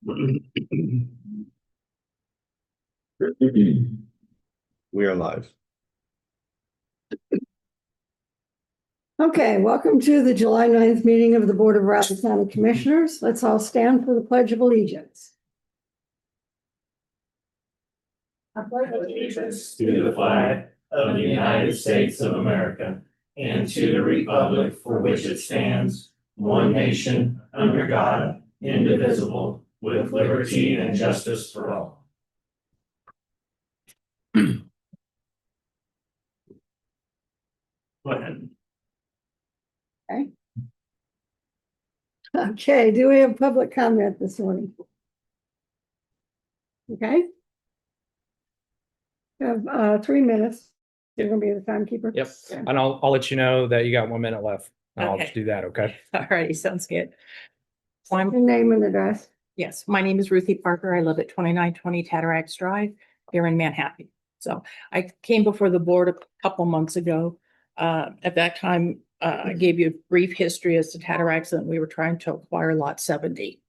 We are live. Okay, welcome to the July 9th meeting of the Board of Rouse's County Commissioners. Let's all stand for the Pledge of Allegiance. I pledge Allegiance to the flag of the United States of America and to the republic for which it stands, one nation, under God, indivisible, with liberty and justice for all. Go ahead. Okay, do we have public comment this morning? Okay. We have 3 minutes. You're gonna be the timekeeper? Yep, and I'll let you know that you got 1 minute left. And I'll Okay. do that, okay? All righty, sounds good. So Your name and address. yes, my name is Ruthie Parker. I live at 2920 Tataracks Drive here in Manhattan. So I came before the board a couple months ago. At that time, I gave you a brief history as to Tataracks, and we were trying to acquire lot 70.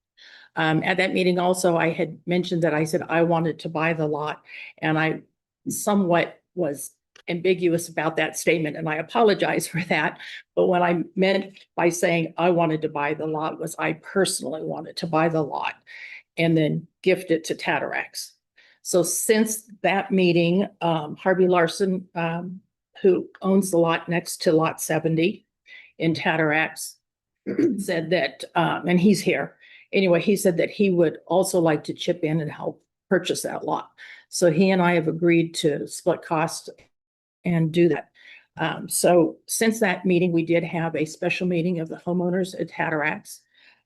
At that meeting also, I had mentioned that I said I wanted to buy the lot, and I somewhat was ambiguous about that statement, and I apologize for that. But what I meant by saying I wanted to buy the lot was I personally wanted to buy the lot and then gift it to Tataracks. So since that meeting, Harvey Larson, who owns the lot next to lot 70 in Tataracks, said that, and he's here. Anyway, he said that he would also like to chip in and help purchase that lot. So he and I have agreed to split costs and do that. So since that meeting, we did have a special meeting of the homeowners at Tataracks.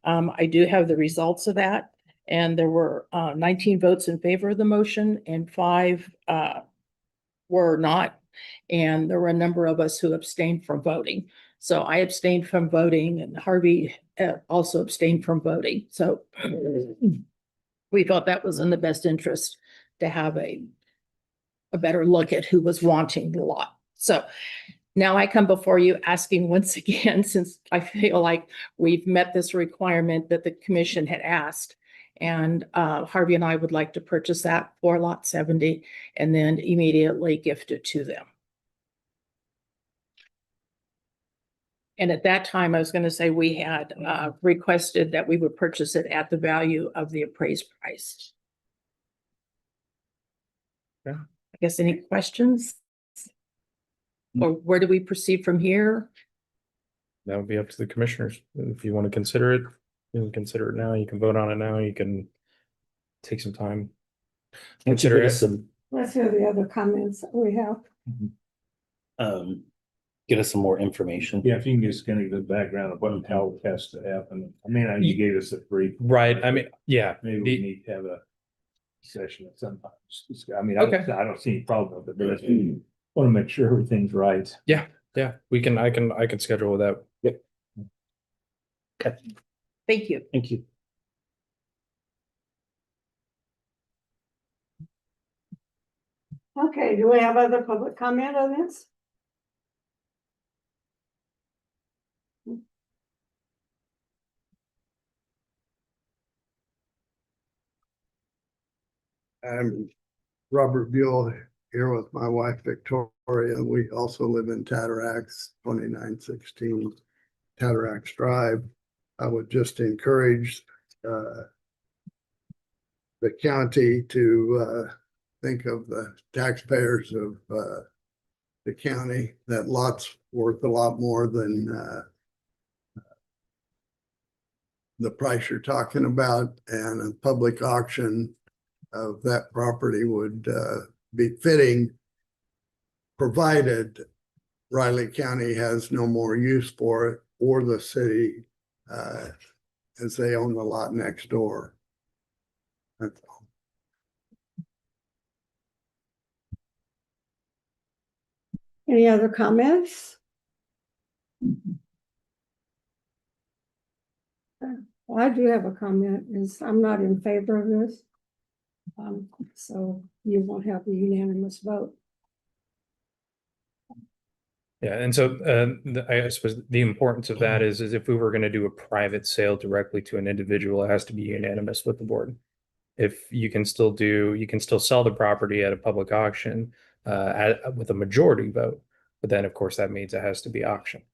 I do have the results of that, and there were 19 votes in favor of the motion and 5 were not. And there were a number of us who abstained from voting. So I abstained from voting, and Harvey also abstained from voting. So we thought that was in the best interest to have a better look at who was wanting the lot. So now I come before you asking once again, since I feel like we've met this requirement that the commission had asked. And Harvey and I would like to purchase that for lot 70 and then immediately gift it to them. And at that time, I was going to say we had requested that we would purchase it at the value of the appraised price. Yeah. I guess any questions? Or where do we proceed from here? That would be up to the commissioners. If you want to consider it, you can consider it now. You can vote on it now. You can take some time. Consider it. Let's hear the other comments that we have. Get us some more information. Yeah, if you can just kind of give the background of what the hell has to happen. I mean, you gave us a brief. Right, I mean, yeah. Maybe we need to have a session at some time. I mean, Okay. I don't see any problem with it, but I want to make sure everything's right. Yeah, we can, I can schedule that. Yep. Thank you. Thank you. Okay, do we have other public comment on this? I'm Robert Buell here with my wife Victoria. We also live in Tataracks, 2916 Tataracks Drive. I would just encourage the county to think of the taxpayers of the county. That lot's worth a lot more than the price you're talking about, and a public auction of that property would be fitting, provided Riley County has no more use for it, or the city, as they own the lot next door. That's all. Any other comments? Well, I do have a comment, is I'm not in favor of this. So you won't have a unanimous vote. Yeah, and so I suppose the importance of that is if we were going to do a private sale directly to an individual, it has to be unanimous with the board. If you can still sell the property at a public auction with a majority vote, but then of course that means it has to be auctioned.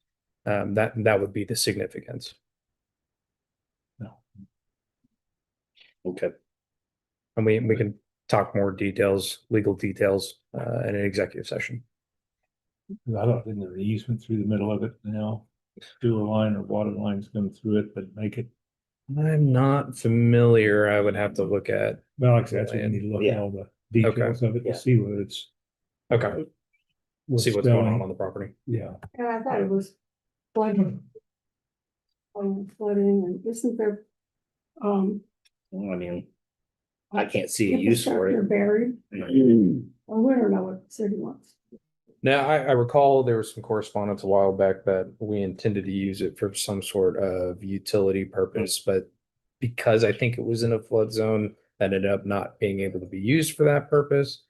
That would be the significance. Okay. And we can talk more details, legal details, in an executive session. I don't think there's an easement through the middle of it now. Sewer line or water lines come through it, but make it, I'm not familiar. I would have to look at. well, like I said, that's what we need to look at Yeah. all the details of it Yeah. to see whether it's. Okay, see what's going on the property. Yeah, And I thought it was flooding. Flooding, and isn't there, Well, I mean, I can't see a use for infrastructure it. buried? Mm. Well, we don't know what the city wants. Now, I recall there was some correspondence a while back that we intended to use it for some sort of utility purpose, but because I think it was in a flood zone, that ended up not being able to be used for that purpose.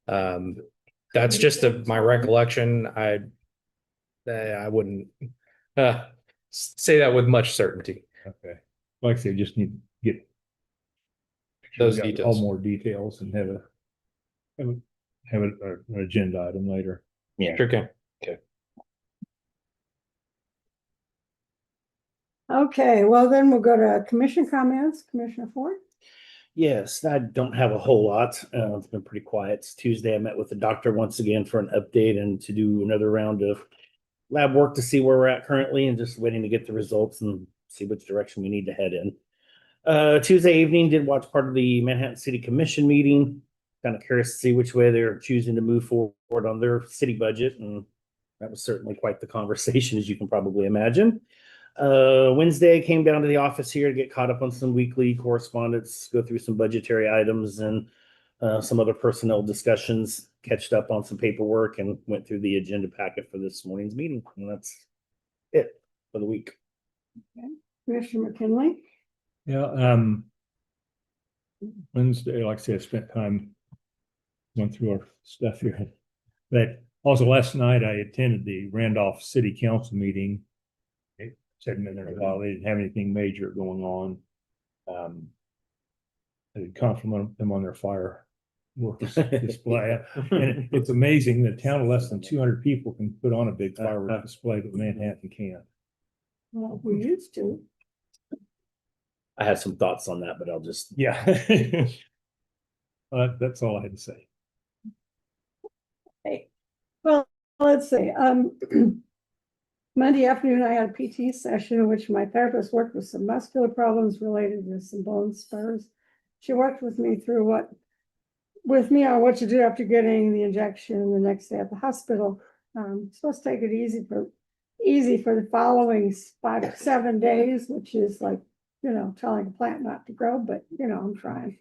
That's just my recollection. I wouldn't say that with much certainty. okay. Like I said, just need to get. Those we got details. All more details and have an agenda item later. Yeah. Sure can. Okay, well, then we'll go to commission comments. Commissioner Ford? Yes, I don't have a whole lot. It's been pretty quiet. It's Tuesday. I met with the doctor once again for an update and to do another round of lab work to see where we're at currently and just waiting to get the results and see which direction we need to head in. Tuesday evening, did watch part of the Manhattan City Commission meeting. Kind of curious to see which way they're choosing to move forward on their city budget. And that was certainly quite the conversation, as you can probably imagine. Wednesday came down to the office here to get caught up on some weekly correspondence, go through some budgetary items and some other personnel discussions, catched up on some paperwork and went through the agenda packet for this morning's meeting. And that's it for the week. Commissioner McKinley? Yeah, Wednesday, like I said, I spent time going through our stuff here. But also last night I attended the Randolph City Council meeting. It said in there a while, they didn't have anything major going on. I did compliment them on their fireworks display. And it's amazing that a town of less than 200 people can put on a big fireworks display, but Manhattan can't. Well, we used to. I have some thoughts on that, but I'll just Yeah. That's all I had to say. Hey, well, let's see, Monday afternoon, I had a PT session in which my therapist worked with some muscular problems related to some bone spurs. She worked with me on what to do after getting the injection the next day at the hospital. Supposed to take it easy for the following 5 to 7 days, which is like, telling a plant not to grow, but I'm trying.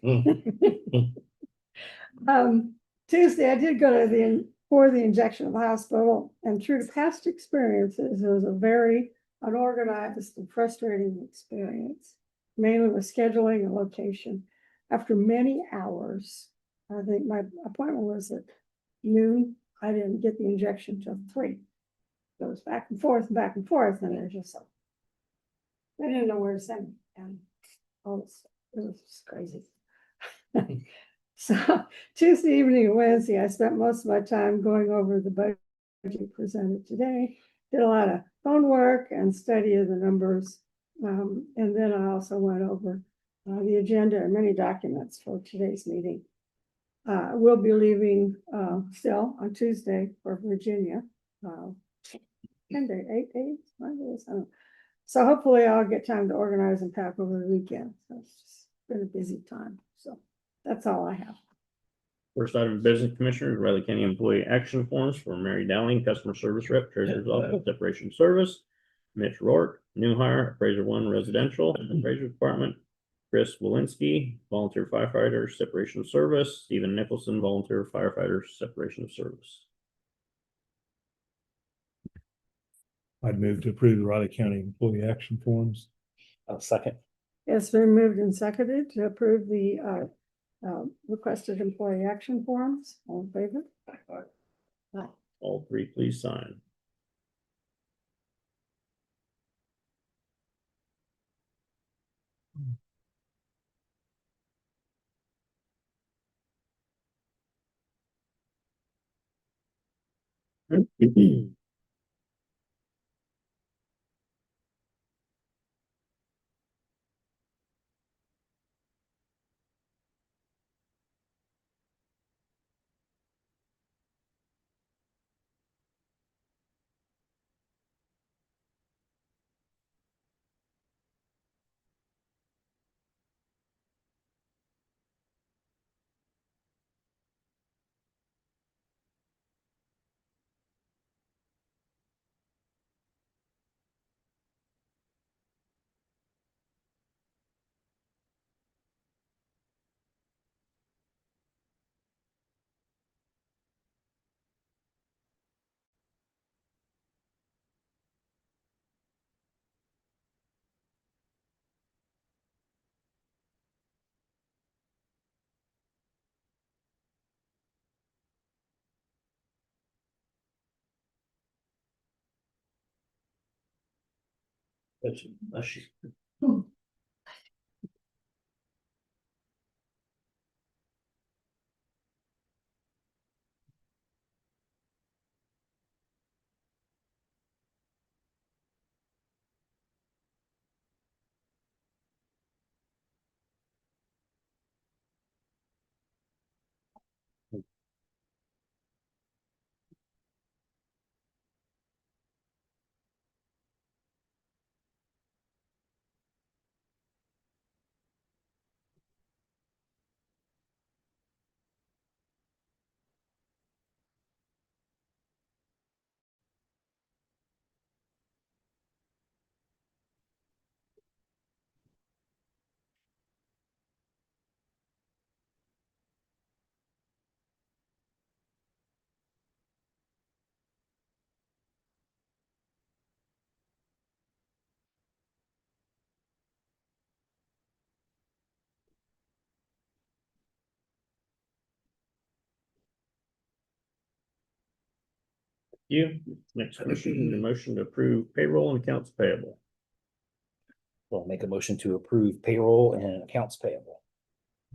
Tuesday, I did go to for the injection at the hospital, and true to past experiences, it was a very unorganized and frustrating experience, mainly with scheduling and location. After many hours, I think my appointment was at noon. I didn't get the injection till 3. Goes back and forth, and it's just like, I didn't know where to send me, and all this, it was just crazy. So Tuesday evening and Wednesday, I spent most of my time going over the budget presented today. Did a lot of phone work and study of the numbers. And then I also went over the agenda and many documents for today's meeting. We'll be leaving still on Tuesday for Virginia. 8 days, 9 days. I don't know. So hopefully I'll get time to organize and pack over the weekend. So it's just been a busy time. So that's all I have. First item of business, Commissioners, Riley County Employee Action Forms for Mary Dowling, Customer Service Rep, Treasurer's Office, Separation Service. Mitch Rourke, new hire, Appraiser 1 Residential, Appraiser Department. Chris Walensky, Volunteer Firefighter, Separation Service. Stephen Nicholson, Volunteer Firefighter, Separation Service. I'd move to approve the Riley County Employee Action Forms. second. It's been moved and seconded to approve the requested employee action forms. All in favor? All three, please sign. You, next motion, the motion to approve payroll and accounts payable. We'll make a motion to approve payroll and accounts payable.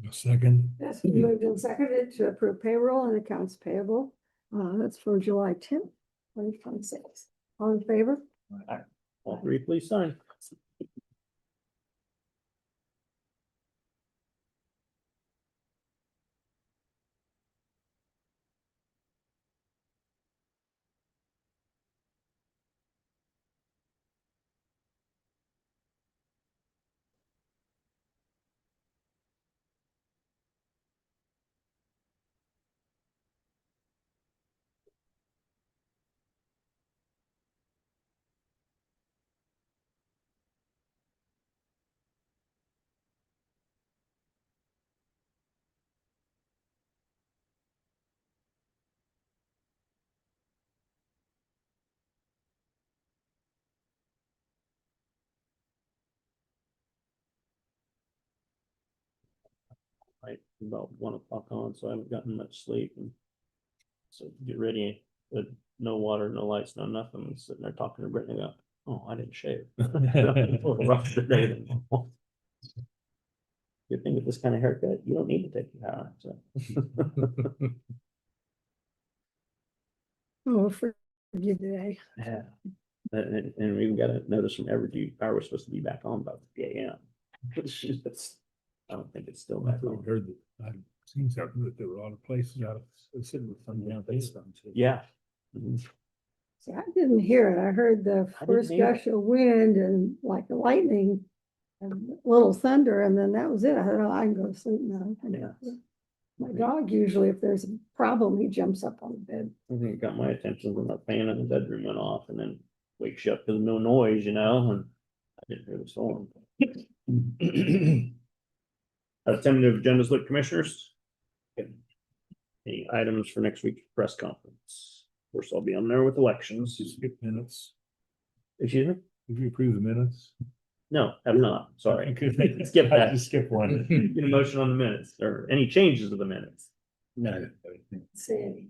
A second. That's been moved and seconded to approve payroll and accounts payable. That's for July 10th, 2026. All in favor? All three, please sign. Right, about 1 o'clock on, so I haven't gotten much sleep and. So get ready, but no water, no lights, no nothing, I'm sitting there talking to Brittany about, oh, I didn't shave. Rough today than normal. Good thing with this kind of haircut, you don't need to take a shower, so. Oh, for you today. Yeah. And we even got a notice from Evergy, power was supposed to be back on about 3 AM. I don't think it's still I back on. heard that, I've seen something that there were a lot of places out of the city with some down there. Yeah. Mhm. See, I didn't hear it. I heard the I didn't first either. gush of wind and like the lightning and little thunder, and then that was it. I thought, oh, I can go to sleep now. Yeah. My dog usually, if there's a problem, he jumps up on the bed. I think it got my attention when the fan in the bedroom went off and then wakes you up because no noise, and I didn't hear the storm. Tentative agendas, look, commissioners. Any items for next week's press conference? Of course, I'll be on there with elections. Skip minutes. Excuse me? Did you approve the minutes? No, have not, sorry. Okay. Skip I that. just skipped one. Get a motion on the minutes or any changes to the minutes. No. See,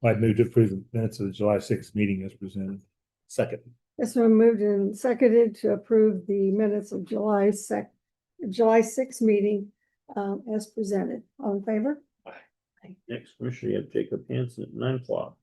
I'd move to approve the minutes of the July 6th meeting as presented. Second. this one moved and seconded to approve the minutes of July 6th meeting as presented. All in favor? Next commissioner, you have Jacob Hansen at 9 o'clock.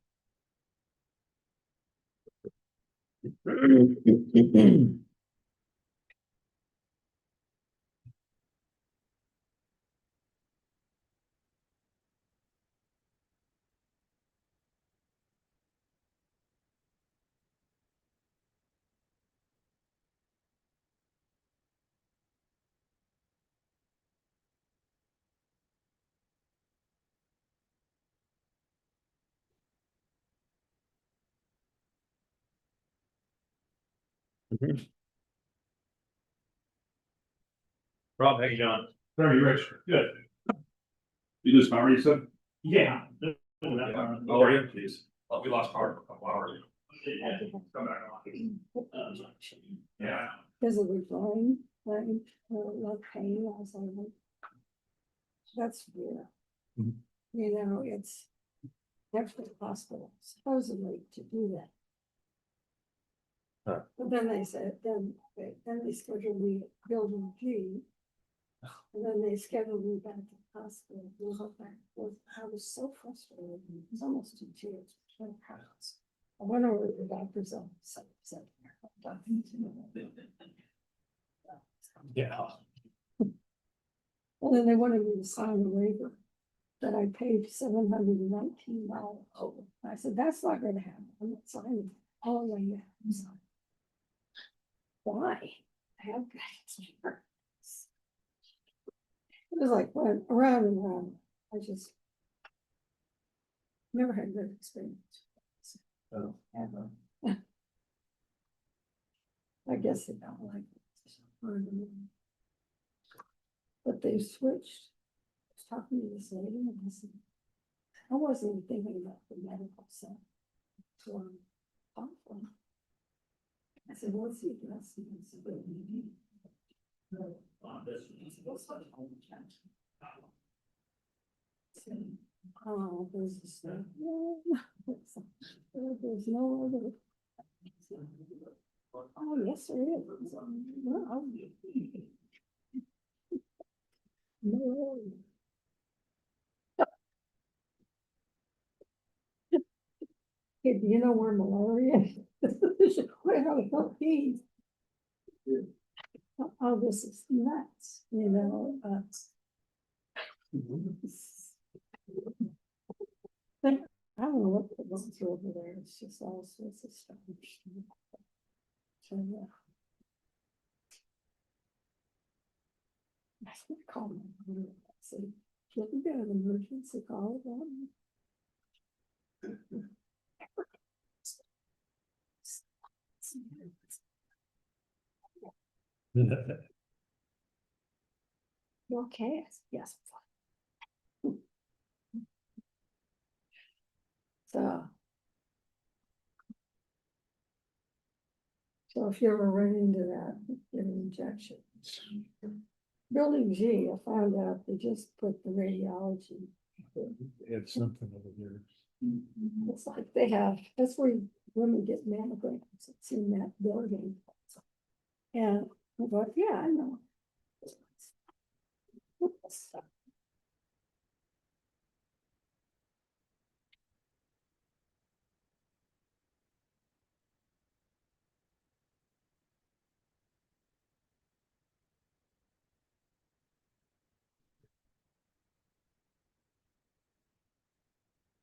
Rob, how you doing? Very rich, good. You lose power, you said? Yeah. How are you? Please. We lost power for a couple hours. Come back on. Yeah. Because of the drawing, like pain, I was like, that's weird. Mhm. You know, it's actually hospital supposedly to do that. Huh. But then they said, then they scheduled me at building G. And then they scheduled me back to the hospital. I was so frustrated. It was almost in tears. I went over to the doctor's office. Said, Yeah. and then they wanted me to sign a waiver that I paid $719. I said, that's not gonna happen. I'm not signing. Oh, yeah, yeah. I'm sorry. Why? I have got it was like went around and around. I just never had a good experience. Oh. Ever. I guess they don't like it. But they switched. I was talking to this lady and I said, I wasn't even thinking about the medical center. So awful. I said, what's the address? And he said, oh, there's this thing. There's no other. Oh, yes, there is. No. No. Hey, do you know where malaria is? Where are the Philippines? Oh, this is nuts, you know, I don't know what the ones over there, it's just all sorts of stuff. So, yeah. I should call them, say, can you get an emergency call them? You okay? I said, yes. I'm fine. So if you ever run into that, get an injection. Building G, I found out they just put the radiology. They have something over there. It's like they have, that's where women get mammograms. It's in that building. And I thought, yeah, I know.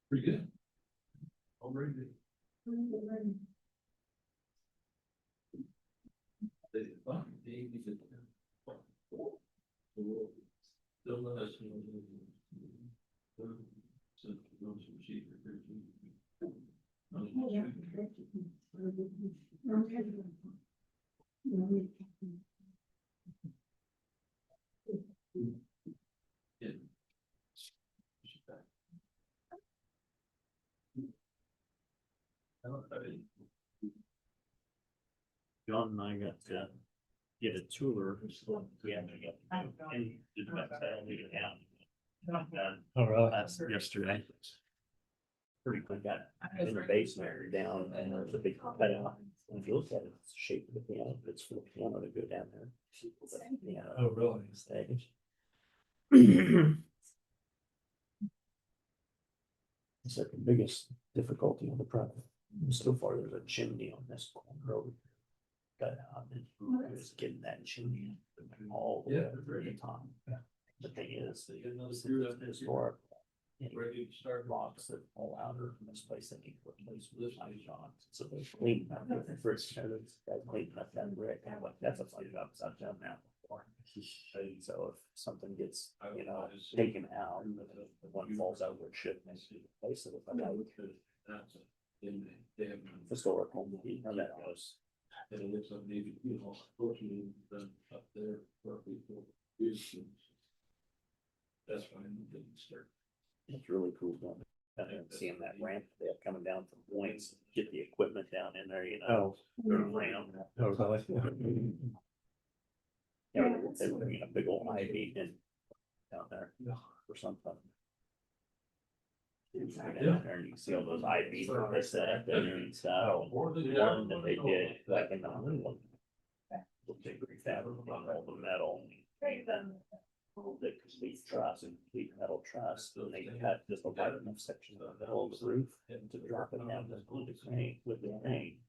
Pretty good. All very good. John and I got to get a tour. We had to get and did the best I only get down. All right. That's yesterday. Pretty good. Got in the basement area down and there's a big cutout. And if you look at it, it's the shape of the piano. It's for the piano to go down there. Yeah. Oh, really? Stage. said the biggest difficulty on the project, so far, there's a chimney on this corner over. Got out and was getting that chimney all the way to the top. The thing is, the historic. Ready to start. Blocks that fall out of this place that need to replace with ice on. So they're cleaning up the first kind of, cleaning up that brick, and like, that's a fight job, it's not done now before. So if something gets, you know, taken out, the one falls out where it shouldn't, they replace it with a light. Historical, you know, that goes. And it looks like maybe, you know, fortunately, up there, where people use. That's why I didn't start. It's really cool going, seeing that ramp they have coming down from points, get the equipment down in there, you know. Their ramp. Yeah, they were bringing a big old ivy in down there or something. Down there, and you can see all those ivies that they set up there and stuff. One that they did, like in the middle. They refabricated all the metal. The complete truss and complete metal truss, and they cut just a wide enough section of the middle of the roof to drop it down with the crane,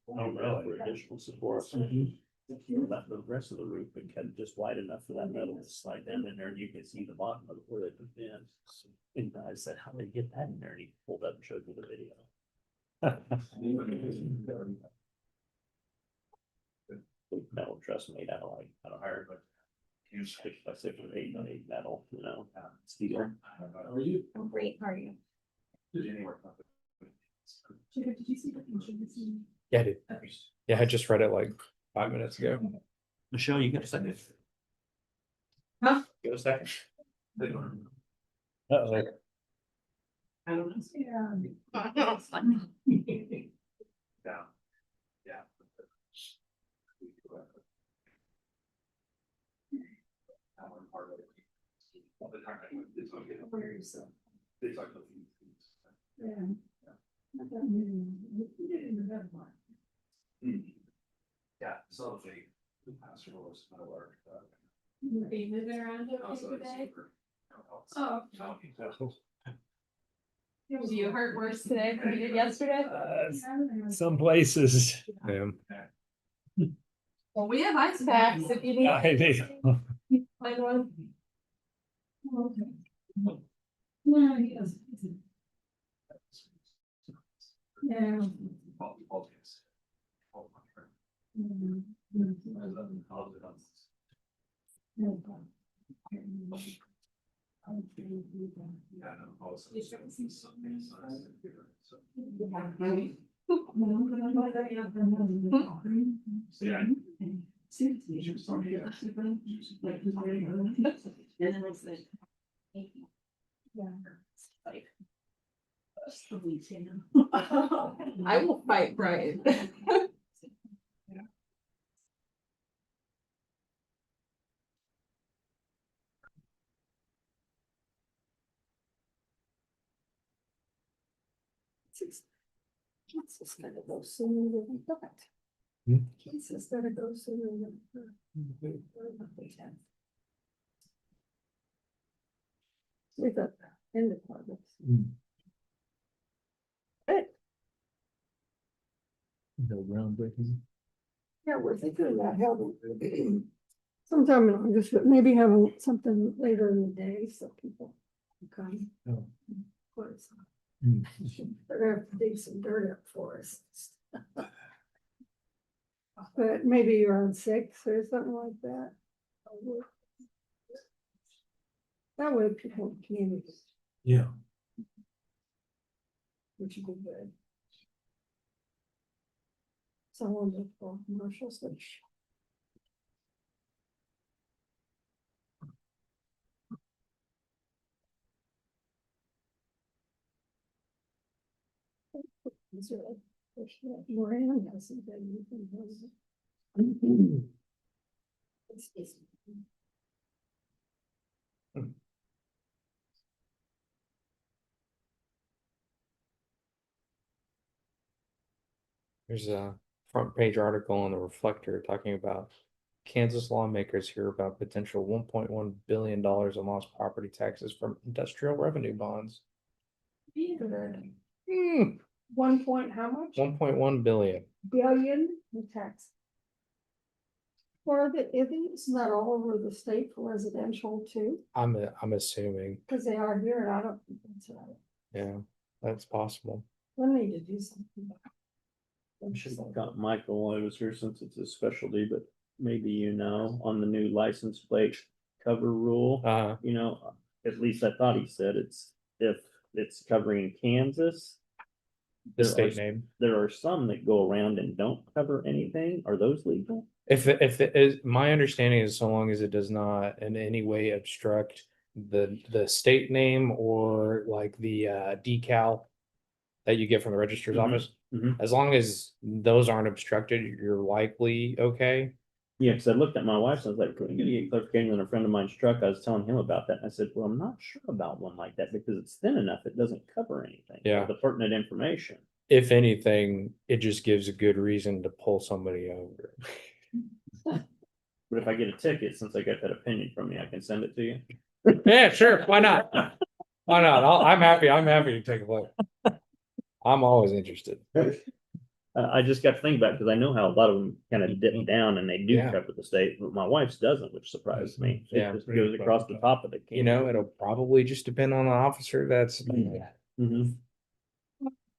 for additional support. Left the rest of the roof and cut it just wide enough for that metal to slide down in there, and you can see the bottom of where they put in. And I said, how did they get that in there? And he pulled up and showed me the video. Metal truss made out of like, I don't know, but 6x6 or 8x8 metal, you know, steel. How are you? Oh, great, how are you? Did you anywhere? Jacob, did you see the picture this evening? Yeah, I did. Yeah, I just read it like 5 minutes ago. Michelle, you got a second? Huh? Give a second. Uh-oh. I don't know. Yeah. Yeah. Yeah. All the time, it's okay. Where is it? They talk about these. Yeah. I thought maybe we did it in the red one. Yeah, so the pastor was kind of our. Are you moving around today? Oh. Do you hurt worse today than you did yesterday? Some places. Yeah. Well, we have ice packs if you need. I think. Find one. Okay. No, he doesn't. Yeah. Mhm. I will fight Brian. It's just gonna go sooner than we thought. Hmm? It's just gonna go sooner than we thought. In the progress. No groundbreaking. Yeah, we're thinking about having sometime in August, but maybe having something later in the day so people can come. Oh. Of course. Mm. They're gonna have to dig some dirt up for us. But maybe around 6 or something like that. That way people can, Yeah. which would be good. So wonderful commercial station. Is there a Moran hasn't been anything, has it? It's just- There's a front page article on the Reflector talking about Kansas lawmakers hear about potential $1.1 billion in lost property taxes from industrial revenue bonds. 1 point, how much? 1.1 billion. Billion in tax. Or isn't that all over the state for residential too? I'm assuming. Because they are here and I don't think that's right. Yeah, that's possible. We need to do something. I should have got Michael while I was here since it's his specialty, but maybe you know, on the new license plate cover rule. You know, at least I thought he said it's, if it's covering Kansas. The there state are- name. There are some that go around and don't cover anything. Are those legal? If it is, my understanding is so long as it does not in any way obstruct the state name or like the decal that you get from the registrar's Mhm, office, mhm. as long as those aren't obstructed, you're likely okay. Yeah, because I looked at my wife, so I was like, "Can you get clarification on a friend of mine's truck?" I was telling him about that, and I said, "Well, I'm not sure about one like that because it's thin enough, it doesn't cover anything." Yeah. The pertinent information. If anything, it just gives a good reason to pull somebody over. But if I get a ticket, since I got that opinion from you, I can send it to you. Yeah, sure. Why not? Why not? I'm happy. I'm happy to take a look. I'm always interested. I just got to think about it because I know how a lot of them kind of dip down and they do Yeah. cover the state, but my wife's doesn't, which surprised me. It Yeah. just goes across the top of it. You know, it'll probably just depend on the officer that's. Mhm.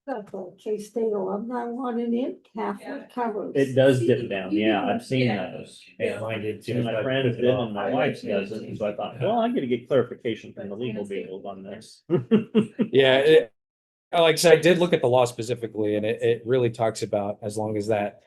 That's a K-State alumni one in it, Catholic covers. It does dip down. Yeah, I've seen those. Yeah, mine did too. My friends did and my wife's doesn't. And so I thought, well, I got to get clarification from the legal people on this. Yeah, like I said, I did look at the law specifically, and it really talks about as long as that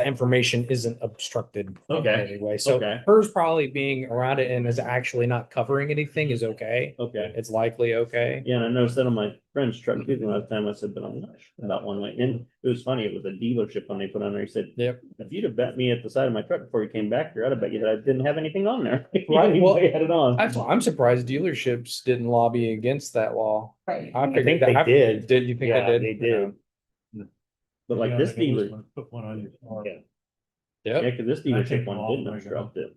information isn't obstructed. Okay. Anyway, so Okay. hers probably being around it and is actually not covering anything is okay. Okay. It's likely okay. Yeah, and I noticed that on my friend's truck too, the last time I said, but I'm not sure about one way. And it was funny, it was a dealership when they put on there, he said, Yep. if you'd have bet me at the side of my truck before you came back here, I'd have bet you that I didn't have anything on there. Right, well, I had it on. I'm surprised dealerships didn't lobby against that law. Right. I think figured they that- did. Did you think Yeah, they did? they did. But like this dealer, Put one on your car. yeah, Yep. yeah, cause this I take dealership them one off didn't when I go. obstruct it.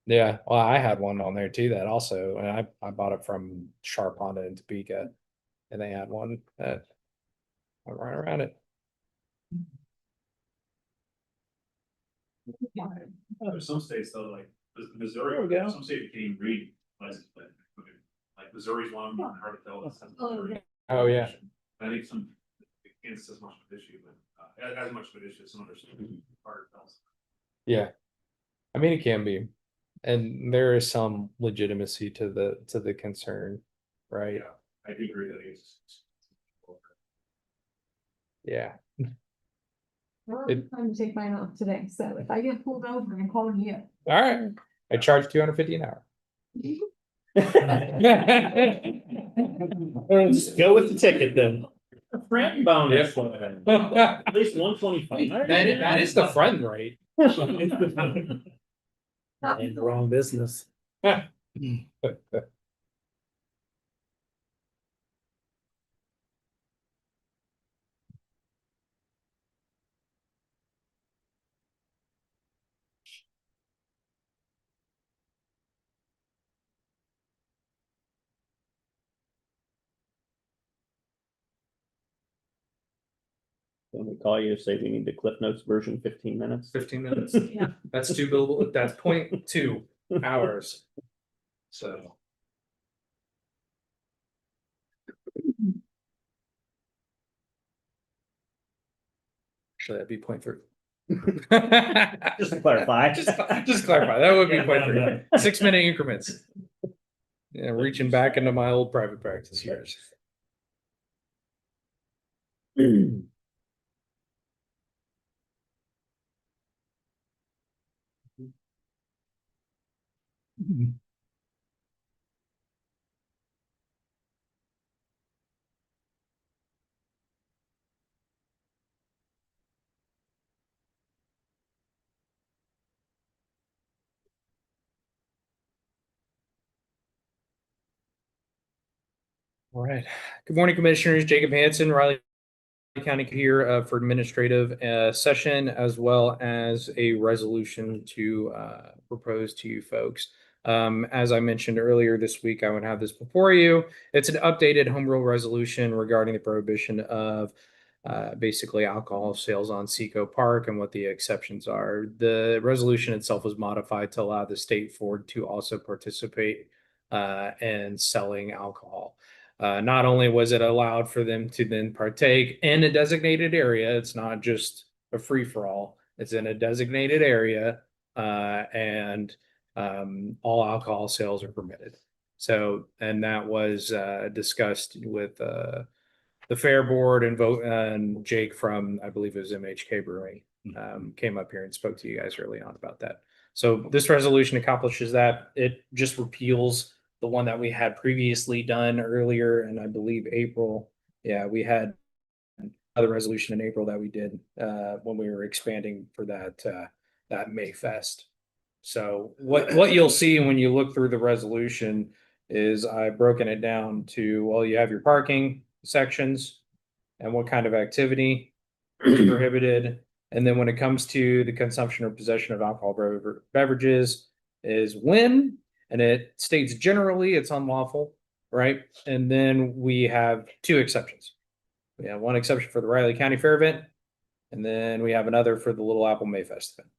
Yeah, well, I had one on there too that also, and I bought it from Sharp Honda in Topeka. And they had one that went right around it. There's some states though, like Missouri, There we go. some states can't even read license plate. Like Missouri's one, of them, hard to tell. It's Missouri. Oh, yeah. I think some, Kansas has much of an issue, but as much of an issue as some other states, hard to tell. Yeah. I mean, it can be. And there is some legitimacy to the concern, right? Yeah, I do agree that it's. Yeah. I'm trying to take mine off today, so if I get pulled over, I'm calling you. All right. I charge $250 an hour. Just go with the ticket then. A friend bonus. Yep. At least 125. That is the friend rate. Right. In the wrong business. When we call you, say we need the Cliff Notes version 15 minutes. 15 minutes. Yeah. That's 2 billable, that's 0.2 hours. So. Actually, that'd be 0.3. Just to clarify. Just clarify, that would be 0.3. 6-minute increments. Yeah, reaching back into my old private practice years. All right. Good morning, Commissioners. Jacob Hanson, Riley County here for administrative session, as well as a resolution to propose to you folks. As I mentioned earlier this week, I would have this before you. It's an updated home rule resolution regarding the prohibition of basically alcohol sales on Seco Park and what the exceptions are. The resolution itself was modified to allow the state Ford to also participate in selling alcohol. Not only was it allowed for them to then partake in a designated area, it's not just a free for all. It's in a designated area, and all alcohol sales are permitted. So, and that was discussed with the Fair Board and vote, and Jake from, I believe it was MHK Brewing, came up here and spoke to you guys early on about that. So this resolution accomplishes that. It just repeals the one that we had previously done earlier, and I believe April. Yeah, we had another resolution in April that we did when we were expanding for that May Fest. So what you'll see when you look through the resolution is I've broken it down to, well, you have your parking sections and what kind of activity is prohibited. And then when it comes to the consumption or possession of alcohol beverages is when, and it states generally it's unlawful, right? And then we have two exceptions. We have one exception for the Riley County Fair event, and then we have another for the Little Apple Mayfest event.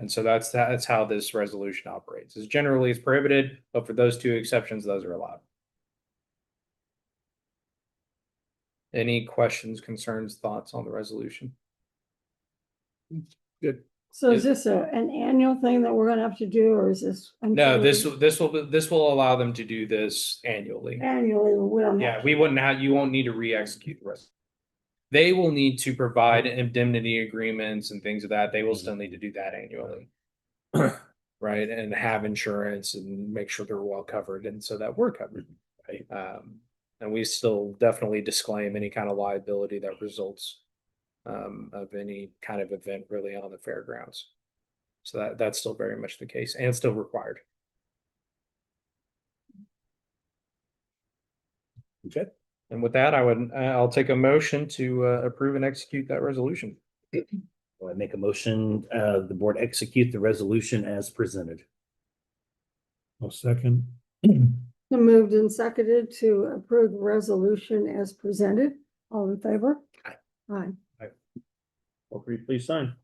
And so that's how this resolution operates. Is generally it's prohibited, but for those two exceptions, those are allowed. Any questions, concerns, thoughts on the resolution? Good. So is this an annual thing that we're gonna have to do, or is this? No, this will allow them to do this annually. Annually, we don't. Yeah, we wouldn't have, you won't need to re-execute the rest. They will need to provide indemnity agreements and things of that. They will still need to do that annually. Right, and have insurance and make sure they're well covered, and so that we're covered. Right. And we still definitely disclaim any kind of liability that results of any kind of event really on the fairgrounds. So that's still very much the case and still required. Okay. And with that, I'll take a motion to approve and execute that resolution. I make a motion, the board execute the resolution as presented. I'll second. Moved and seconded to approve the resolution as presented. All in favor? Aye. Aye. Will you please sign?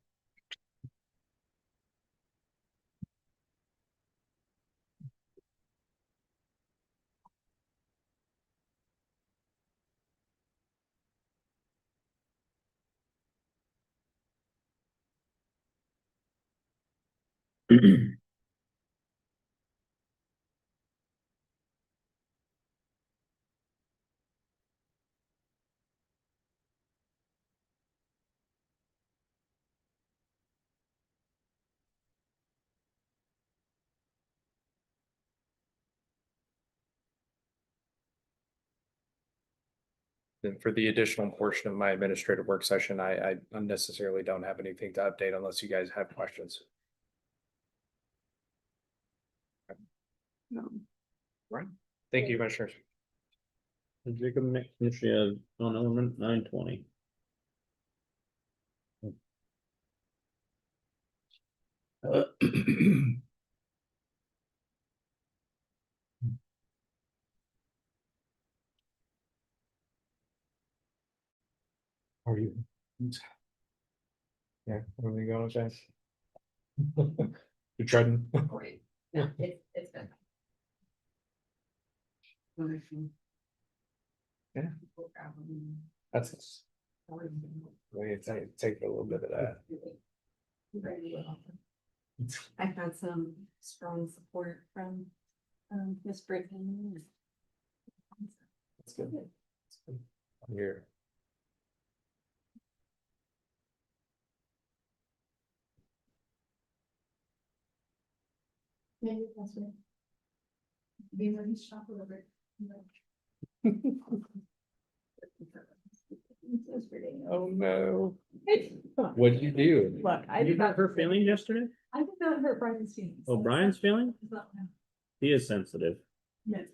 Then for the additional portion of my administrative work session, I unnecessarily don't have anything to update unless you guys have questions. No. Right. Thank you, Commissioners. Jacob McNish on element 920. How are you? Yeah, everything going okay? You're treading? Great. Yeah, it's been. Yeah. That's take a little bit of that. I've had some strong support from Miss Brittany. That's good. That's good. I'm here. Maybe that's right. Being ready to shop a little bit. Oh no. What did you do? Look, I You did got not her feeling yesterday? I did not hurt Brian's feelings. Oh, Brian's feeling? It's not him. He is sensitive. Yes.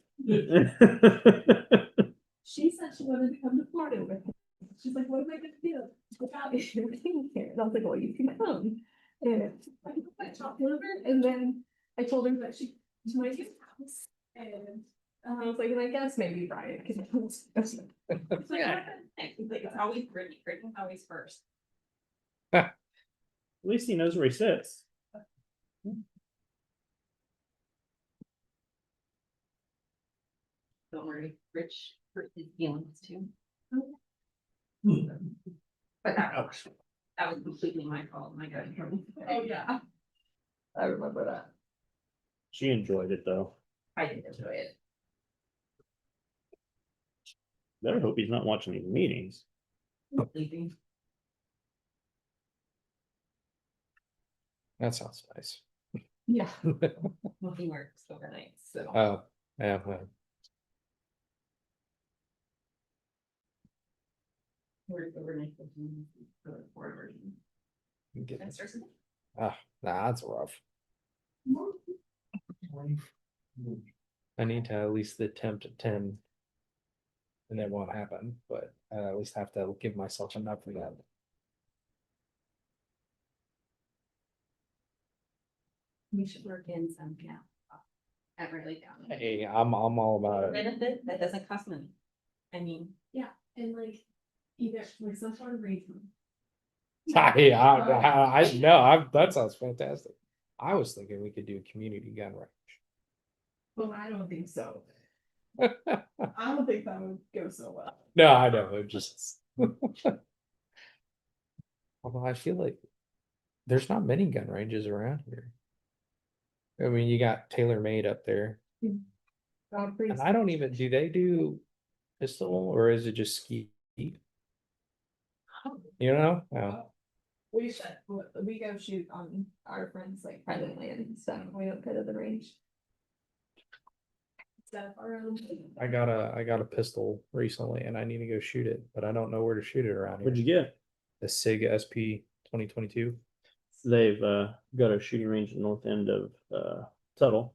She said she wanted to come to Florida with him. She's like, what am I gonna do without you being here? And I was like, well, you can come. And I talked with her, and then I told her that she to my new house. And I was like, and I guess maybe Brian could. It's like, it's always Brittany, Brittany's always first. At least he knows where he sits. Don't worry, Rich hurt his feelings too. But that was completely my fault, my God. Oh, yeah. I remember that. She enjoyed it though. I did enjoy it. Better hope he's not watching these meetings. Leaving. That sounds nice. Yeah. Well, he works overnight, so. Oh, yeah, well, Works overnight for him, for the board version. I'm getting- Can I start something? nah, that's rough. I need to at least attempt at 10. And it won't happen, but I at least have to give myself enough for that. We should work in some, yeah. At Riley County. Hey, I'm all about it. Benefit that doesn't cost money. I mean. Yeah, and like, either like some sort of reason. I know, that sounds fantastic. I was thinking we could do a community gun range. Well, I don't think so. I don't think that would go so well. No, I know, it just. Although I feel like there's not many gun ranges around here. I mean, you got TaylorMade up there, and I don't even, do they do pistol or is it just ski? You know? Oh. We should, we go shoot on our friends like private land and stuff. We don't go to the range. Instead of our own. I got a pistol recently and I need to go shoot it, but I don't know where to shoot it around here. What'd you get? The SIG SP 2022. They've got a shooting range at the north end of Tuttle.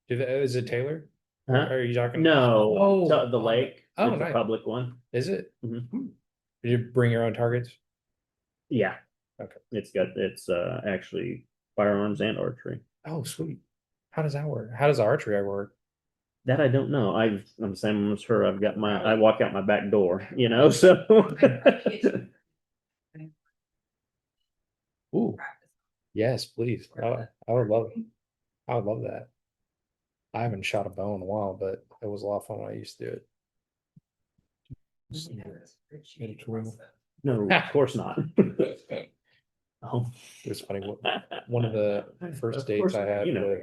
Is it Taylor? Huh? Are you talking? No, Oh, the lake. Oh, It's a nice. public one. Is it? Mhm. Did you bring your own targets? Yeah. Okay. It's actually firearms and archery. Oh, sweet. How does that work? How does the archery work? That I don't know. I'm the same as her. I've got I walk out my back door, you know, so. Ooh, yes, please. I would love it. I would love that. I haven't shot a bow in a while, but it was a lot of fun when I used to do it. No, of course not. Oh. It was funny. One of the first dates I had You know. with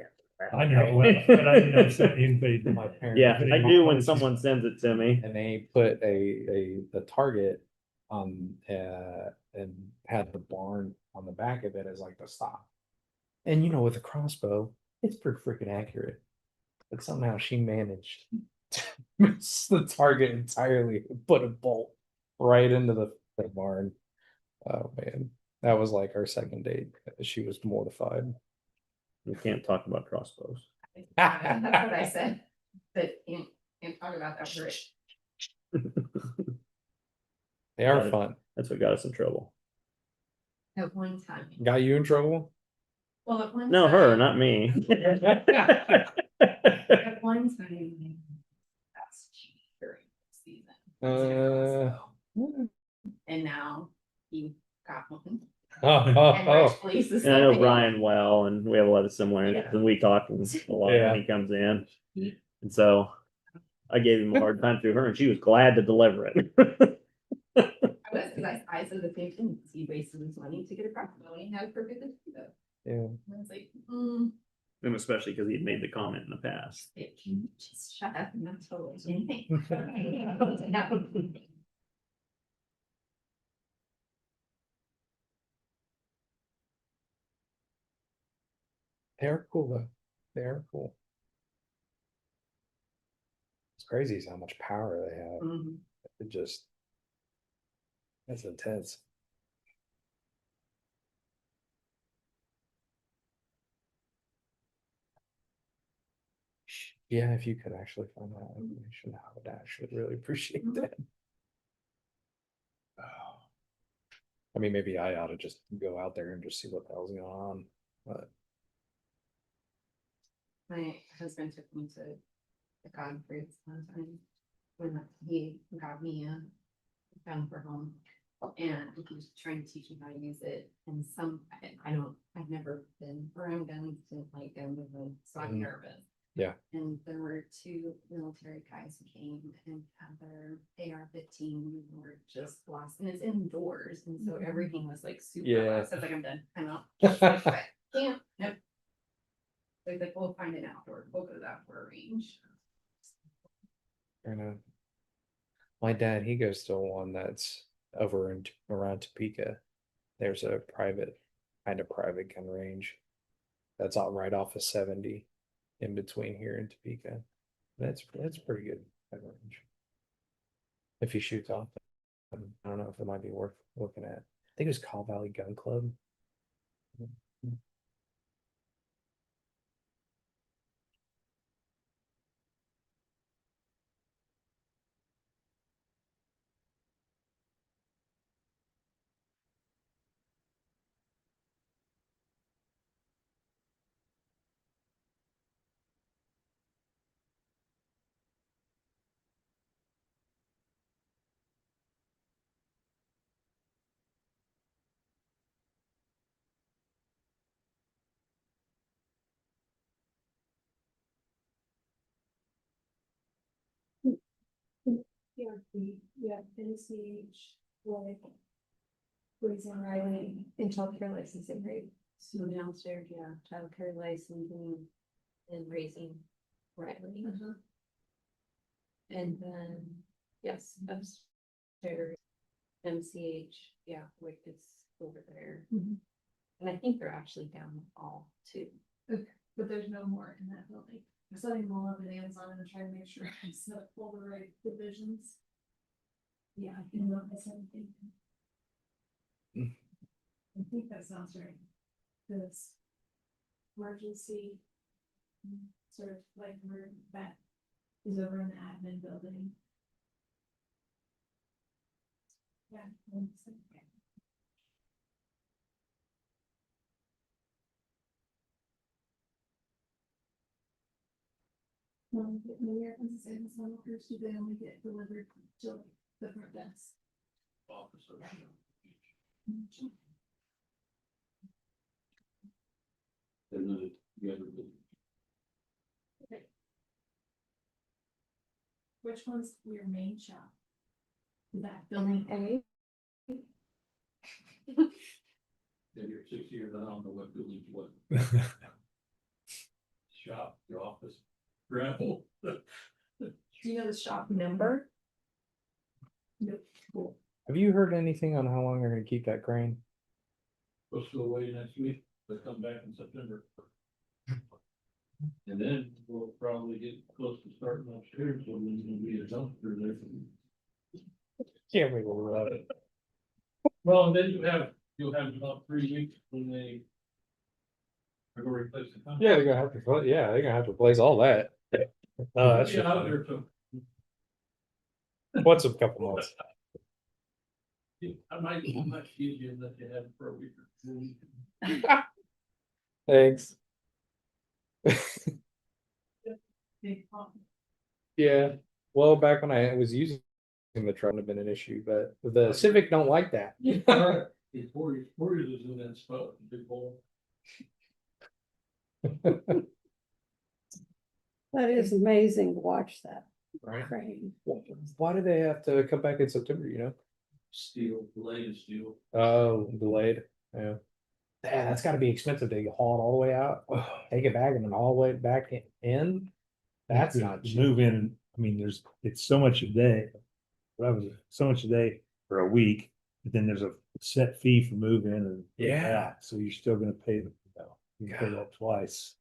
I know, but I didn't send anybody to my my. parents. Yeah, I do when someone sends it to me. And they put the target on and had the barn on the back of it as like the stop. And you know, with a crossbow, it's pretty freaking accurate. But somehow she managed to miss the target entirely and put a bolt right into the barn. Oh man, that was like our second date. She was mortified. We can't talk about crossbows. That's what I said. But can't talk about that rich. They are Got it. fun. That's what got us in trouble. At one time. Got you in trouble? Well, at one. No, time- her, not me. At one time. That's during the season. And now he got one. And Rich places. And I know Brian well, and we have a lot of similarities, and we talk and a lot Yeah. when he comes in. And so I gave him a hard time through her, and she was glad to deliver it. I was, because I said the same thing, because he wasted his money to get a crossbow, and he had a perfect though. Yeah. And I was like, And especially because he had made the comment in the past. can you just shut up and not tell us anything? No. They're cool though. They're cool. It's crazy is how much power they have. Mhm. It just, that's intense. Yeah, if you could actually find that information, I would actually really appreciate Mhm. that. Oh. I mean, maybe I ought to just go out there and just see what the hell's going on, but My husband took me to the Godfrey's one time when he got me a gun for home. And he was trying to teach me how to use it. And I've never been around guns, didn't like guns, so I'm nervous. Yeah. And there were two military guys who came and had their AR-15 and were just lost. And it's indoors. And so everything was like super Yeah. loud. So I was like, I'm done. I'm out. Like, I can't. Nope. So he's like, we'll find an outdoor. We'll go to the outdoor range. Fair enough. My dad, he goes to one that's over in around Topeka. There's a private gun range that's all right off of 70 in between here and Topeka. That's pretty good gun range. If he shoots off, I don't know if it might be worth looking at. I think it was Call Valley Gun Club. Yeah, NCH, like. Raising Riley in childcare licensing, right? So downstairs, yeah, childcare licensing and raising Riley. And then, yes, upstairs, MCH, yeah, which is over there. And I think they're actually down the hall too. But there's no more in that building. I'm setting them all up at Amazon and trying to make sure I set up all the right divisions. Yeah, I can not miss anything. I think that sounds right. This emergency sort of like room that is over in the admin building. Yeah. 100%. Maybe I can say this one workers, do they only get delivered to like the front desk? Okay. Which one's your main shop? Is that building A? You're 6 years, I don't know what building what. Shop, your office, gravel. Do you know the shop number? Nope. Cool. Have you heard anything on how long they're gonna keep that crane? Supposed to go away next week, but come back in September. And then we'll probably get close to starting upstairs, so there's gonna be a dumpster there. Can't wait over that. Well, and then you'll have about 3 weeks when they. Are gonna replace the. Yeah, they're gonna have to. Yeah, they're gonna have to replace all that. Oh, that's Yeah, just out there, so what's a couple months. I might be much easier than you have for a week or 2 weeks. Thanks. Big pump. Yeah, well, back when I was using the truck, would have been an issue, but the Civic don't like that. It's 40 is in that spot, big hole. That is amazing to watch that Right. crane. Why do they have to come back in September, you know? Steel, delayed steel. Oh, delayed, yeah. Yeah, that's gotta be expensive to haul it all the way out, take it back and then all the way back in. That's To not cheap. move in, I mean, it's so much a day. That was so much a day for a week, but then there's a set fee for move in and. Yeah. So you're still gonna pay the, you pay God. that twice.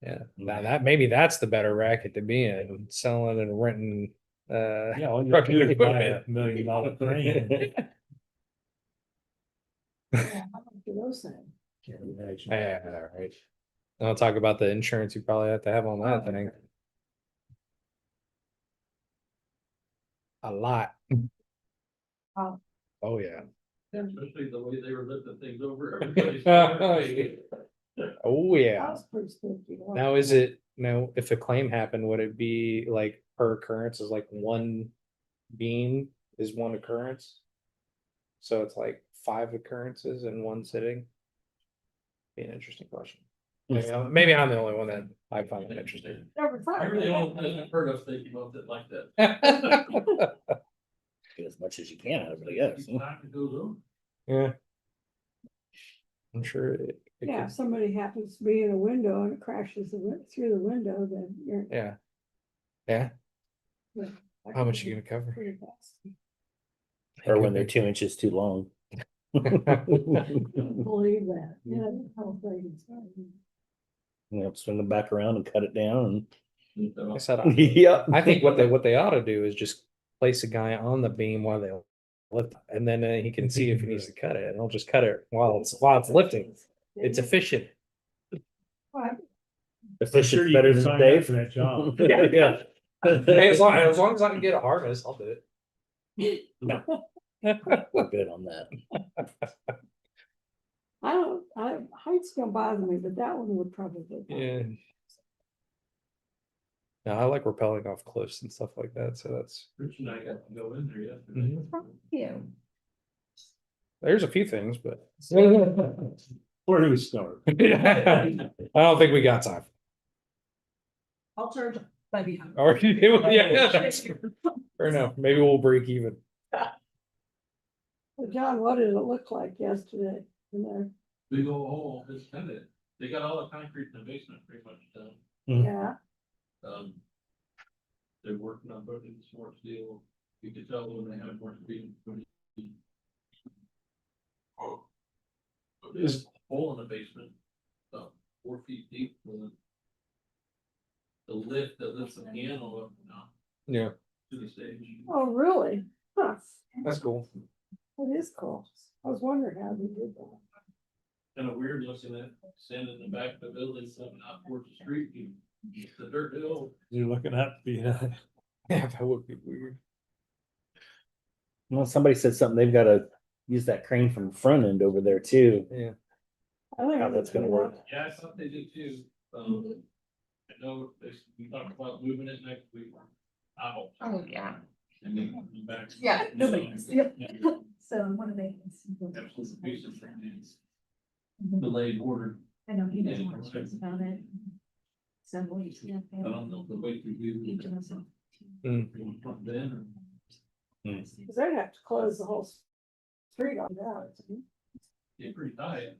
Yeah, now that maybe that's the better racket to be in, selling and renting. Yeah, all you truck do is buy a equipment. $1 million crane. Yeah, how much do those things? Can't imagine. Yeah, right. I'll talk about the insurance you probably have to have on that thing. A lot. Wow. Oh, yeah. Especially the way they were lifting things over everybody's. Oh, yeah. That's pretty spooky. Now, is it Now, if a claim happened, would it be like per occurrence is like one beam is one occurrence? So it's like 5 occurrences in one sitting? Be an interesting question. Maybe I'm the only one that I find it interesting. Never thought I of really that. haven't heard us thinking about it like that. Get as much as you can out of it, I guess. Time to go though. Yeah. I'm sure it Yeah, could- if somebody happens to be in a window and it crashes through the window, then you're. yeah. Yeah. that How could much be you gonna cover? pretty fast. Or when they're 2 inches too long. Believe that, yeah, the whole thing is. Swing them back around and cut it down. I said, Yep. I think what they ought to do is just place a guy on the beam while they lift, and then he can see if he needs to cut it, and I'll just cut it while it's lifting. It's efficient. Right. Efficient, you better can than sign up Dave. for that job. Yeah. Hey, as long as I can get a harness, I'll do it. We're good on that. Heights don't bother me, but that one would probably. bother me. Yeah. No, I like rappelling off cliffs and stuff like that, so that's, Rich and I got to go in there yesterday. Mhm. You. there's a few things, but. Where do we start? I don't think we got time. I'll charge by the. Or, yeah, that's fair enough. Maybe we'll break even. So John, what did it look like yesterday in there? Big old hole, it's kind of, they got all the concrete in the basement pretty much done. Mhm. Yeah, They're working on putting some more steel. You could tell when they had more speed. There's a hole in the basement, about 4 feet deep with the lift that lifts the piano up now Yeah, to the stage. oh, really? Huh, that's cool. that is cool. I was wondering how they did that. Kind of weird looking at standing in the back of the building, coming out towards the street, the dirt hill. You're looking up, Yeah, that would be weird. Well, somebody said something, they've got to use that crane from the front end over there too. Yeah. I think How that's gonna work. Yeah, I thought they did too. I know we talked about moving it next week. Out. Oh, yeah. And then coming back. Yeah, nobody knows. Yep. So one of the. Absolutely pieces from these delayed order. I know he doesn't want to stress about it. So we. I don't know the way to do. Each of us. Then. Cause they'd have to close the whole street on that. Get pretty tight.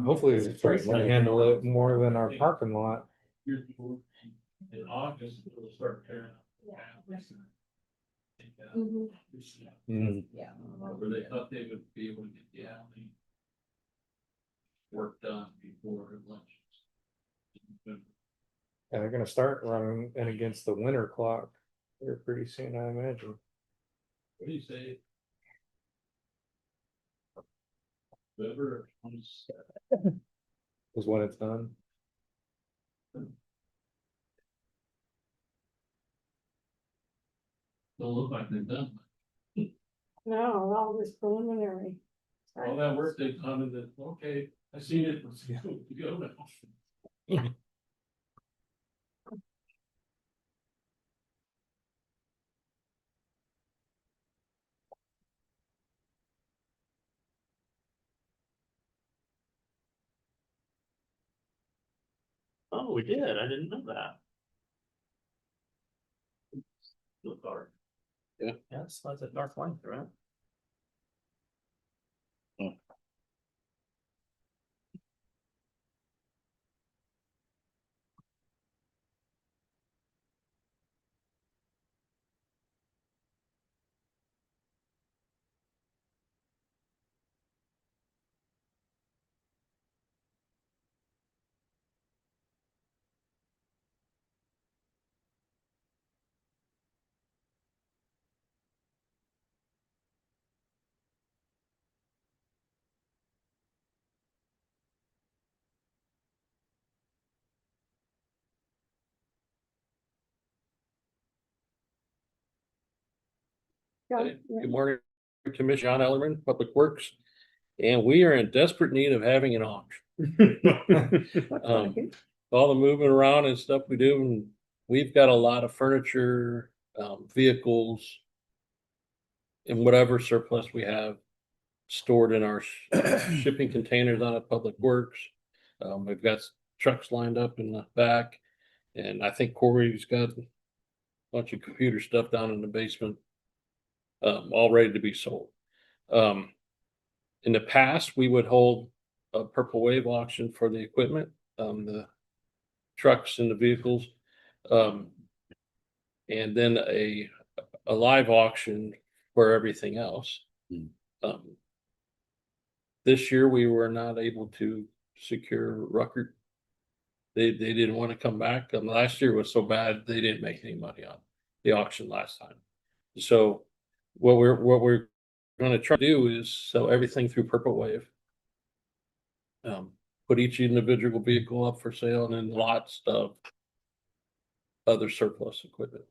Hopefully it's gonna handle it more than our parking lot. In August, it'll start tearing up. Mm. Yeah. Where they thought they would be able to get the alley work done before lunch. And they're gonna start running and against the winter clock here pretty soon, I imagine. What do you say? Whoever. Is when it's done. Don't look like they've done. No, all this preliminary. All that work they've done, and that, okay, I see it, let's go now. Oh, we did, I didn't know that. Look dark. Yeah. Yeah, it's a dark line, right? Yeah, Good morning, Commissioner John Ellerman, Public Works, and we are in desperate need of having an auction. looks Um, like it. all the moving around and stuff we do, and we've got a lot of furniture, vehicles, and whatever surplus we have stored in our shipping containers out of Public Works. We've got trucks lined up in the back, and I think Corey's got a bunch of computer stuff down in the basement, all ready to be sold. In the past, we would hold a Purple Wave auction for the equipment, the trucks and the vehicles. And then a live auction for everything else. This year, we were not able to secure Ruckert. They didn't want to come back. Last year was so bad, they didn't make any money on the auction last time. So what we're gonna try to do is sell everything through Purple Wave. Put each individual vehicle up for sale, and then lots of other surplus equipment.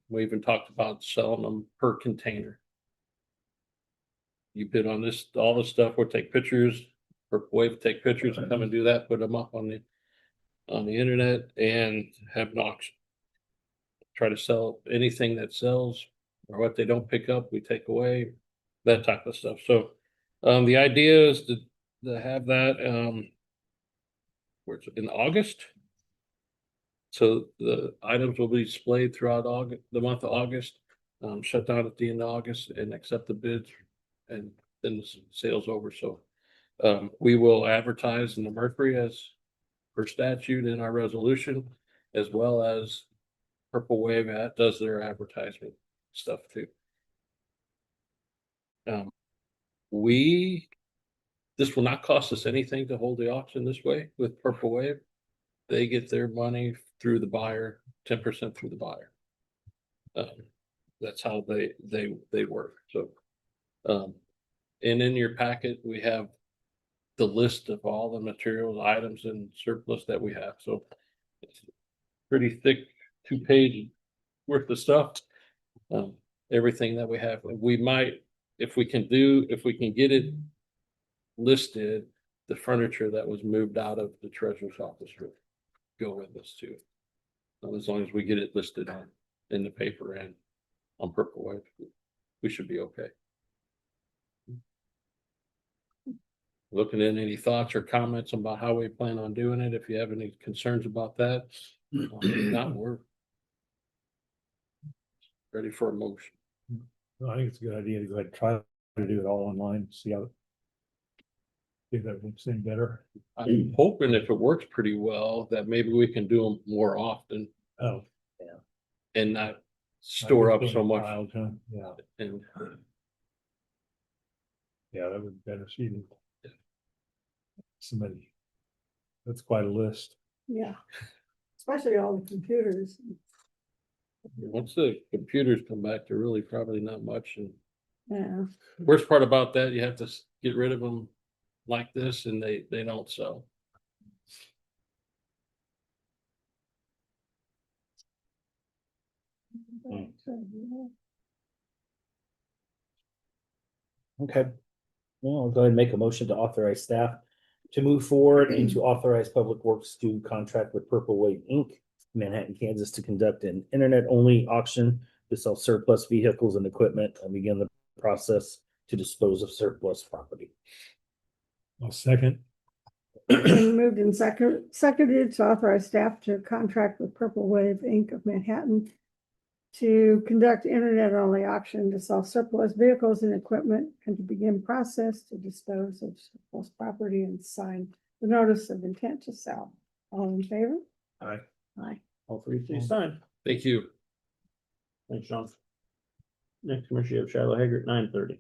We even talked about selling them per container. You bid on this, all the stuff, we'll take pictures, Purple Wave will take pictures and come and do that, put them up on the internet and have an auction. Try to sell anything that sells, or what they don't pick up, we take away, that type of stuff. So the idea is to have that in August. So the items will be displayed throughout August, the month of August, shut down at the end of August and accept the bids, and then the sale's over. So we will advertise in the Mercury as per statute in our resolution, as well as Purple Wave does their advertisement stuff too. This will not cost us anything to hold the auction this way with Purple Wave. They get their money through the buyer, 10% through the buyer. That's how they work. So, and in your packet, we have the list of all the materials, items, and surplus that we have. So it's pretty thick 2-page worth of stuff. Everything that we have, we might, if we can get it listed, the furniture that was moved out of the treasurer's office would go with us too. As long as we get it listed in the paper and on Purple Wave, we should be okay. Looking at any thoughts or comments about how we plan on doing it, if you have any concerns about that, not we're ready for a motion. I think it's a good idea to go ahead and try to do it all online, see if that works any better. I'm hoping if it works pretty well, that maybe we can do them more often Oh, and not store up so much. Files, huh? Yeah, And yeah, that would be better. See somebody. That's quite a list. Yeah. Especially all the computers. once the computers come back, they're really probably not much. And Yeah. worst part about that, you have to get rid of them like this, and they don't sell. Okay. Well, I'll go ahead and make a motion to authorize staff to move forward and to authorize Public Works to contract with Purple Wave Inc., Manhattan, Kansas, to conduct an internet-only auction to sell surplus vehicles and equipment and begin the process to dispose of surplus property. I'll second. Moved and seconded to authorize staff to contract with Purple Wave Inc. of Manhattan to conduct internet-only auction to sell surplus vehicles and equipment and to begin process to dispose of surplus property and sign the notice of intent to sell. All in favor? Aye. Aye. All three, please sign. Thank you. Thanks, Sean. Next commissioner, you have Shiloh Hager at 9:30.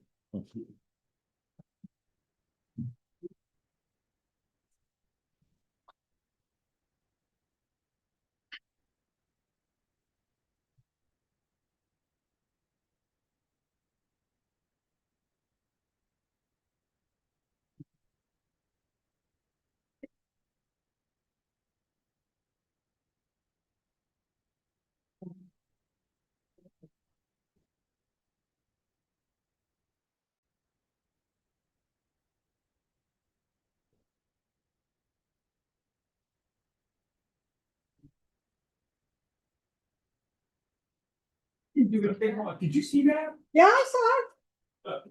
Did you see that? Yeah, I saw it.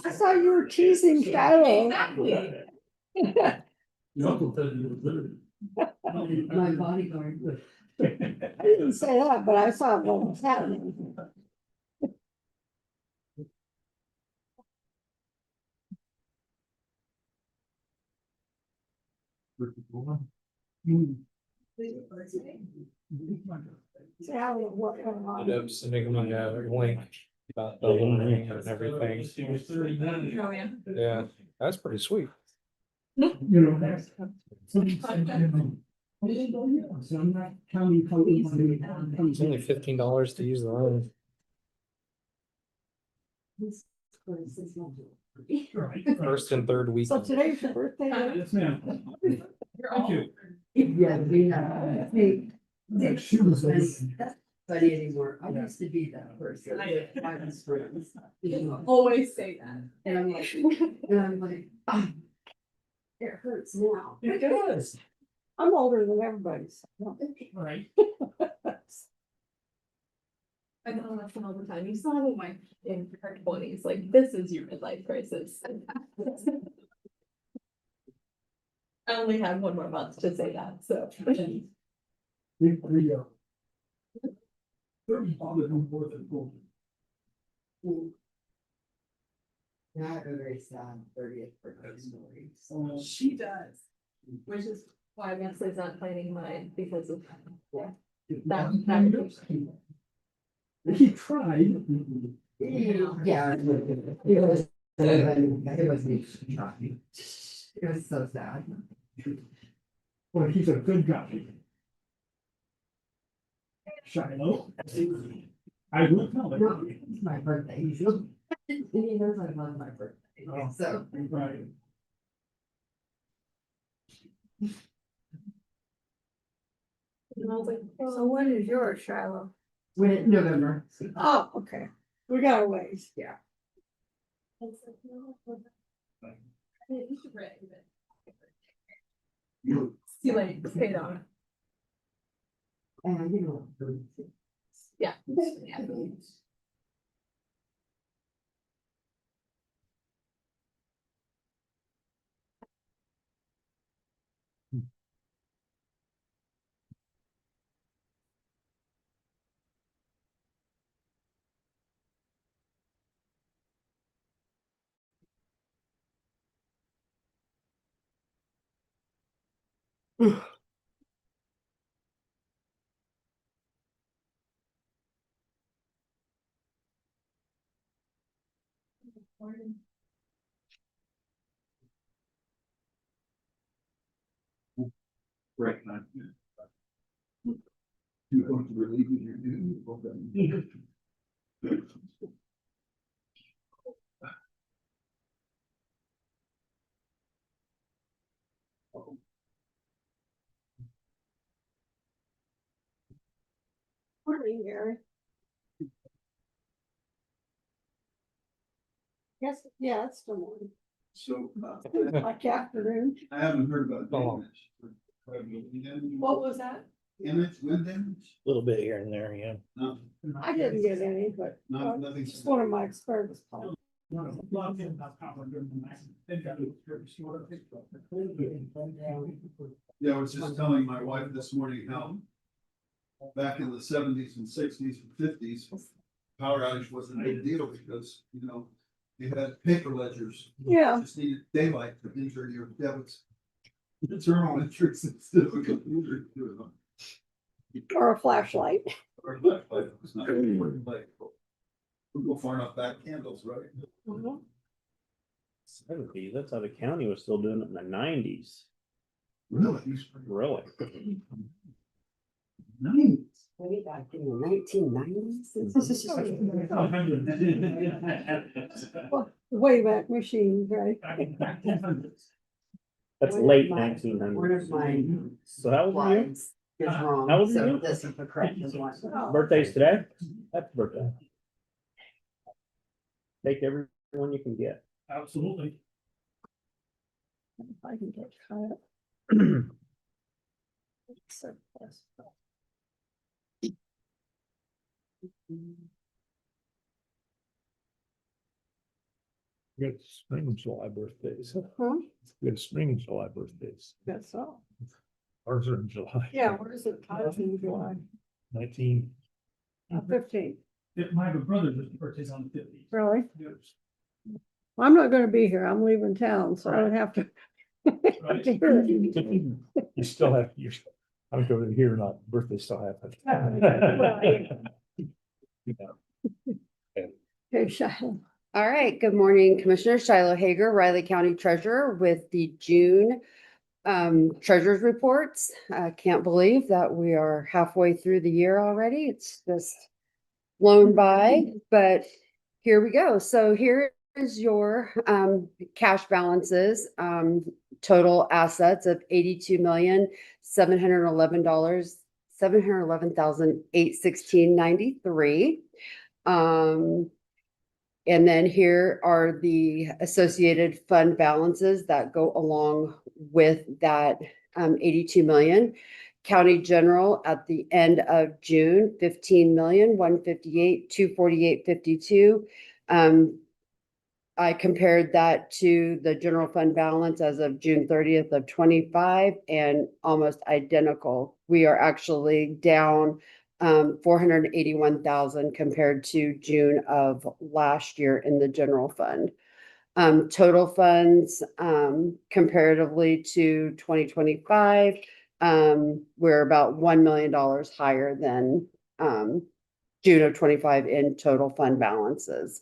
I saw you were teasing Shiloh. Exactly. Your uncle told you it was literally. My bodyguard. I didn't say that, but I saw what was happening. See how it worked on. Ended up sending them a link about the link and everything. Oh, yeah. Yeah, that's pretty sweet. You know, that's. So I'm not counting how. It's only $15 to use the room. First and third week. So today's your birthday. Yes, ma'am. Thank you. Yeah, hey, Yeah, she was like- Funny anymore. I used to be that person. I was friends. Always say that. And I'm like, "Ah, it hurts now. It does. I'm older than everybody. So. Right. I know that's all the time. You saw it in my in her 20s. Like, this is your midlife crisis. I only have one more month to say that, so. Probably no more than gold. I have a very sad 30th birthday story. Oh, She does. Which is why Leslie's not planning mine because of that. He tried. Yeah. It was me. It was so sad. Well, he's a good guy. Shiloh. I will tell No, him. it's my birthday. He knows I love my birthday. Oh. So. Right. And I was like, So when is yours, Shiloh? November. Oh, okay. We got a ways. Yeah. See, like, paid on. And you know. Yeah. Right. You going to relieve your duty? Morning, Gary. Yes, yeah, it's the morning. So, Like afternoon. I haven't heard about Oh. damage. What was that? Image, wind damage? A little bit here and there, yeah. No, I didn't get any, but nothing. just one of my experiments. Yeah, I was just telling my wife this morning how back in the 70s and 60s and 50s, power outage wasn't a big deal because, you know, you had paper ledgers. Yeah. Just needed daylight to enter your debits. Journal entries instead of a computer. Or a flashlight. Or flashlight, it's not important, like, we'll go far enough back candles, right? Mhm. 70s, that's how the county was still doing it in the 90s. Really? Really? Nice. Way back in the 1990s. Well, Wayback Machines, right? That's One of late my- 1900s. One of my So how old are you? slides is wrong. How old are so you? This is the correct one. Oh. Birthday's today? Happy birthday. Take everyone you can get. Absolutely. If I can get caught up. So, We got spring and July birthdays. Huh? We got spring and July birthdays. That's all. Ours are in July. Yeah, where is it? Ours in July, 19. 15th, My brother's birthday's on the 50th. really? Well, I'm not gonna be here. I'm leaving town, so I would have to. Right. to hear it. You still have, you're, I'm going to hear not, birthday still happens. Okay, Shiloh. All right, good morning, Commissioner Shiloh Hager, Riley County Treasurer with the June treasurer's reports. I can't believe that we are halfway through the year already. It's just flown by, but here we go. So here is your cash balances, total assets of $82,711,816.93. And then here are the associated fund balances that go along with that 82 million. County General at the end of June, 15,158,248.52. I compared that to the general fund balance as of June 30th of 25 and almost identical. We are actually down 481,000 compared to June of last year in the general fund. Total funds comparatively to 2025, we're about $1 million higher than June of 25 in total fund balances.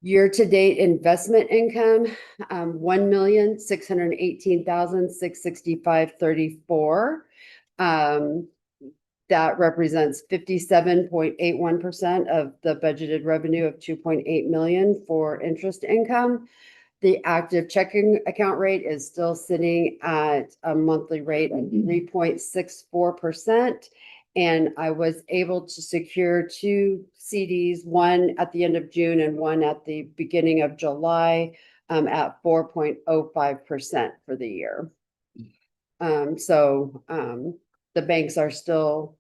Year-to-date investment income, $1,618,665.34. That represents 57.81% of the budgeted revenue of 2.8 million for interest income. The active checking account rate is still sitting at a monthly rate of 3.64%. And I was able to secure 2 CDs, one at the end of June and one at the beginning of July, at 4.05% for the year. The banks are still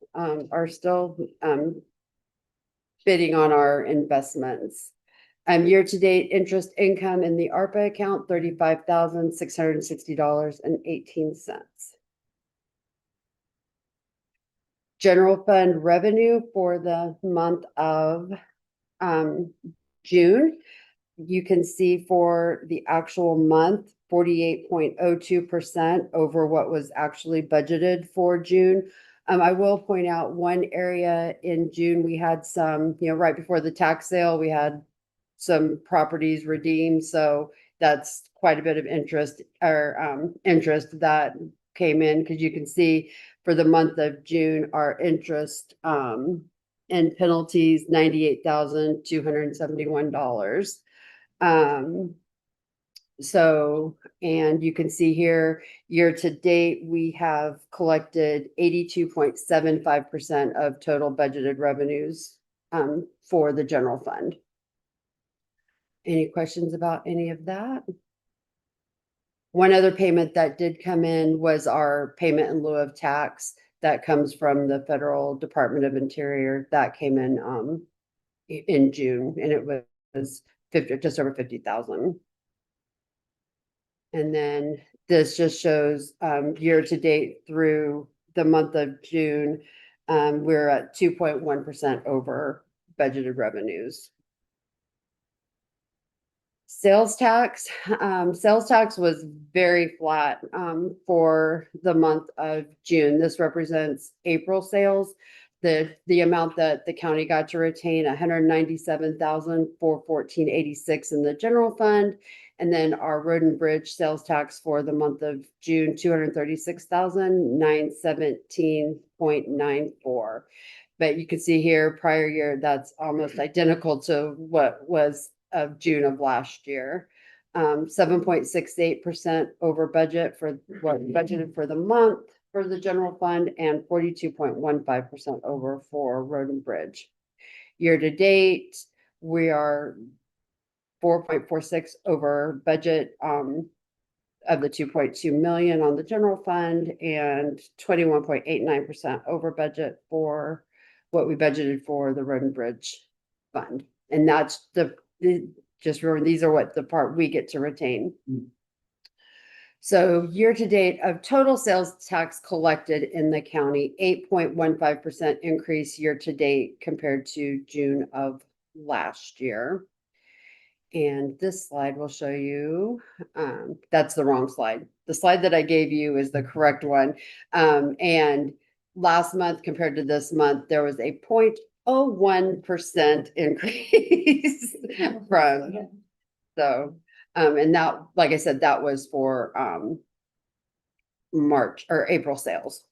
bidding on our investments. Year-to-date interest income in the ARPA account, $35,660.18. General fund revenue for the month of June. You can see for the actual month, 48.02% over what was actually budgeted for June. I will point out one area in June, we had some, right before the tax sale, we had some properties redeemed. So that's quite a bit of interest that came in, because you can see for the month of June, our interest and penalties, $98,271. And you can see here, year to date, we have collected 82.75% of total budgeted revenues for the general fund. Any questions about any of that? One other payment that did come in was our payment in lieu of tax that comes from the Federal Department of Interior. That came in June, and it was just over 50,000. And then this just shows year to date through the month of June, we're at 2.1% over budgeted revenues. Sales tax was very flat for the month of June. This represents April sales. The amount that the county got to retain, $197,414.86 in the general fund. And then our road and bridge sales tax for the month of June, $236,917.94. But you can see here, prior year, that's almost identical to what was of June of last year. 7.68% over budget for what budgeted for the month for the general fund, and 42.15% over for road and bridge. Year to date, we are 4.46 over budget of the 2.2 million on the general fund, and 21.89% over budget for what we budgeted for the road and bridge fund. And that's just remember, these are what the part we get to retain. So year to date of total sales tax collected in the county, 8.15% increase year to date compared to June of last year. And this slide will show you, that's the wrong slide. The slide that I gave you is the correct one. And last month compared to this month, there was a 0.01% increase from, so, and that, like I said, that was for, March or April sales.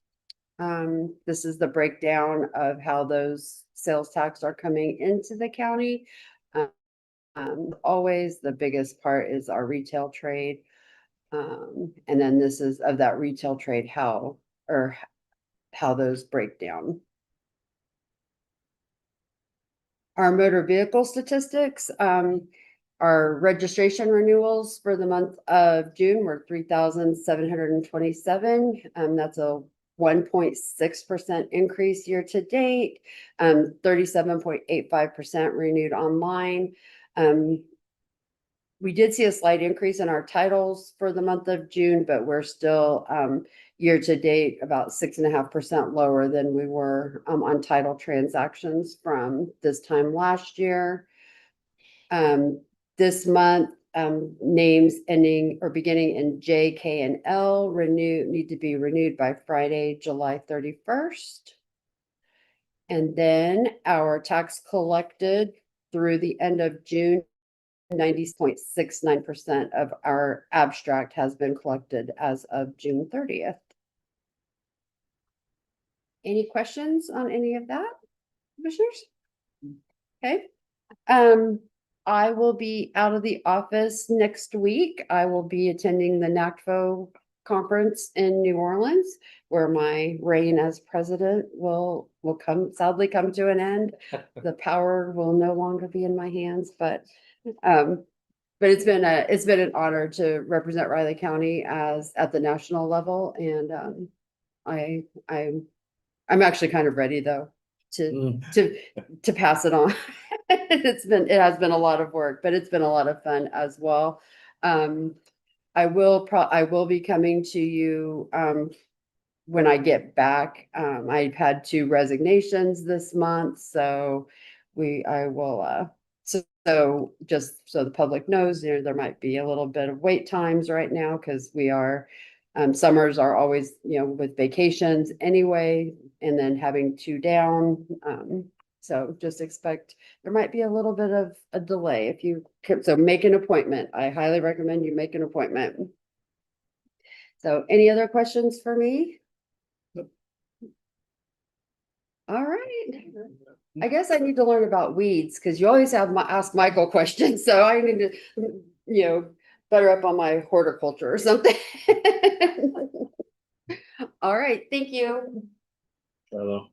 This is the breakdown of how those sales tax are coming into the county. Always the biggest part is our retail trade. And then this is of that retail trade, how those break down. Our motor vehicle statistics, our registration renewals for the month of June were 3,727. That's a 1.6% increase year to date, 37.85% renewed online. We did see a slight increase in our titles for the month of June, but we're still year to date about 6.5% lower than we were on title transactions from this time last year. This month, names ending or beginning in J, K, and L need to be renewed by Friday, July 31st. And then our tax collected through the end of June, 90.69% of our abstract has been collected as of June 30th. Any questions on any of that, commissioners? Okay. I will be out of the office next week. I will be attending the NACFO conference in New Orleans, where my reign as president will sadly come to an end. The power will no longer be in my hands, but it's been an honor to represent Riley County at the national level, and I'm actually kind of ready though to pass it on. It has been a lot of work, but it's been a lot of fun as well. I will be coming to you when I get back. I've had 2 resignations this month, so so just so the public knows, there might be a little bit of wait times right now because we are summers are always, with vacations anyway, and then having 2 down. So just expect there might be a little bit of a delay so make an appointment. I highly recommend you make an appointment. So any other questions for me? All right. I guess I need to learn about weeds because you always ask Michael questions. So I need to, butter up on my horticulture or something. All right. Thank you. Hello.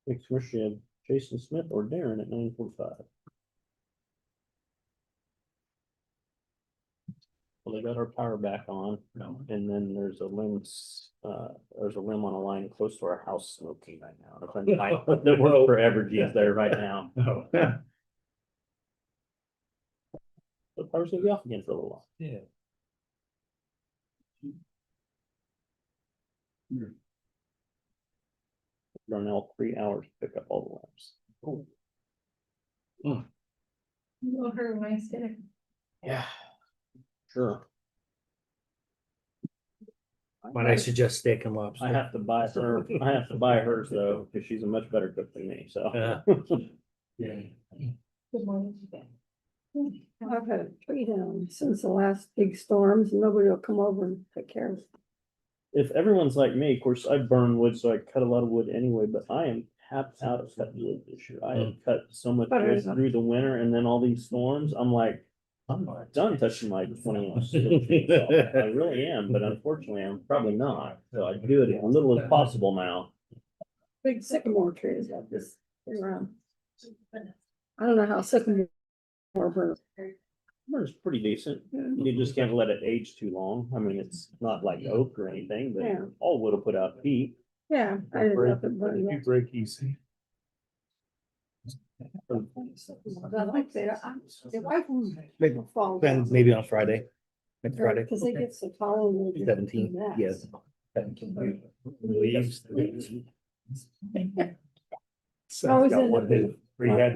Next question, Jason Smith or Darren at 9:45. Well, they got our power back on, and then there's a limb on a line close to our house smoking right now. That works for Evergy's there right now. Oh, The power's gonna be off again for a little while. yeah. Run out 3 hours to pick up all the lamps. Well, her nice dinner. Yeah. Sure. Might I suggest steak and lobster? I have to buy hers though, because she's a much better cook than me, so. Yeah. Good morning. I've had a tree down since the last big storms. Nobody will come over and take care of it. If everyone's like me, of course, I burn wood, so I cut a lot of wood anyway, but I am tapped out of cutting wood this year. I have cut so much wood through the winter and then all these storms, I'm like, I'm not done touching my 20-inch. I really am, but unfortunately, I'm probably not. So I do it as little as possible now. Big sycamore trees like this around. I don't know how sycamore burns. It's pretty decent. You just can't let it age too long. I mean, it's not like oak or anything, but Yeah. all wood will put out heat. Yeah, I didn't know if it burned. You break easy. I like that. The wife was. Maybe, then maybe on Friday, next Friday, Because they get so tall. and they get 17th, mess. yes. Leaves. I was Got in one the- big rehab.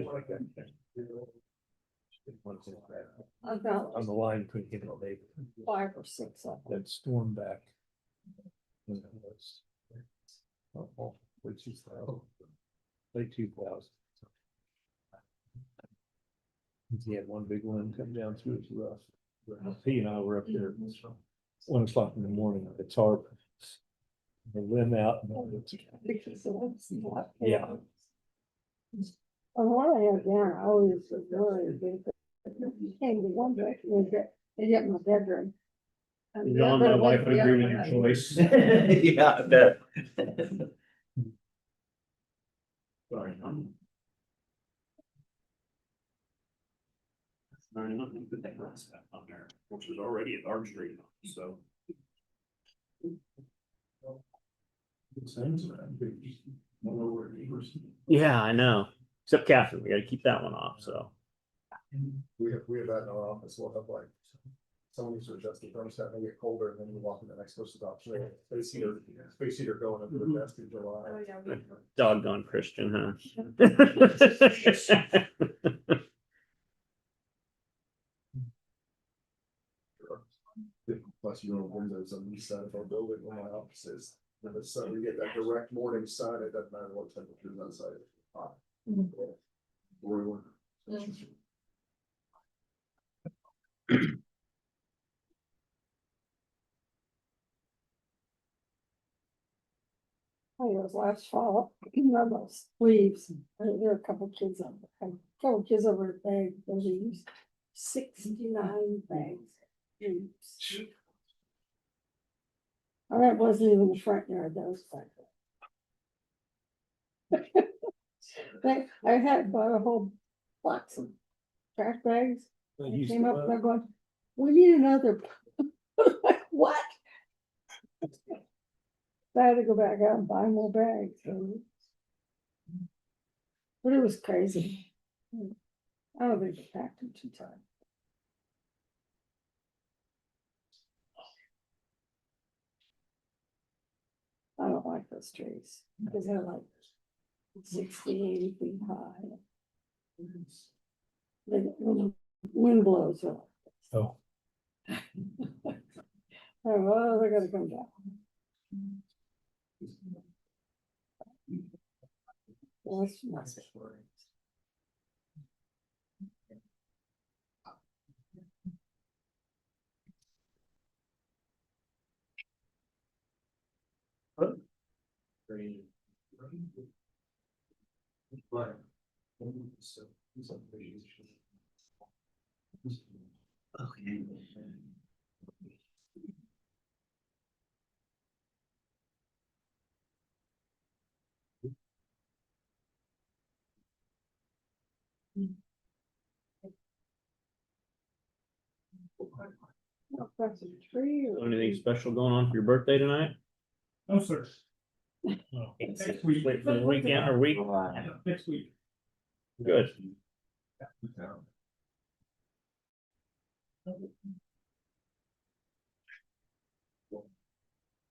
I've got On the line, couldn't get it, they, 5 or 6 of them. that storm back. When it was, late 2000. Late 2000. He had one big one come down through his rough. He and I were up there at 1 o'clock in the morning, the tarp. The limb out. Because it was not- Yeah. On what I had down, I always was worried. You came to one place, they get in my bedroom. And the other went the other way. choice. Yeah, I bet. Sorry. I'm not gonna put that grass back on there, which was already a large tree, so. Yeah, I know. Except Catherine, we gotta keep that one off, so. We have that in our office, we'll have like, someone needs to adjust the thermostat and get colder, and then we walk in the next person's option. Space heater going up to the desk in July. Oh, yeah, we- Doggone Christian, huh? Plus, you know, windows on the east side of our building, where my office is. If it's, we get that direct morning sun, it doesn't matter what temperature is outside. It's hot. Or we want- I think it was last fall, those leaves, there were a couple kids over, at bag, those leaves, 69 bags. Leaves. And that wasn't even the front yard, that was back there. I had bought a whole box of trash bags, I came up, they're going, we need another. Like, what? I had to go back out and buy more bags. But it was crazy. I don't think they packed them too tight. I don't like those trees because they're like 60, 80 feet high. When the wind blows up. Oh. Oh, well, they're gonna come down. That's nice. Okay. Oh, that's a tree or- Anything special going on for your birthday tonight? No, sir. Next week. Wait for the weekend or week? Next week. Good.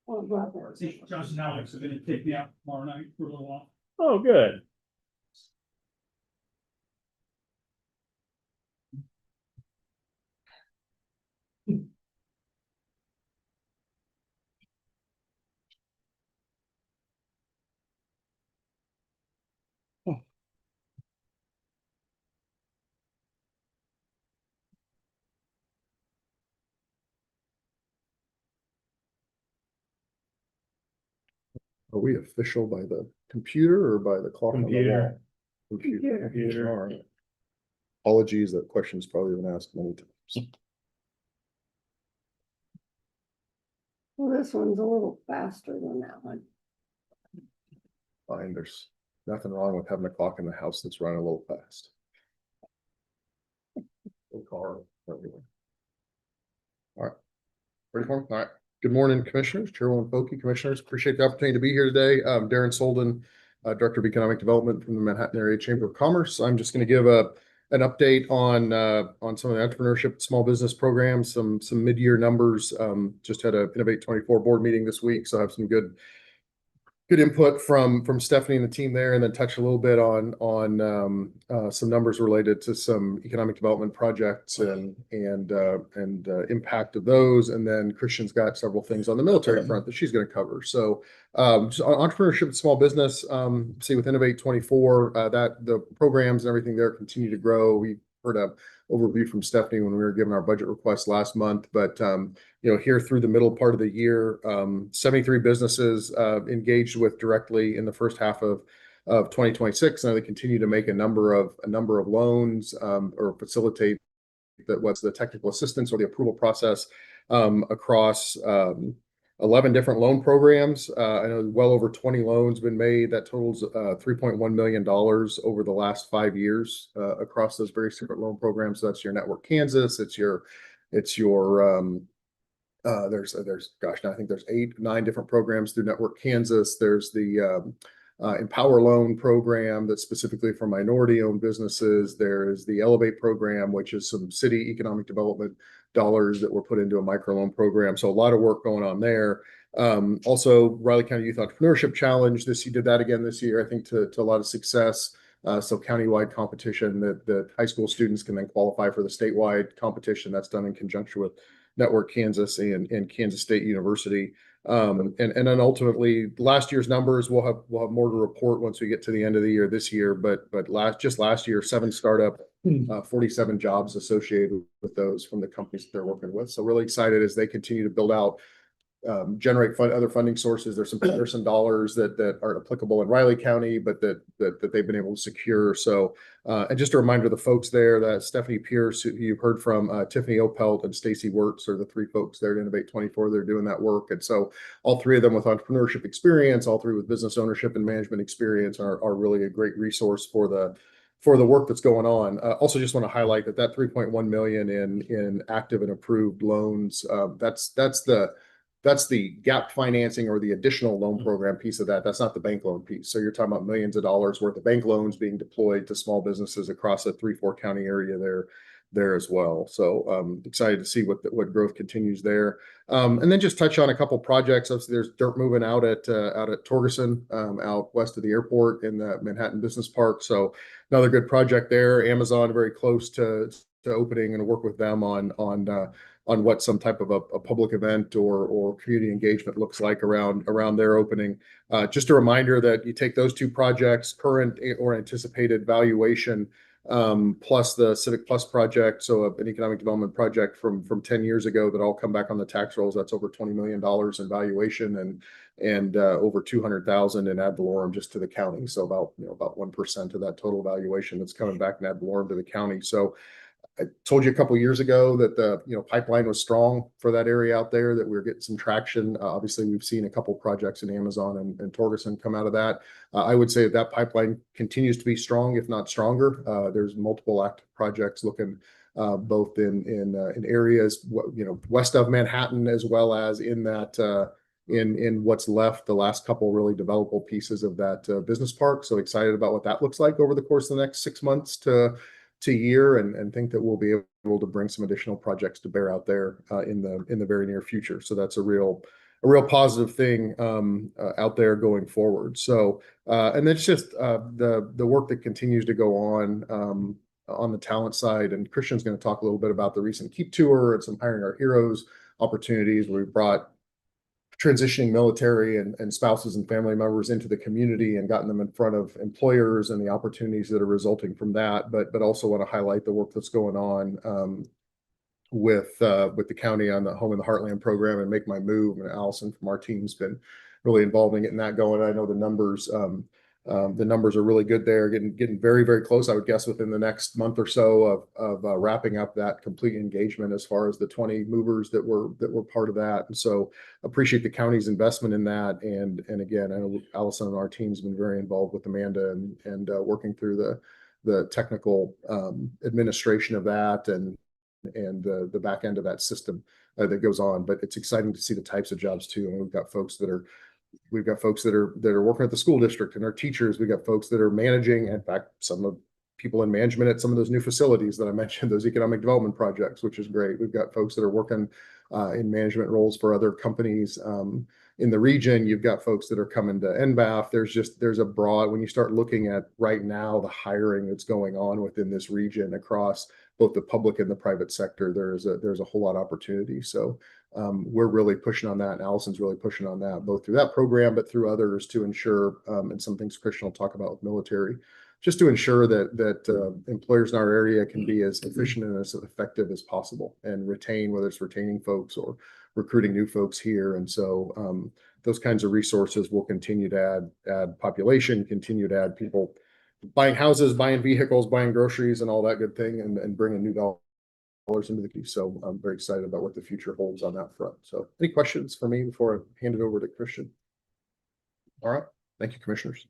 Oh, brother. Josh and Alex are gonna take me out tomorrow night for a little while. Oh, good. Are we official by the computer or by the clock on the Computer. wall? Computer. All right. Apologies, that question's probably been asked many times. Well, this one's a little faster than that one. Fine, there's nothing wrong with having a clock in the house that's running a little fast. No car, everywhere. All right. Ready for me? All right. Good morning, Commissioners, Chairwoman Foki, Commissioners. Appreciate the opportunity to be here today. Darren Solden, Director of Economic Development from the Manhattan Area Chamber of Commerce. I'm just going to give an update on some of the entrepreneurship small business programs, some mid-year numbers. Just had a Innovate 24 board meeting this week, so I have some good input from Stephanie and the team there, and then touch a little bit on some numbers related to some economic development projects and impact of those. And then Christian's got several things on the military front that she's going to cover. So just on entrepreneurship and small business, see with Innovate 24, that the programs and everything there continue to grow. We heard a overview from Stephanie when we were given our budget request last month, but here through the middle part of the year, 73 businesses engaged with directly in the first half of 2026, and they continue to make a number of loans or facilitate what's the technical assistance or the approval process across 11 different loan programs. I know well over 20 loans been made. That totals $3.1 million over the last 5 years across those various different loan programs. So that's your Network Kansas. It's your there's gosh, now I think there's 8-9 different programs through Network Kansas. There's the Empower Loan program that's specifically for minority-owned businesses. There is the Elevate program, which is some city economic development dollars that were put into a microloan program. So a lot of work going on there. Also, Riley County Youth Entrepreneurship Challenge. You did that again this year, I think, to a lot of success. So countywide competition that high school students can then qualify for the statewide competition. That's done in conjunction with Network Kansas and Kansas State University. And then ultimately last year's numbers, we'll have more to report once we get to the end of the year this year. But last year, 7 startup, 47 jobs associated with those from the companies that they're working with. So really excited as they continue to build out, generate other funding sources. There's some dollars that aren't applicable in Riley County, but that they've been able to secure. So, and just a reminder, the folks there, that Stephanie Pierce, who you've heard from, Tiffany Opelt and Stacy Wirtz are the 3 folks there at Innovate 24. They're doing that work. And so all 3 of them with entrepreneurship experience, all 3 with business ownership and management experience are really a great resource for the work that's going on. Also just want to highlight that 3.1 million in active and approved loans, that's the gap financing or the additional loan program piece of that. That's not the bank loan piece. So you're talking about millions of dollars worth of bank loans being deployed to small businesses across a 3-4 county area there as well. So excited to see what growth continues there. And then just touch on a couple projects. Obviously, there's dirt moving out at Torgerson, out west of the airport in the Manhattan Business Park. So another good project there. Amazon very close to opening, and work with them on what some type of a public event or community engagement looks like around their opening. Just a reminder that you take those 2 projects, current or anticipated valuation, plus the Civic Plus project, so an economic development project from 10 years ago that all come back on the tax rolls. That's over $20 million in valuation and over 200,000 in ad valorem just to the county. So about 1% of that total valuation that's coming back in ad valorem to the county. So I told you a couple of years ago that the pipeline was strong for that area out there, that we were getting some traction. Obviously, we've seen a couple of projects in Amazon and Torgerson come out of that. I would say that pipeline continues to be strong, if not stronger. There's multiple active projects looking both in areas west of Manhattan, as well as in that in what's left, the last couple really developable pieces of that business park. So excited about what that looks like over the course of the next 6 months to year, and think that we'll be able to bring some additional projects to bear out there in the very near future. So that's a real positive thing out there going forward. So and then it's just the work that continues to go on the talent side. And Christian's going to talk a little bit about the recent Keep Tour and some Hiring Our Heroes opportunities where we brought transitioning military and spouses and family members into the community and gotten them in front of employers and the opportunities that are resulting from that. But also want to highlight the work that's going on with the county on the Home in the Heartland program and Make My Move. And Allison from our team's been really involved in getting that going. I know the numbers are really good there, getting very, very close. I would guess within the next month or so of wrapping up that complete engagement as far as the 20 movers that were part of that. And so appreciate the county's investment in that. And again, I know Allison and our team's been very involved with Amanda and working through the technical administration of that and the back end of that system that goes on. But it's exciting to see the types of jobs too. And we've got folks that are We've got folks that are working at the school district and our teachers. We've got folks that are managing, in fact, some of people in management at some of those new facilities that I mentioned, those economic development projects, which is great. We've got folks that are working in management roles for other companies in the region. You've got folks that are coming to NBAF. There's a broad, when you start looking at right now, the hiring that's going on within this region across both the public and the private sector, there's a whole lot of opportunity. So we're really pushing on that, and Allison's really pushing on that, both through that program, but through others to ensure, and some things Christian will talk about with military, just to ensure that employers in our area can be as efficient and as effective as possible and retain, whether it's retaining folks or recruiting new folks here. And so those kinds of resources will continue to add population, continue to add people buying houses, buying vehicles, buying groceries, and all that good thing, and bringing new dollars into the key. So I'm very excited about what the future holds on that front. So any questions for me before I hand it over to Christian? All right. Thank you, commissioners.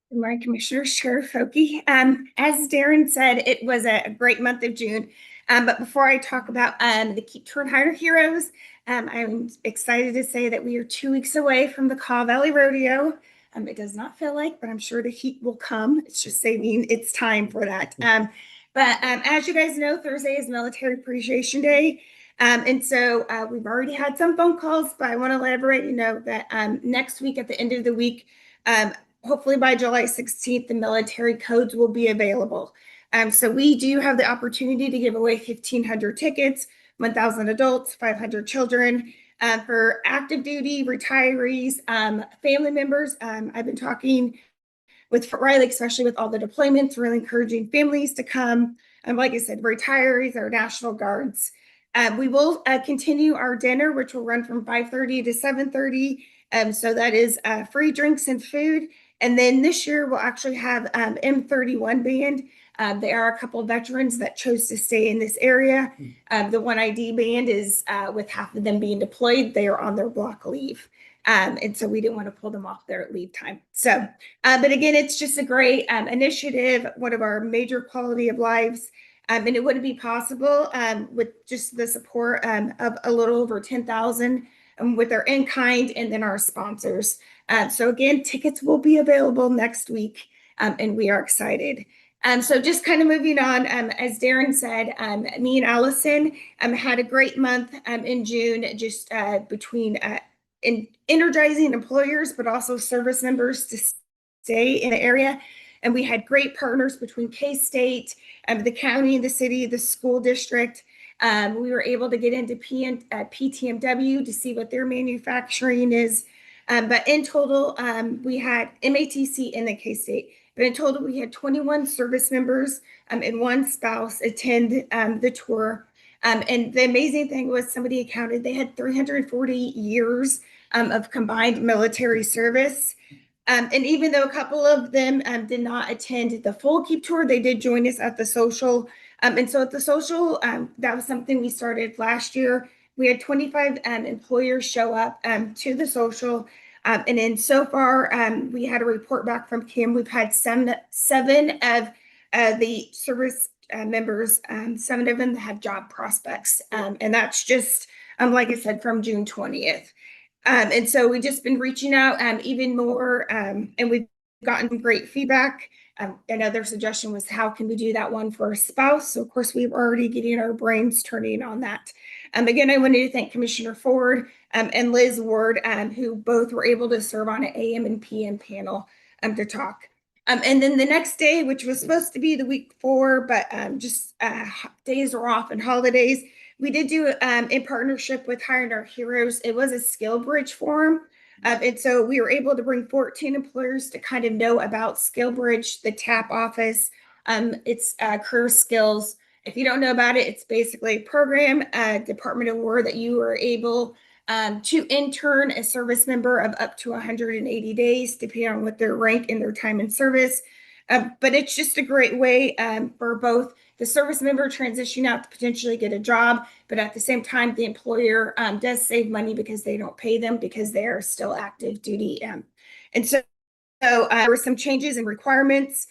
Good morning, Commissioners, Sheriff Hokie. As Darren said, it was a great month of June. But before I talk about the Keep Touring Harder Heroes, I'm excited to say that we are 2 weeks away from the Kaw Valley Rodeo. It does not feel like, but I'm sure the heat will come. It's just saying it's time for that. But as you guys know, Thursday is Military Appreciation Day. And so we've already had some phone calls, but I want to let everybody know that next week at the end of the week, hopefully by July 16th, the military codes will be available. So we do have the opportunity to give away 1,500 tickets, 1,000 adults, 500 children for active duty, retirees, family members. I've been talking with Riley, especially with all the deployments, really encouraging families to come. Like I said, retirees, our National Guards. We will continue our dinner, which will run from 5:30 to 7:30. So that is free drinks and food. And then this year we'll actually have M31 band. There are a couple of veterans that chose to stay in this area. The 1ID band is with half of them being deployed. They are on their block leave. And so we didn't want to pull them off their leave time. So, but again, it's just a great initiative, one of our major quality of lives. And it wouldn't be possible with just the support of a little over 10,000 with our in-kind and then our sponsors. So again, tickets will be available next week, and we are excited. So just kind of moving on, as Darren said, me and Allison had a great month in June, just between energizing employers, but also service members to stay in the area. And we had great partners between K-State, the county, the city, the school district. We were able to get into PTMW to see what their manufacturing is. But in total, we had MATC and the K-State. But in total, we had 21 service members and one spouse attend the tour. And the amazing thing was somebody counted, they had 340 years of combined military service. And even though a couple of them did not attend the full Keep Tour, they did join us at the social. And so at the social, that was something we started last year. We had 25 employers show up to the social. And then so far, we had a report back from Kim. We've had seven of the service members, 7 of them that have job prospects. And that's just, like I said, from June 20th. And so we've just been reaching out even more, and we've gotten great feedback. Another suggestion was, how can we do that one for a spouse? So of course, we've already getting our brains turning on that. Again, I wanted to thank Commissioner Ford and Liz Ward, who both were able to serve on an AM and PM panel to talk. And then the next day, which was supposed to be the week before, but just days are off and holidays, we did do in partnership with Hiring Our Heroes. It was a skill bridge forum. And so we were able to bring 14 employers to kind of know about SkillBridge, the TAP office. It's career skills. If you don't know about it, it's basically a program, Department of War, that you are able to intern a service member of up to 180 days, depending on what their rank and their time in service. But it's just a great way for both the service member transitioning out to potentially get a job, but at the same time, the employer does save money because they don't pay them because they are still active duty. And so there were some changes in requirements.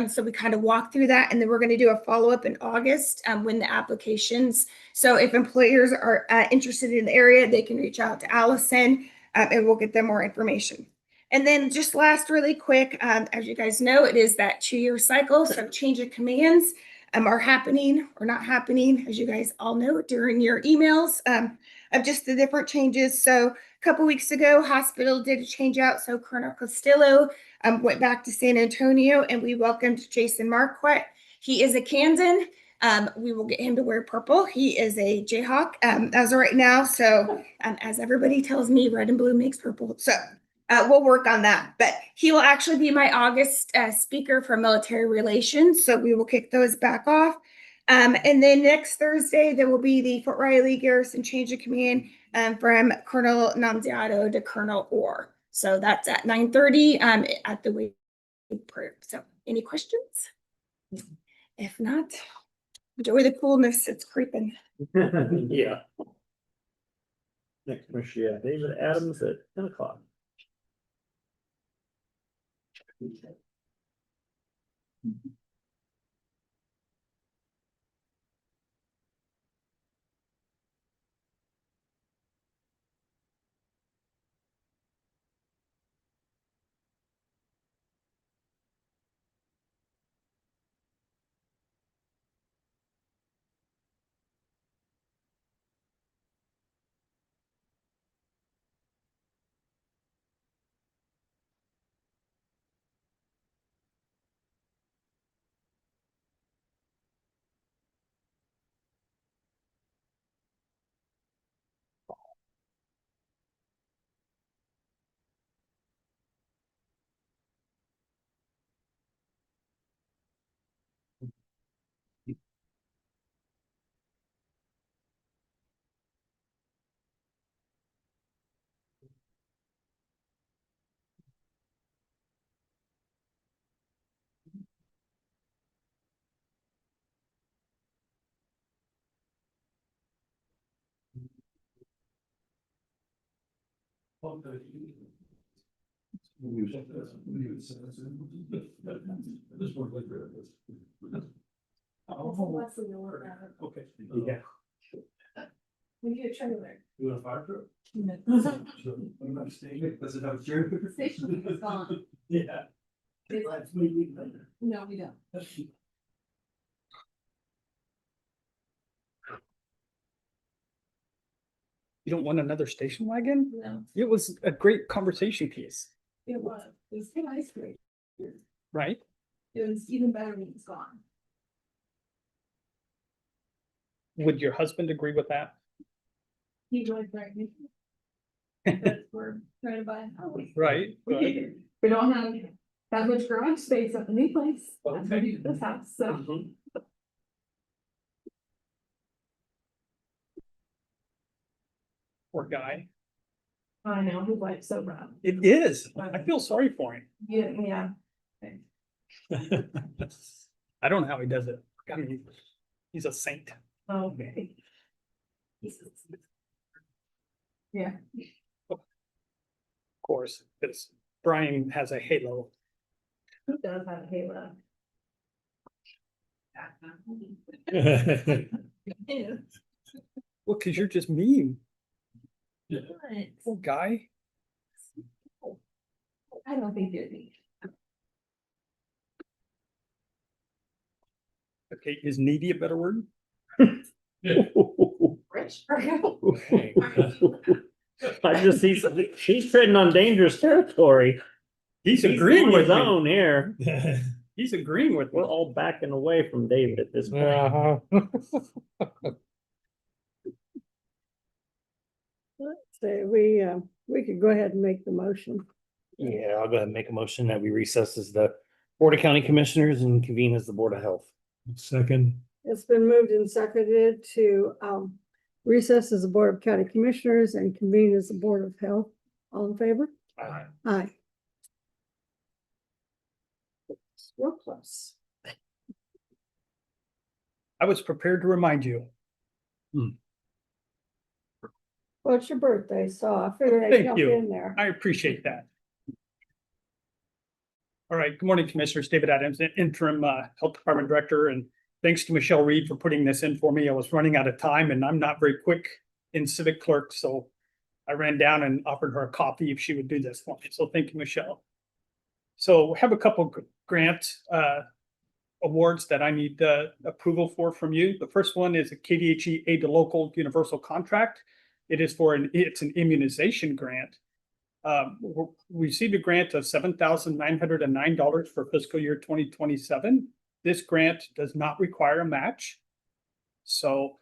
So we kind of walk through that, and then we're going to do a follow-up in August when the applications. So if employers are interested in the area, they can reach out to Allison and we'll get them more information. And then just last really quick, as you guys know, it is that 2-year cycle. So change of commands are happening or not happening, as you guys all know, during your emails of just the different changes. So a couple weeks ago, hospital did a change out. So Colonel Castillo went back to San Antonio, and we welcomed Jason Marquette. He is a Kansan. We will get him to wear purple. He is a Jayhawk as of right now. So as everybody tells me, red and blue makes purple. So we'll work on that. But he will actually be my August speaker for military relations. So we will kick those back off. And then next Thursday, there will be the Fort Riley Garrison change of command from Colonel Nunziato to Colonel Orr. So that's at 9:30 at the Wake Prayer. So any questions? If not, enjoy the coolness. It's creeping. Yeah. Next commissioner, yeah, David Adams at 10 o'clock. Okay. Yeah. We need a trailer. You want a fire truck? I'm not staying. That's how it's true. Station is gone. Yeah. No, we don't. You don't want another station wagon? No, It was a great conversation piece, it was good ice cream. right? It was even better when it's gone. Would your husband agree with that? He really pregnant. But we're trying to buy a house. Right. We don't have that much garage space at the new place. That's why we do this house, so. Mhm. Poor guy. I know, his life's so rough. It is. I feel sorry for him. Yeah. I don't know how he does it. I mean, he's a saint. Okay. Yeah. Of course, it's Brian has a halo. Who does have a halo? Yeah. Well, cause you're just mean. What? Poor guy. I don't think you're me. Okay, is needy a better word? Rich. I just see, he's treading on dangerous territory. He's He's agreeing on with his me. own here. He's agreeing with me. We're all backing away from David at this point. Uh-huh. So we could go ahead and make the motion. Yeah, I'll go ahead and make a motion that we recess as the Board of County Commissioners and convene as the Board of Health. Second. It's been moved and seconded to recess as the Board of County Commissioners and convene as the Board of Health. All in favor? Aye. Aye. Real close. I was prepared to remind you. Well, it's your birthday, so I figured I'd Thank jump you. in there. I appreciate that. All right, good morning, Commissioners. David Adams, interim Health Department Director, and thanks to Michelle Reed for putting this in for me. I was running out of time and I'm not very quick in civic clerk, so I ran down and offered her a copy if she would do this for me. So thank you, Michelle. So we have a couple grant awards that I need approval for from you. The first one is a KDHE Aid to Local Universal Contract. It is for it's an immunization grant. We received a grant of $7,909 for fiscal year 2027. This grant does not require a match. So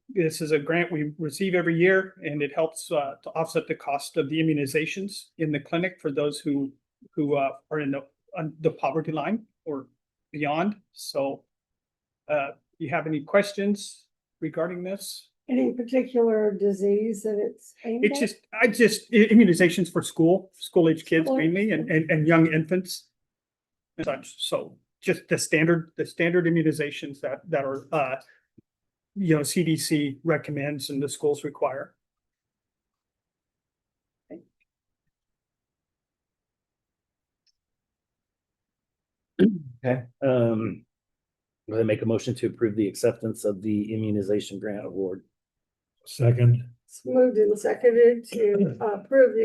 this is a grant we receive every year, and it helps to offset the cost of the immunizations in the clinic for those who are in the poverty line or beyond. So you have any questions regarding this? Any particular disease that it's aimed It's at? just immunizations for school age kids School age mainly, and young infants and such. So just the standard immunizations that are CDC recommends and the schools require. Okay, will they make a motion to approve the acceptance of the immunization grant award? Second. It's moved and seconded to approve the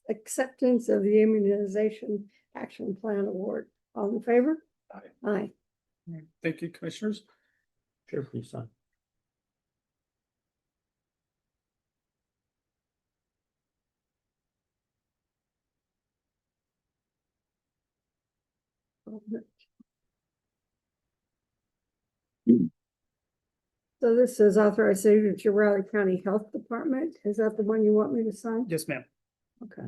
acceptance of the immunization action plan award. All in favor? Aye. Thank you, Commissioners. Sure, please sign. So this is authorized signature Raleigh County Health Department. Is that the one you want me to sign? Yes, ma'am. Okay.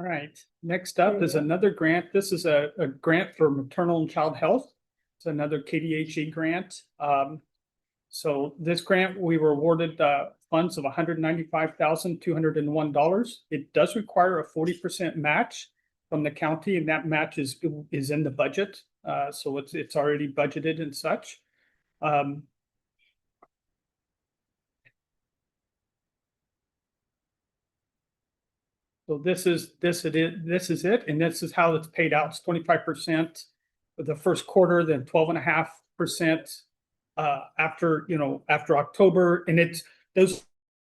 All right, next up is another grant. This is a grant for maternal and child health. It's another KDHE grant. So this grant, we were awarded funds of $195,201. It does require a 40% match from the county, and that match is in the budget. So it's already budgeted and such. So this is it, and this is how it's paid out. It's 25% for the first quarter, then 12.5% after October, and those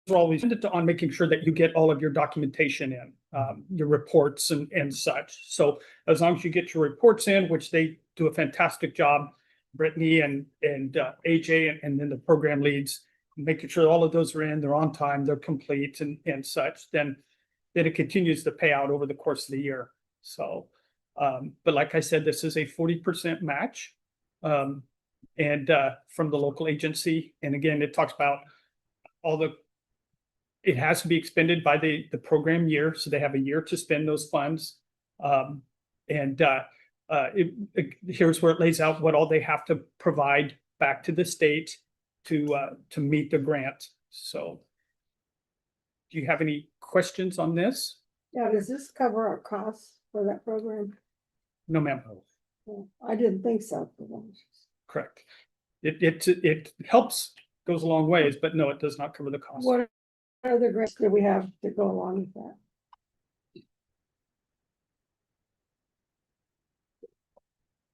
are always dependent on making sure that you get all of your documentation in, your reports and such. So as long as you get your reports in, which they do a fantastic job, Brittany and AJ and then the program leads, making sure all of those are in, they're on time, they're complete and such, then it continues to pay out over the course of the year. So, but like I said, this is a 40% match, and from the local agency. And again, it talks about it has to be expended by the program year. So they have a year to spend those funds. Here's where it lays out what all they have to provide back to the state to meet the grant. So do you have any questions on this? Yeah, does this cover our costs for that program? No, ma'am. I didn't think so. Correct. It helps goes a long ways, but no, it does not cover the cost. What other grants do we have to go along with that?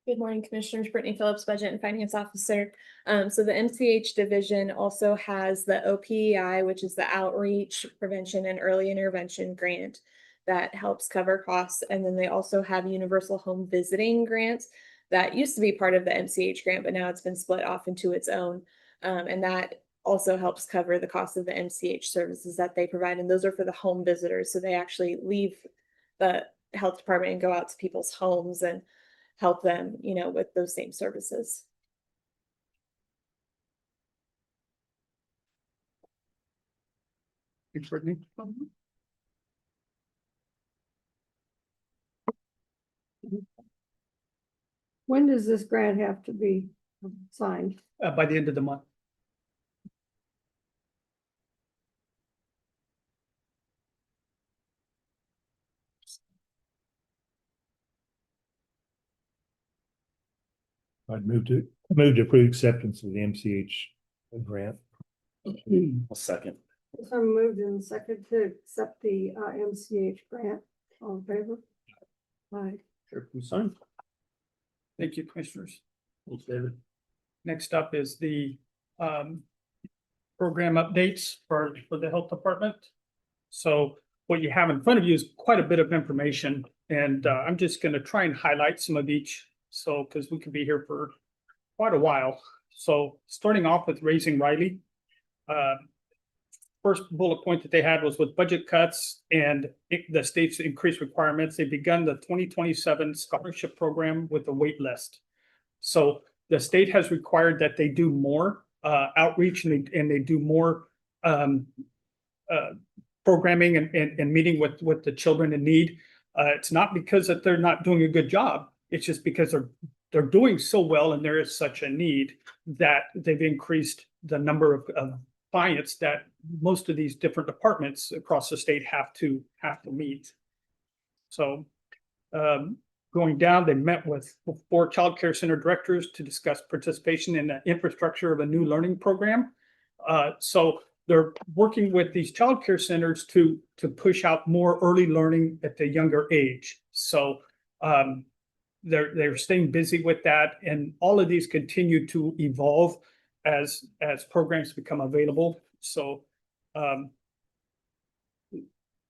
Good morning, Commissioners. Brittany Phillips, Budget and Finance Officer. So the MCH division also has the OPEI, which is the Outreach, Prevention and Early Intervention Grant that helps cover costs. And then they also have Universal Home Visiting grants that used to be part of the MCH grant, but now it's been split off into its own. And that also helps cover the cost of the MCH services that they provide. And those are for the home visitors. So they actually leave the health department and go out to people's homes and help them, you know, with those same services. Thanks, Brittany. When does this grant have to be signed? By the end of the month. I'd move to approve acceptance of the MCH grant. A second. So moved in second to accept the MCH grant. All in favor? Aye. Sure, you sign. Thank you, Commissioners. Thanks, David. Next up is the program updates for the health department. So what you have in front of you is quite a bit of information, and I'm just going to try and highlight some of each. So, because we could be here for quite a while. So starting off with Raising Riley. First bullet point that they had was with budget cuts and the state's increased requirements, they've begun the 2027 scholarship program with a wait list. So the state has required that they do more outreach and they do more programming and meeting with the children in need. It's not because that they're not doing a good job. It's just because they're doing so well and there is such a need that they've increased the number of clients that most of these different departments across the state have to meet. So going down, they met with 4 child care center directors to discuss participation in the infrastructure of a new learning program. So they're working with these child care centers to push out more early learning at the younger age. So they're staying busy with that, and all of these continue to evolve as programs become available. So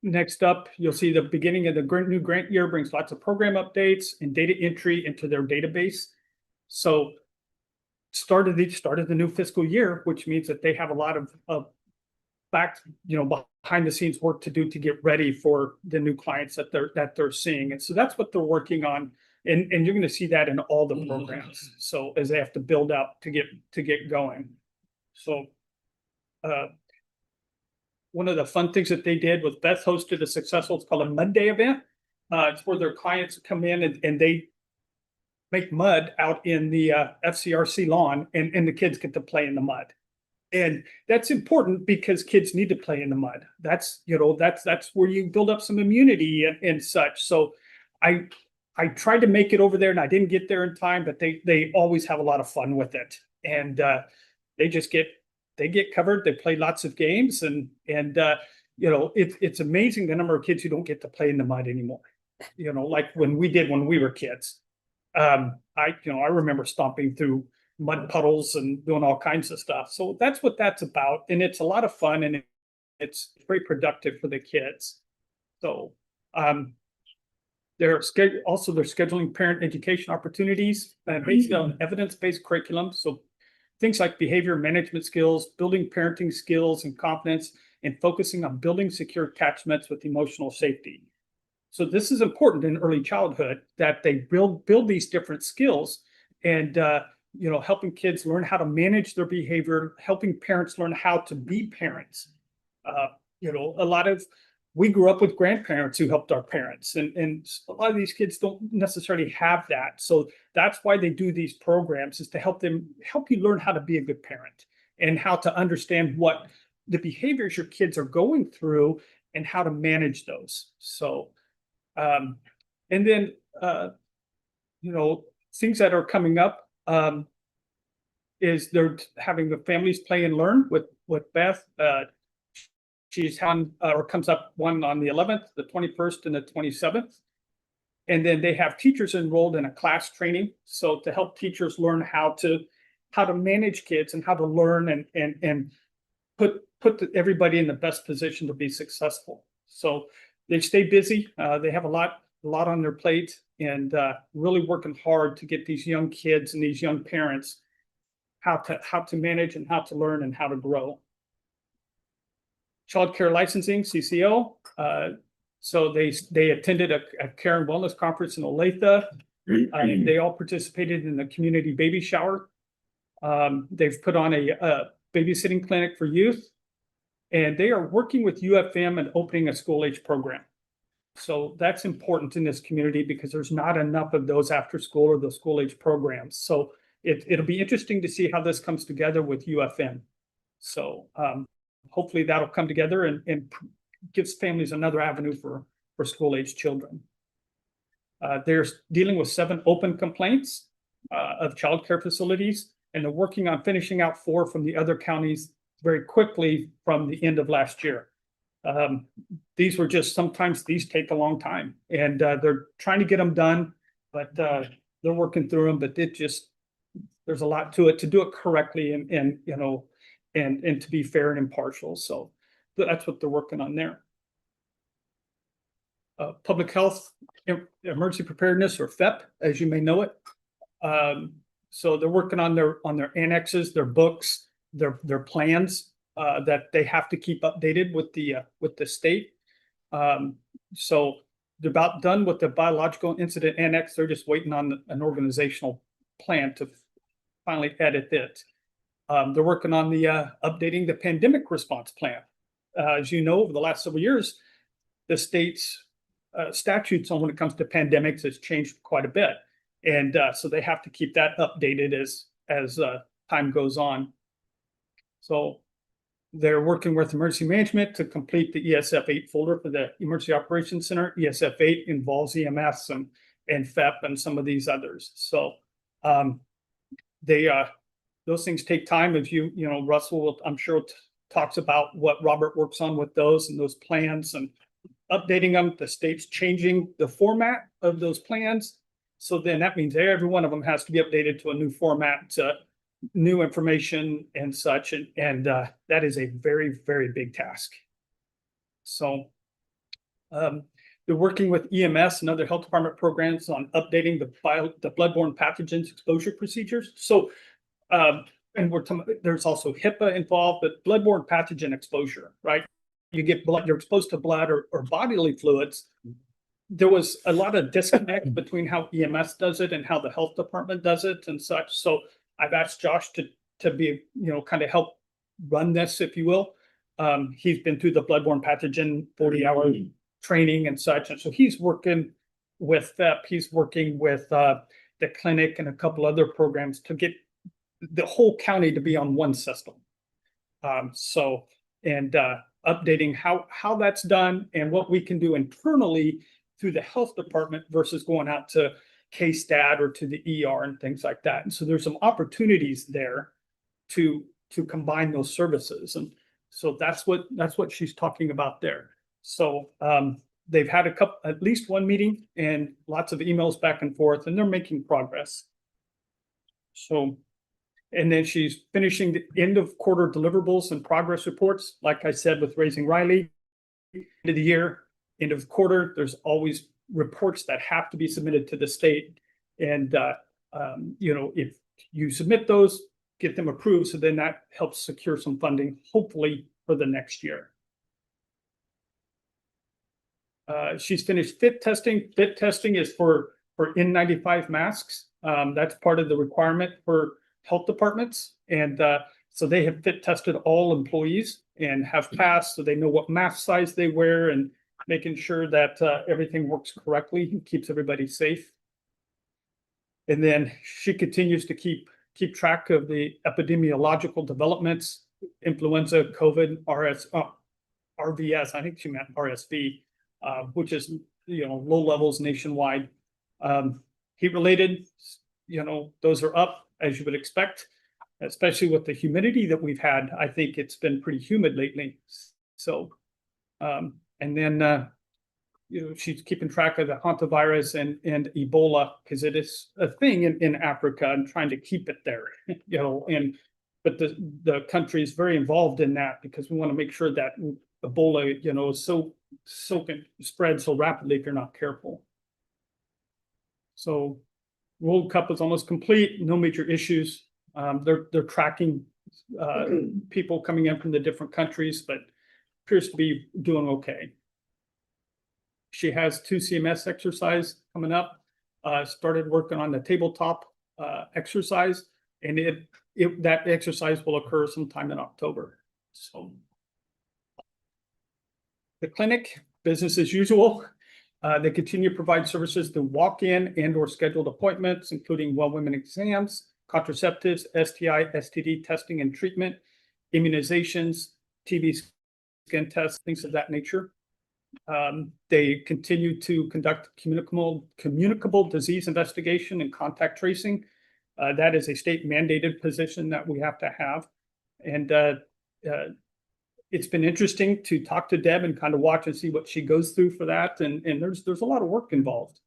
next up, you'll see the beginning of the new grant year brings lots of program updates and data entry into their database. So started the new fiscal year, which means that they have a lot of behind the scenes work to do to get ready for the new clients that they're seeing. And so that's what they're working on. And you're going to see that in all the programs. So as they have to build up to get going. So one of the fun things that they did was Beth hosted a successful, it's called a Mud Day event. It's where their clients come in and they make mud out in the FCRC lawn, and the kids get to play in the mud. And that's important because kids need to play in the mud. That's where you build up some immunity and such. So I tried to make it over there and I didn't get there in time, but they always have a lot of fun with it. And they get covered. They play lots of games and it's amazing the number of kids who don't get to play in the mud anymore. Like when we were kids. I remember stomping through mud puddles and doing all kinds of stuff. So that's what that's about. And it's a lot of fun and it's very productive for the kids. So they're scheduling parent education opportunities based on evidence-based curriculum. So things like behavior management skills, building parenting skills and confidence, and focusing on building secure attachments with emotional safety. So this is important in early childhood that they build these different skills and helping kids learn how to manage their behavior, helping parents learn how to be parents. We grew up with grandparents who helped our parents, and a lot of these kids don't necessarily have that. So that's why they do these programs, is to help you learn how to be a good parent and how to understand what the behaviors your kids are going through and how to manage those. So, and then, things that are coming up, is they're having the families play and learn with Beth. She's having, or comes up one on the 11th, the 21st and the 27th. And then they have teachers enrolled in a class training. So to help teachers learn how to manage kids and how to learn and put everybody in the best position to be successful. So they stay busy. They have a lot on their plate, and really working hard to get these young kids and these young parents how to manage and how to learn and how to grow. Child care licensing, CCO. So they attended a care and wellness conference in Olathe. They all participated in the community baby shower. They've put on a babysitting clinic for youth, and they are working with UFM and opening a school age program. So that's important in this community because there's not enough of those after school or the school age programs. So it'll be interesting to see how this comes together with UFM. So hopefully that'll come together and gives families another avenue for school age children. They're dealing with 7 open complaints of childcare facilities, and they're working on finishing out 4 from the other counties very quickly from the end of last year. These were just, sometimes these take a long time, and they're trying to get them done, but they're working through them, but there's a lot to it to do it correctly and you know, and to be fair and impartial. So that's what they're working on there. Public health, emergency preparedness, or FEP, as you may know it. So they're working on their annexes, their books, their plans that they have to keep updated with the state. So they're about done with the biological incident annex. They're just waiting on an organizational plan to finally edit it. They're working on the updating the pandemic response plan. As you know, over the last several years, the state's statutes on when it comes to pandemics has changed quite a bit. And so they have to keep that updated as time goes on. So they're working with emergency management to complete the ESF-8 folder for the Emergency Operations Center. ESF-8 involves EMS and FEP and some of these others. So those things take time. If you know, Russell will, I'm sure, talks about what Robert works on with those and those plans and updating them. The state's changing the format of those plans. So then that means every one of them has to be updated to a new format, new information and such. And that is a very, very big task. So they're working with EMS and other health department programs on updating the bloodborne pathogens exposure procedures. So, and there's also HIPAA involved, but bloodborne pathogen exposure, right? You get blood, you're exposed to blood or bodily fluids. There was a lot of disconnect between how EMS does it and how the health department does it and such. So I've asked Josh to be, you know, kind of help run this, if you will. He's been through the bloodborne pathogen 40-hour training and such. And so he's working with FEP, he's working with the clinic and a couple other programs to get the whole county to be on one system. Updating how that's done and what we can do internally through the health department versus going out to KSTAT or to the ER and things like that. And so there's some opportunities there to combine those services. And so that's what she's talking about there. So they've had at least one meeting and lots of emails back and forth, and they're making progress. So, and then she's finishing the end of quarter deliverables and progress reports. Like I said, with Raising Riley, end of the year, end of quarter, there's always reports that have to be submitted to the state. And, you know, if you submit those, get them approved. So then that helps secure some funding, hopefully for the next year. She's finished fit testing. Fit testing is for N95 masks. That's part of the requirement for health departments. And so they have fit tested all employees and have passed, so they know what mask size they wear and making sure that everything works correctly and keeps everybody safe. And then she continues to keep track of the epidemiological developments, influenza, COVID, RVS, I think she meant RSV, which is, you know, low levels nationwide. Heat related, you know, those are up as you would expect. especially with the humidity that we've had. I think it's been pretty humid lately. So, and then, she's keeping track of the hantavirus and Ebola because it is a thing in Africa and trying to keep it there, but the country is very involved in that because we want to make sure that Ebola, is so can spread so rapidly if you're not careful. So World Cup is almost complete, no major issues. They're tracking people coming in from the different countries, but appears to be doing okay. She has 2 CMS exercise coming up. Started working on the tabletop exercise, and that exercise will occur sometime in October. So the clinic, business as usual. They continue to provide services to walk-in and or scheduled appointments, including well women exams, contraceptives, STI, STD testing and treatment, immunizations, TB skin tests, things of that nature. They continue to conduct communicable disease investigation and contact tracing. That is a state mandated position that we have to have. And it's been interesting to talk to Deb and kind of watch and see what she goes through for that. And there's a lot of work involved.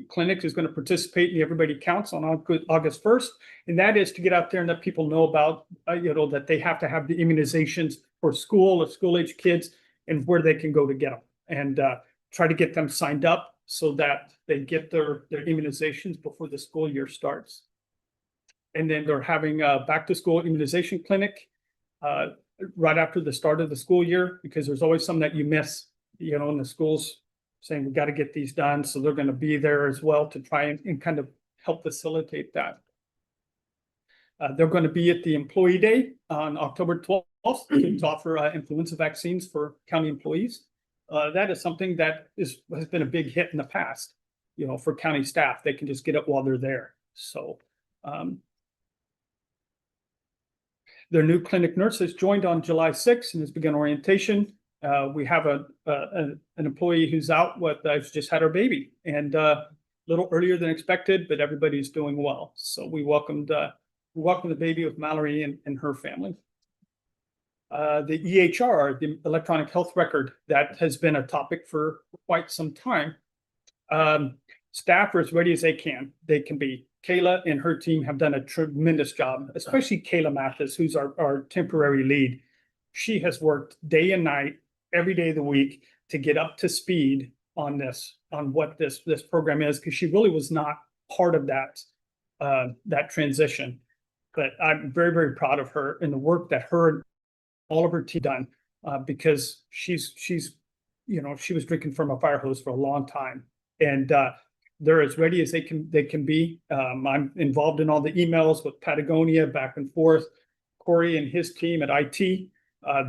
Clinic is going to participate in the Everybody Counts on August 1st. And that is to get out there and let people know about, that they have to have the immunizations for school-age kids and where they can go to get them, and try to get them signed up so that they get their immunizations before the school year starts. And then they're having a back-to-school immunization clinic right after the start of the school year, because there's always some that you miss, in the schools saying we got to get these done. So they're going to be there as well to try and kind of help facilitate that. They're going to be at the Employee Day on October 12th to offer influenza vaccines for county employees. That is something that has been a big hit in the past, for county staff. They can just get it while they're there. So their new clinic nurses joined on July 6th and has begun orientation. We have an employee who's out just had her baby, and a little earlier than expected, but everybody's doing well. So we welcomed the baby with Mallory and her family. The EHR, the electronic health record, that has been a topic for quite some time. Staff are as ready as they can be. Kayla and her team have done a tremendous job, especially Kayla Mathis, who's our temporary lead. She has worked day and night, every day of the week, to get up to speed on what this program is, because she really was not part of that transition. But I'm very, very proud of her and the work that her and all of her team done, because she was drinking from a fire hose for a long time, and they're as ready as they can be. I'm involved in all the emails with Patagonia back and forth. Corey and his team at IT,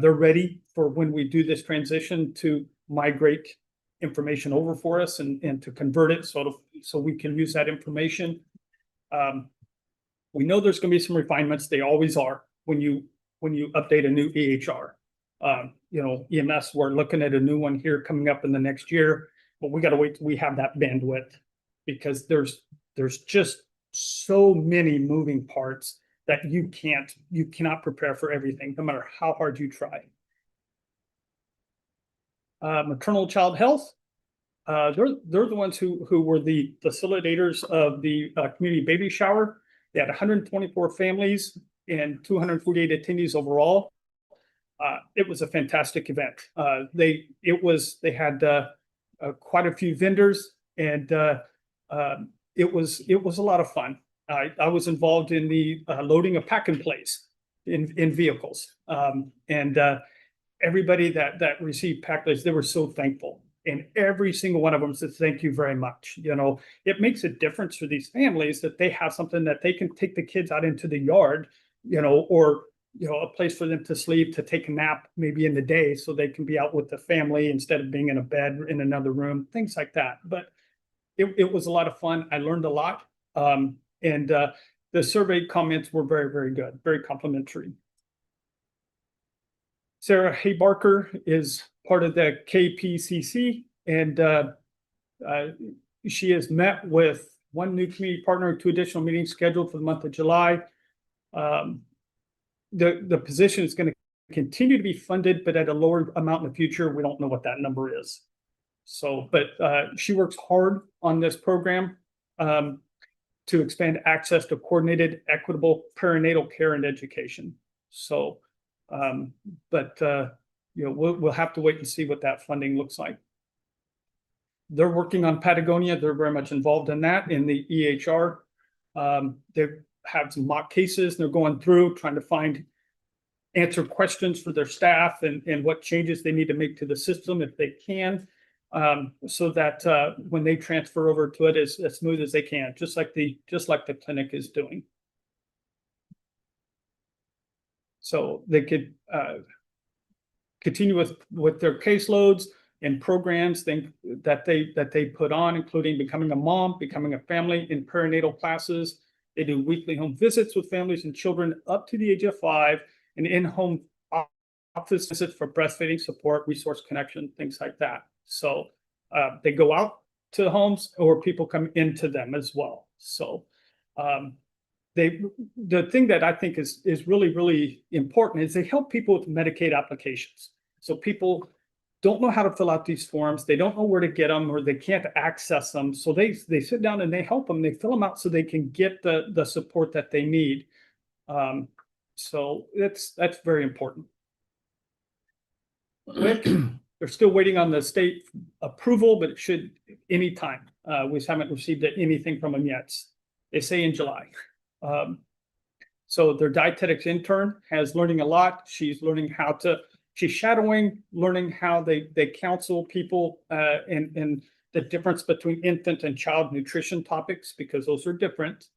they're ready for when we do this transition to migrate information over for us and to convert it so we can use that information. We know there's going to be some refinements. They always are when you update a new EHR. EMS, we're looking at a new one here coming up in the next year, but we got to wait till we have that bandwidth, because there's just so many moving parts that you cannot prepare for everything, no matter how hard you try. Maternal child health, they're the ones who were the facilitators of the community baby shower. They had 124 families and 248 attendees overall. It was a fantastic event. They had quite a few vendors, and it was a lot of fun. I was involved in the loading of pack and place in vehicles, and everybody that received pack plates, they were so thankful. And every single one of them said, "Thank you very much." It makes a difference for these families that they have something that they can take the kids out into the yard, or a place for them to sleep, to take a nap maybe in the day, so they can be out with the family instead of being in a bed in another room, things like that. But it was a lot of fun. I learned a lot. And the survey comments were very, very good, very complimentary. Sarah Haybarker is part of the KPCC, and she has met with one new community partner, 2 additional meetings scheduled for the month of July. The position is going to continue to be funded, but at a lower amount in the future. We don't know what that number is. So, but she works hard on this program to expand access to coordinated, equitable perinatal care and education. So, we'll have to wait and see what that funding looks like. They're working on Patagonia. They're very much involved in that in the EHR. They have some mock cases. They're going through trying to answer questions for their staff and what changes they need to make to the system if they can, so that when they transfer over to it as smooth as they can, just like the clinic is doing. So they could continue with their caseloads and programs that they put on, including becoming a mom, becoming a family in perinatal classes. They do weekly home visits with families and children up to the age of 5, and in-home office visits for breastfeeding support, resource connection, things like that. So they go out to homes or people come into them as well. So the thing that I think is really, really important is they help people with Medicaid applications. So people don't know how to fill out these forms. They don't know where to get them, or they can't access them. So they sit down and they help them. They fill them out so they can get the support that they need. So that's very important. They're still waiting on the state approval, but it should anytime. We haven't received anything from them yet. They say in July. So their dietetics intern has learning a lot. She's learning she's shadowing, learning how they counsel people and the difference between infant and child nutrition topics, because those are different.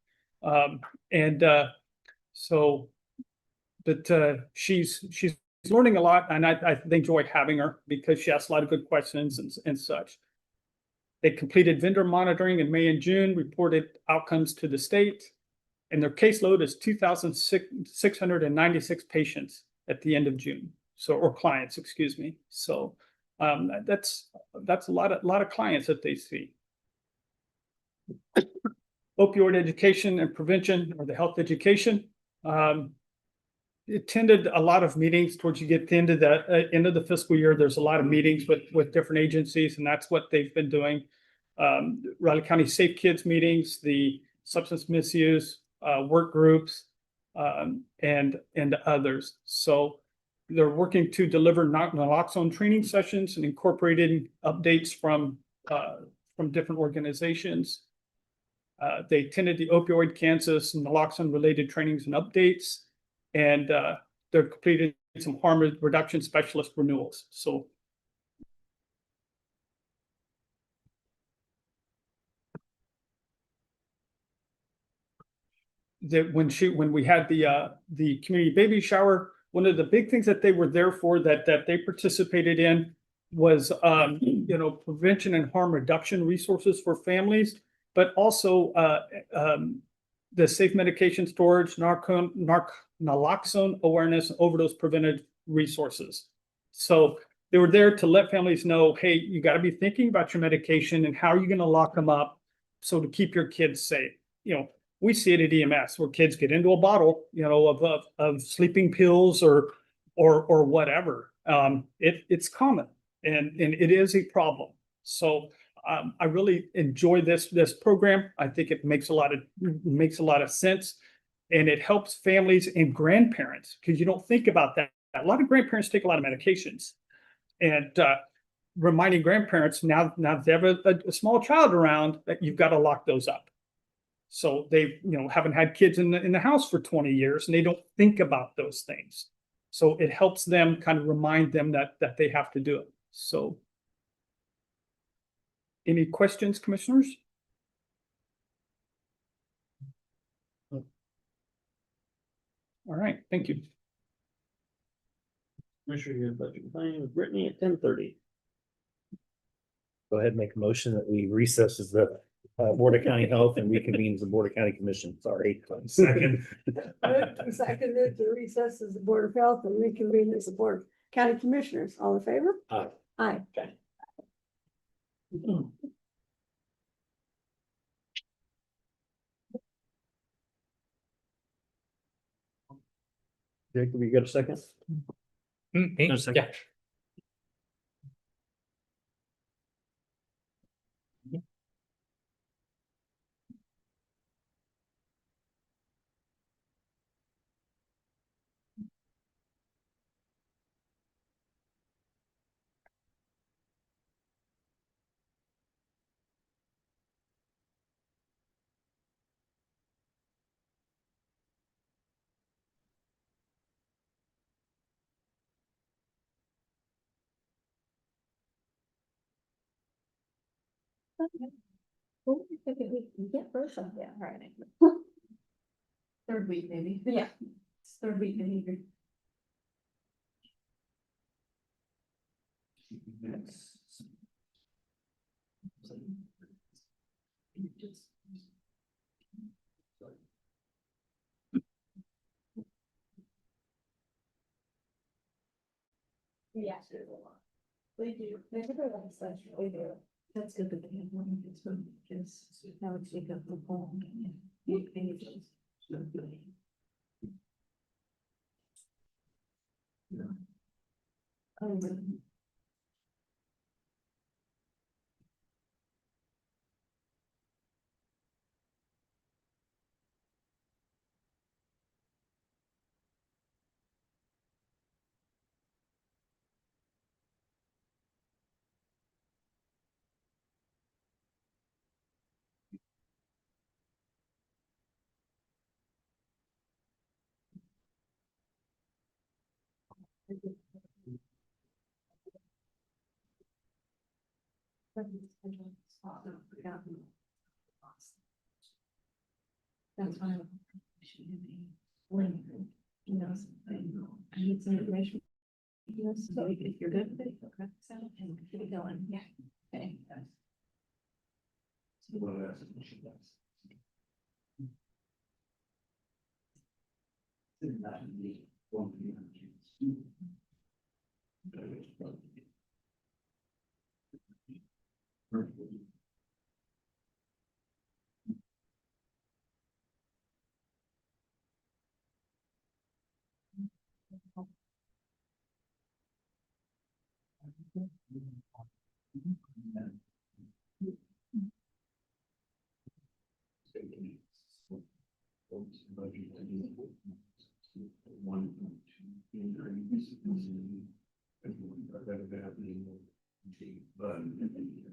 She's learning a lot, and I enjoy having her because she asks a lot of good questions and such. They completed vendor monitoring in May and June, reported outcomes to the state, and their caseload is 2,696 patients at the end of June. So, or clients, excuse me. So that's a lot of clients that they see. Opioid education and prevention, or the health education. Attended a lot of meetings towards you get to the end of the fiscal year. There's a lot of meetings with different agencies, and that's what they've been doing. Riley County Safe Kids meetings, the substance misuse work groups, and others. So they're working to deliver naloxone training sessions and incorporating updates from different organizations. They attended the opioid Kansas naloxone related trainings and updates, and they're completed some harm reduction specialist renewals. So when we had the community baby shower, one of the big things that they were there for that they participated in was prevention and harm reduction resources for families, but also the safe medication storage, naloxone awareness, overdose preventive resources. So they were there to let families know, hey, you got to be thinking about your medication and how are you going to lock them up so to keep your kids safe. We see it at EMS where kids get into a bottle, of sleeping pills or whatever. It's common and it is a problem. So I really enjoy this program. I think it makes a lot of sense, and it helps families and grandparents, because you don't think about that. A lot of grandparents take a lot of medications, and reminding grandparents now if they have a small child around, that you've got to lock those up. So they haven't had kids in the house for 20 years, and they don't think about those things. So it helps them kind of remind them that they have to do it. So any questions, commissioners? All right, thank you. Commissioner, your budget plan with Brittany at 10:30. Go ahead and make a motion that we recess as the Board of County Health and reconvene as the Board of County Commission. Sorry. Second. Seconded to recess as the Board of Health and reconvene as the Board of County Commissioners. All in favor? Aye. Aye. Okay. Jacob, you got a second? Yeah. Yeah, right. Third week, maybe. Yeah. It's third week, maybe. Yeah. They do. They have a lot of such, they do. That's good that they have one of these, because now it's take up the phone. Oh, really? That's why you know, I need some information. Yes, so if you're good with it, okay, so, and keep it going, yeah, okay. But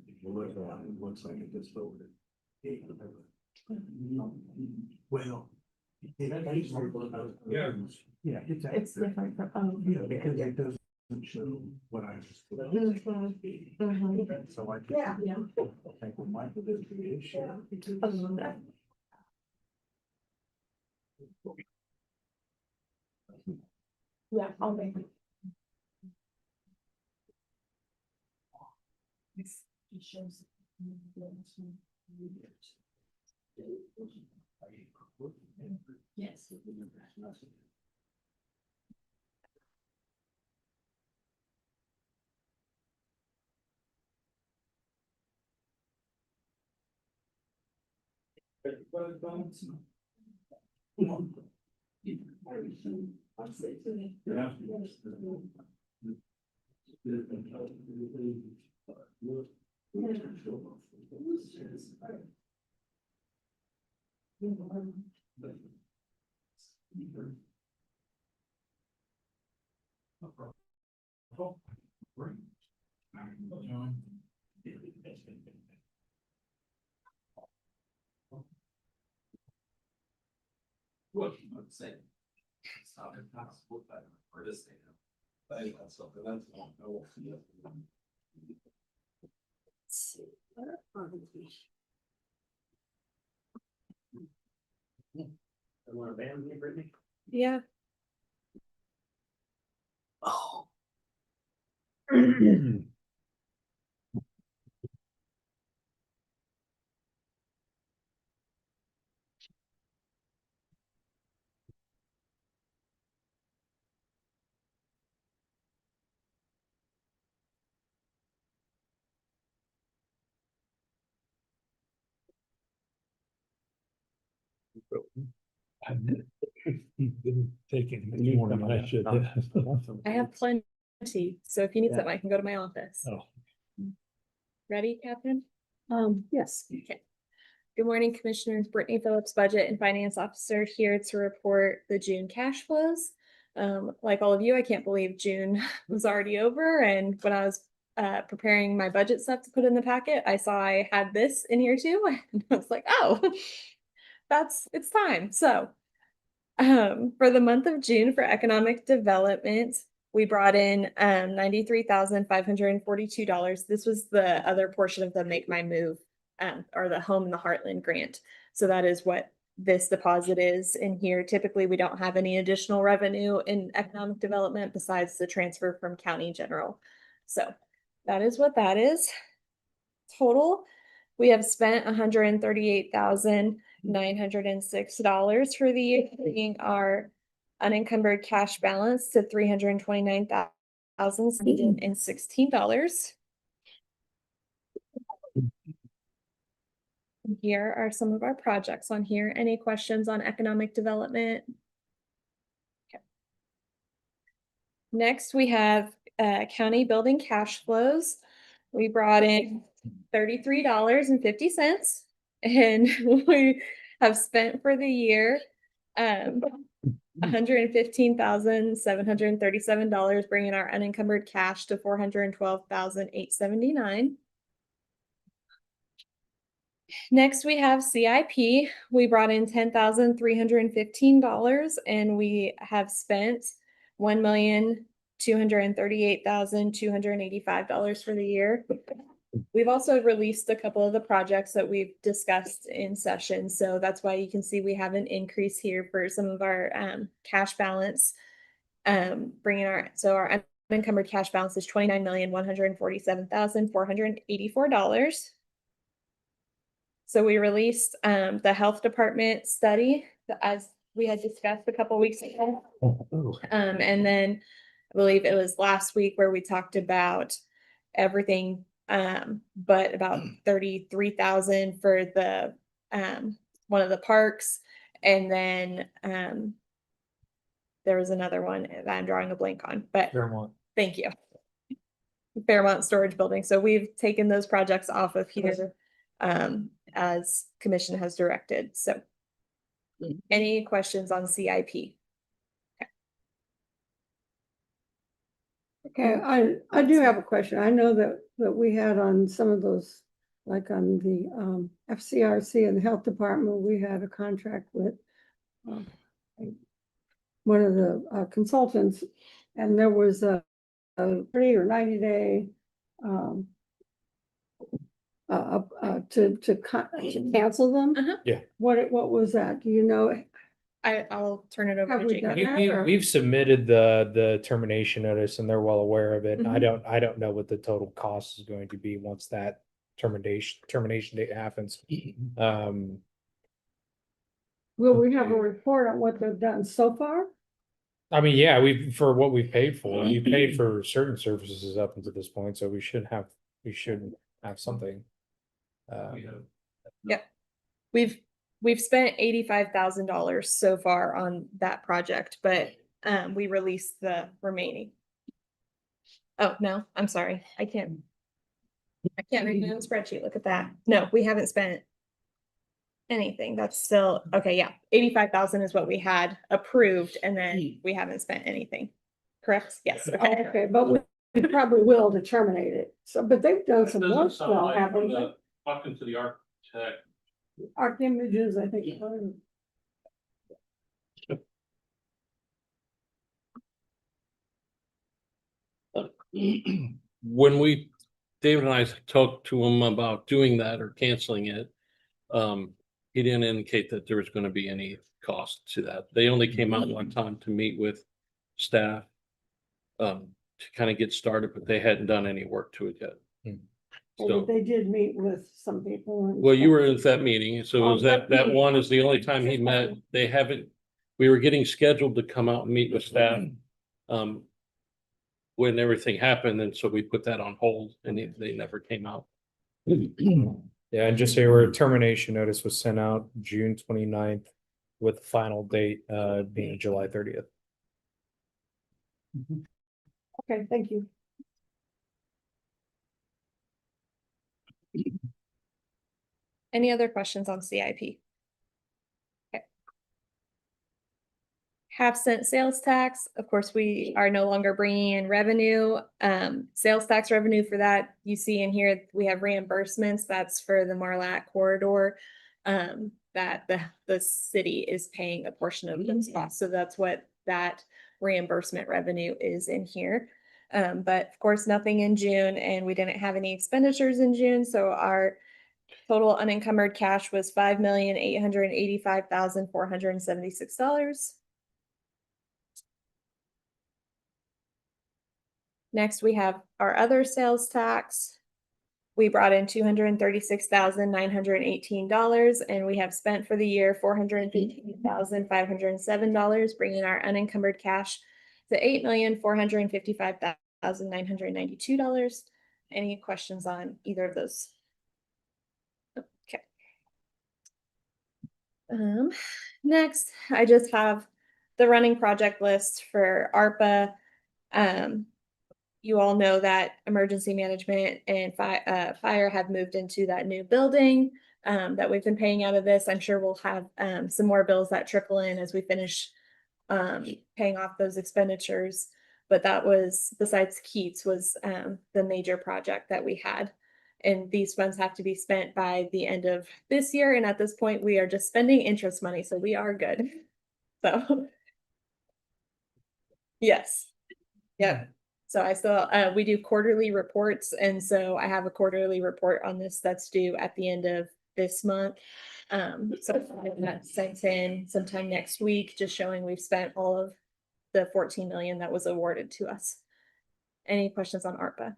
if you look around, it looks like it just over. Well. Yeah. Yeah. It's different from, oh. Yeah, because it doesn't show what I just. So I. Yeah. I think we might be able to do this. A little bit. Yeah, I'll make it. It shows. Yes. What you would say. It's not impossible, but for this thing. I think that's something that's. I want to ban me, Brittany. Yeah. Oh. I've been taking much more than I should have. I have plenty, so if you need Yeah. something, I can go to my office. Oh. Ready, Catherine? Yes. Okay. Good morning, Commissioners. Brittany Phillips, Budget and Finance Officer, here to report the June cash flows. Like all of you, I can't believe June was already over, and when I was preparing my budget stuff to put in the packet, I saw I had this in here too, and I was like, oh, it's time. So for the month of June for economic development, we brought in $93,542. This was the other portion of the Make My Move or the Home in the Heartland grant. So that is what this deposit is in here. Typically, we don't have any additional revenue in economic development besides the transfer from county general. So that is what that is. Total, we have spent $138,906 for the year, bringing our unencumbered cash balance to $329,716. Here are some of our projects on here. Any questions on economic development? Okay. Next, we have county building cash flows. We brought in $33.50, and we have spent for the year $115,737, bringing our unencumbered cash to $412,879. Next, we have CIP. We brought in $10,315, and we have spent $1,238,285 for the year. We've also released a couple of the projects that we've discussed in session, so that's why you can see we have an increase here for some of our cash balance. Bringing our unencumbered cash balance is $29,147,484. So we released the health department study as we had discussed a couple weeks ago. And then I believe it was last week where we talked about everything, but about 33,000 for the one of the parks. And then there was another one that I'm drawing a blank on, but Fairmont. Thank you. Fairmont Storage Building. So we've taken those projects off of here as commission has directed. So any questions on CIP? Okay, I do have a question. I know that we had on some of those, like on the FCRC and the health department, we had a contract with one of the consultants, and there was a 30 or 90 day to cancel them. Yeah. What was that? Do you know? I'll turn it over Have to we Jacob. done that? We've submitted the termination notice and they're well aware of it. I don't know what the total cost is going to be once that termination date happens. Will we have a report on what they've done so far? I mean, yeah, for what we've paid for, we paid for certain services up until this point, so we should have something. Yep. We've spent $85,000 so far on that project, but we released the remaining. Oh, no, I'm sorry. I can't read my own spreadsheet. Look at that. No, we haven't spent anything. That's still, okay, yeah. 85,000 is what we had approved, and then we haven't spent anything. Correct? Yes. Okay. Okay, but we probably will to terminate it. So, but they've done some Doesn't work sound now, like haven't from they? the- Talking to the architect, Arc Images, I think. When David and I talked to him about doing that or canceling it, he didn't indicate that there was going to be any cost to that. They only came out one time to meet with staff to kind of get started, but they hadn't done any work to it yet. Well, they did meet with some people. and Well, you stuff. were in that meeting, so it was that one is the only time he met. They haven't, we were getting scheduled to come out and meet with staff. When everything happened, and so we put that on hold and they never came out. Yeah, and just so you were, termination notice was sent out June 29th. with the final date being July 30th. Okay, thank you. Any other questions on CIP? Okay. Half cent sales tax, of course, we are no longer bringing in revenue. Sales tax revenue for that, you see in here, we have reimbursements, that's for the Marlatt corridor. That the city is paying a portion of those costs, so that's what that reimbursement revenue is in here. But of course, nothing in June, and we didn't have any expenditures in June, so our total unencumbered cash was $5,885,476. Next, we have our other sales tax. We brought in $236,918, and we have spent for the year $415,507, bringing our unencumbered cash to $8,455,992. Any questions on either of those? Okay. Next, I just have the running project list for ARPA. You all know that emergency management and fire have moved into that new building that we've been paying out of this. I'm sure we'll have some more bills that trickle in as we finish paying off those expenditures. But that was, besides Keats, was the major project that we had. And these funds have to be spent by the end of this year. And at this point, we are just spending interest money, so we are good. So, yes. Yeah. So I still, we do quarterly reports, and so I have a quarterly report on this that's due at the end of this month. So that sent in sometime next week, just showing we've spent all of the 14 million that was awarded to us. Any questions on ARPA?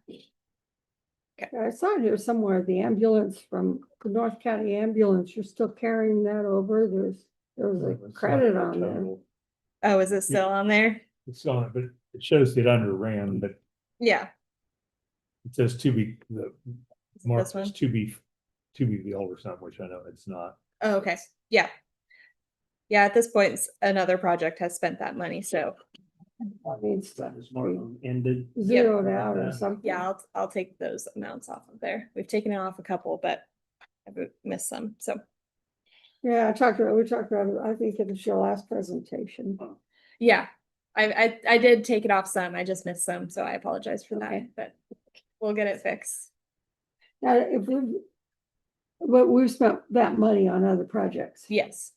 I saw here somewhere the ambulance from the North County ambulance, you're still carrying that over. There was a credit on there. Oh, is it still on there? It's on it, but it shows it underran, but Yeah. it says to be, the mark This one? is to be billed or something, which I know it's not. Oh, okay. Yeah. Yeah, at this point, another project has spent that money, so Needs That to is more ended. be zeroed out or something. yeah, I'll take those amounts off of there. We've taken it off a couple, but I've missed some, so. Yeah, we talked about it, I think it was your last presentation. Yeah, I did take it off some, I just missed some, so I apologize for Okay. that, but we'll get it fixed. Now, but we've spent that money on other projects. Yes.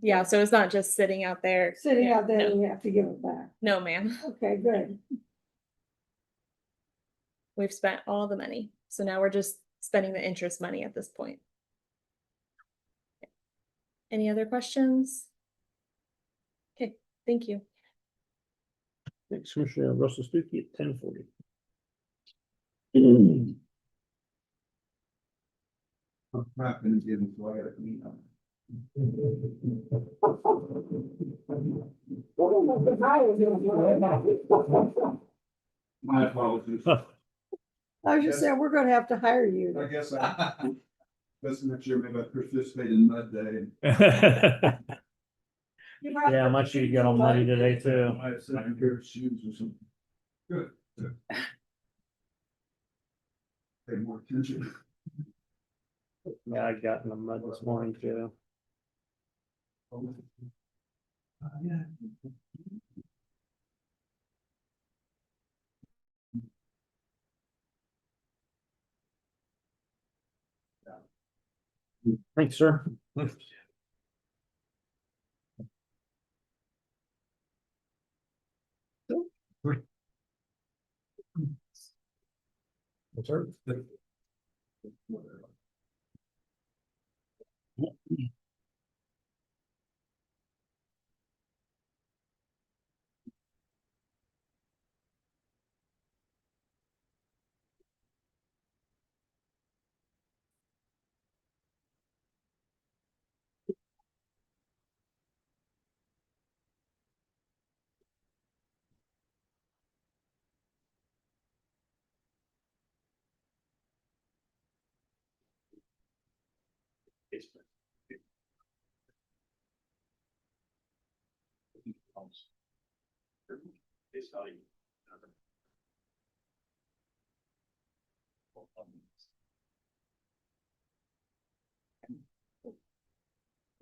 Yeah, so it's not just sitting out there. Sitting Yeah, out there no. and we have to give it back. No, ma'am. Okay, good. We've spent all the money, so now we're just spending the interest money at this point. Any other questions? Okay, thank you. Next, Commissioner Russell Stuckey at 10:40. I'm not gonna give him, so I gotta clean up. My apologies. I was just saying, we're gonna have to hire you. I guess I, this next year, maybe I participate in Mud Day. Yeah, how much you got on money today too? I have a pair of shoes or something. Good. Pay more attention. Yeah, I got in the mud this morning too. Yeah. Thanks, sir. Yes, sir.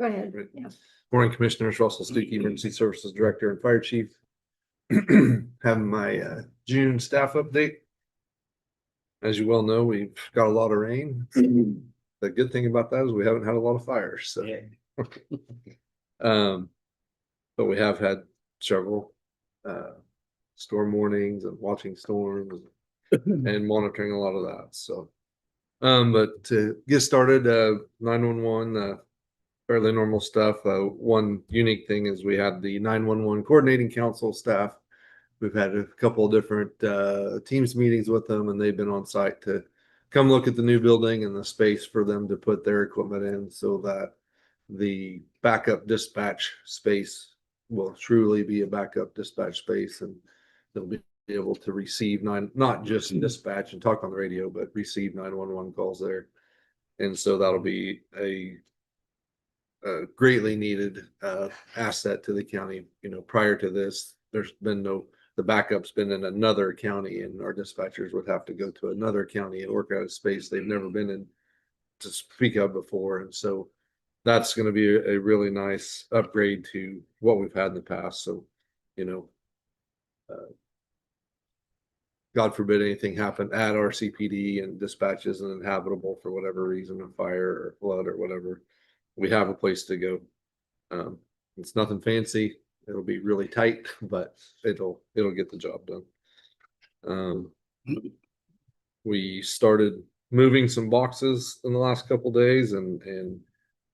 Go ahead. Right. Yeah. Morning, Commissioners. Russell Stuckey, Emergency Services Director and Fire Chief. Having my June staff update. As you well know, we've got a lot of rain. The good thing about that is we haven't had a lot of fires, so. But we have had several storm warnings and watching storms and monitoring a lot of that, so. But to get started, 911, fairly normal stuff. One unique thing is we had the 911 coordinating council staff. We've had a couple of different teams meetings with them, and they've been on site to come look at the new building and the space for them to put their equipment in, so that the backup dispatch space will truly be a backup dispatch space, and they'll be able to receive not just dispatch and talk on the radio, but receive 911 calls there. And so that'll be a greatly needed asset to the county. You know, prior to this, there's been the backup's been in another county, and our dispatchers would have to go to another county and work out a space they've never been in to speak of before. And so that's going to be a really nice upgrade to what we've had in the past. So, you know, God forbid anything happened at our CPD and dispatch isn't inhabitable for whatever reason, a fire or flood or whatever, we have a place to go. It's nothing fancy. It'll be really tight, but it'll get the job done. We started moving some boxes in the last couple days, and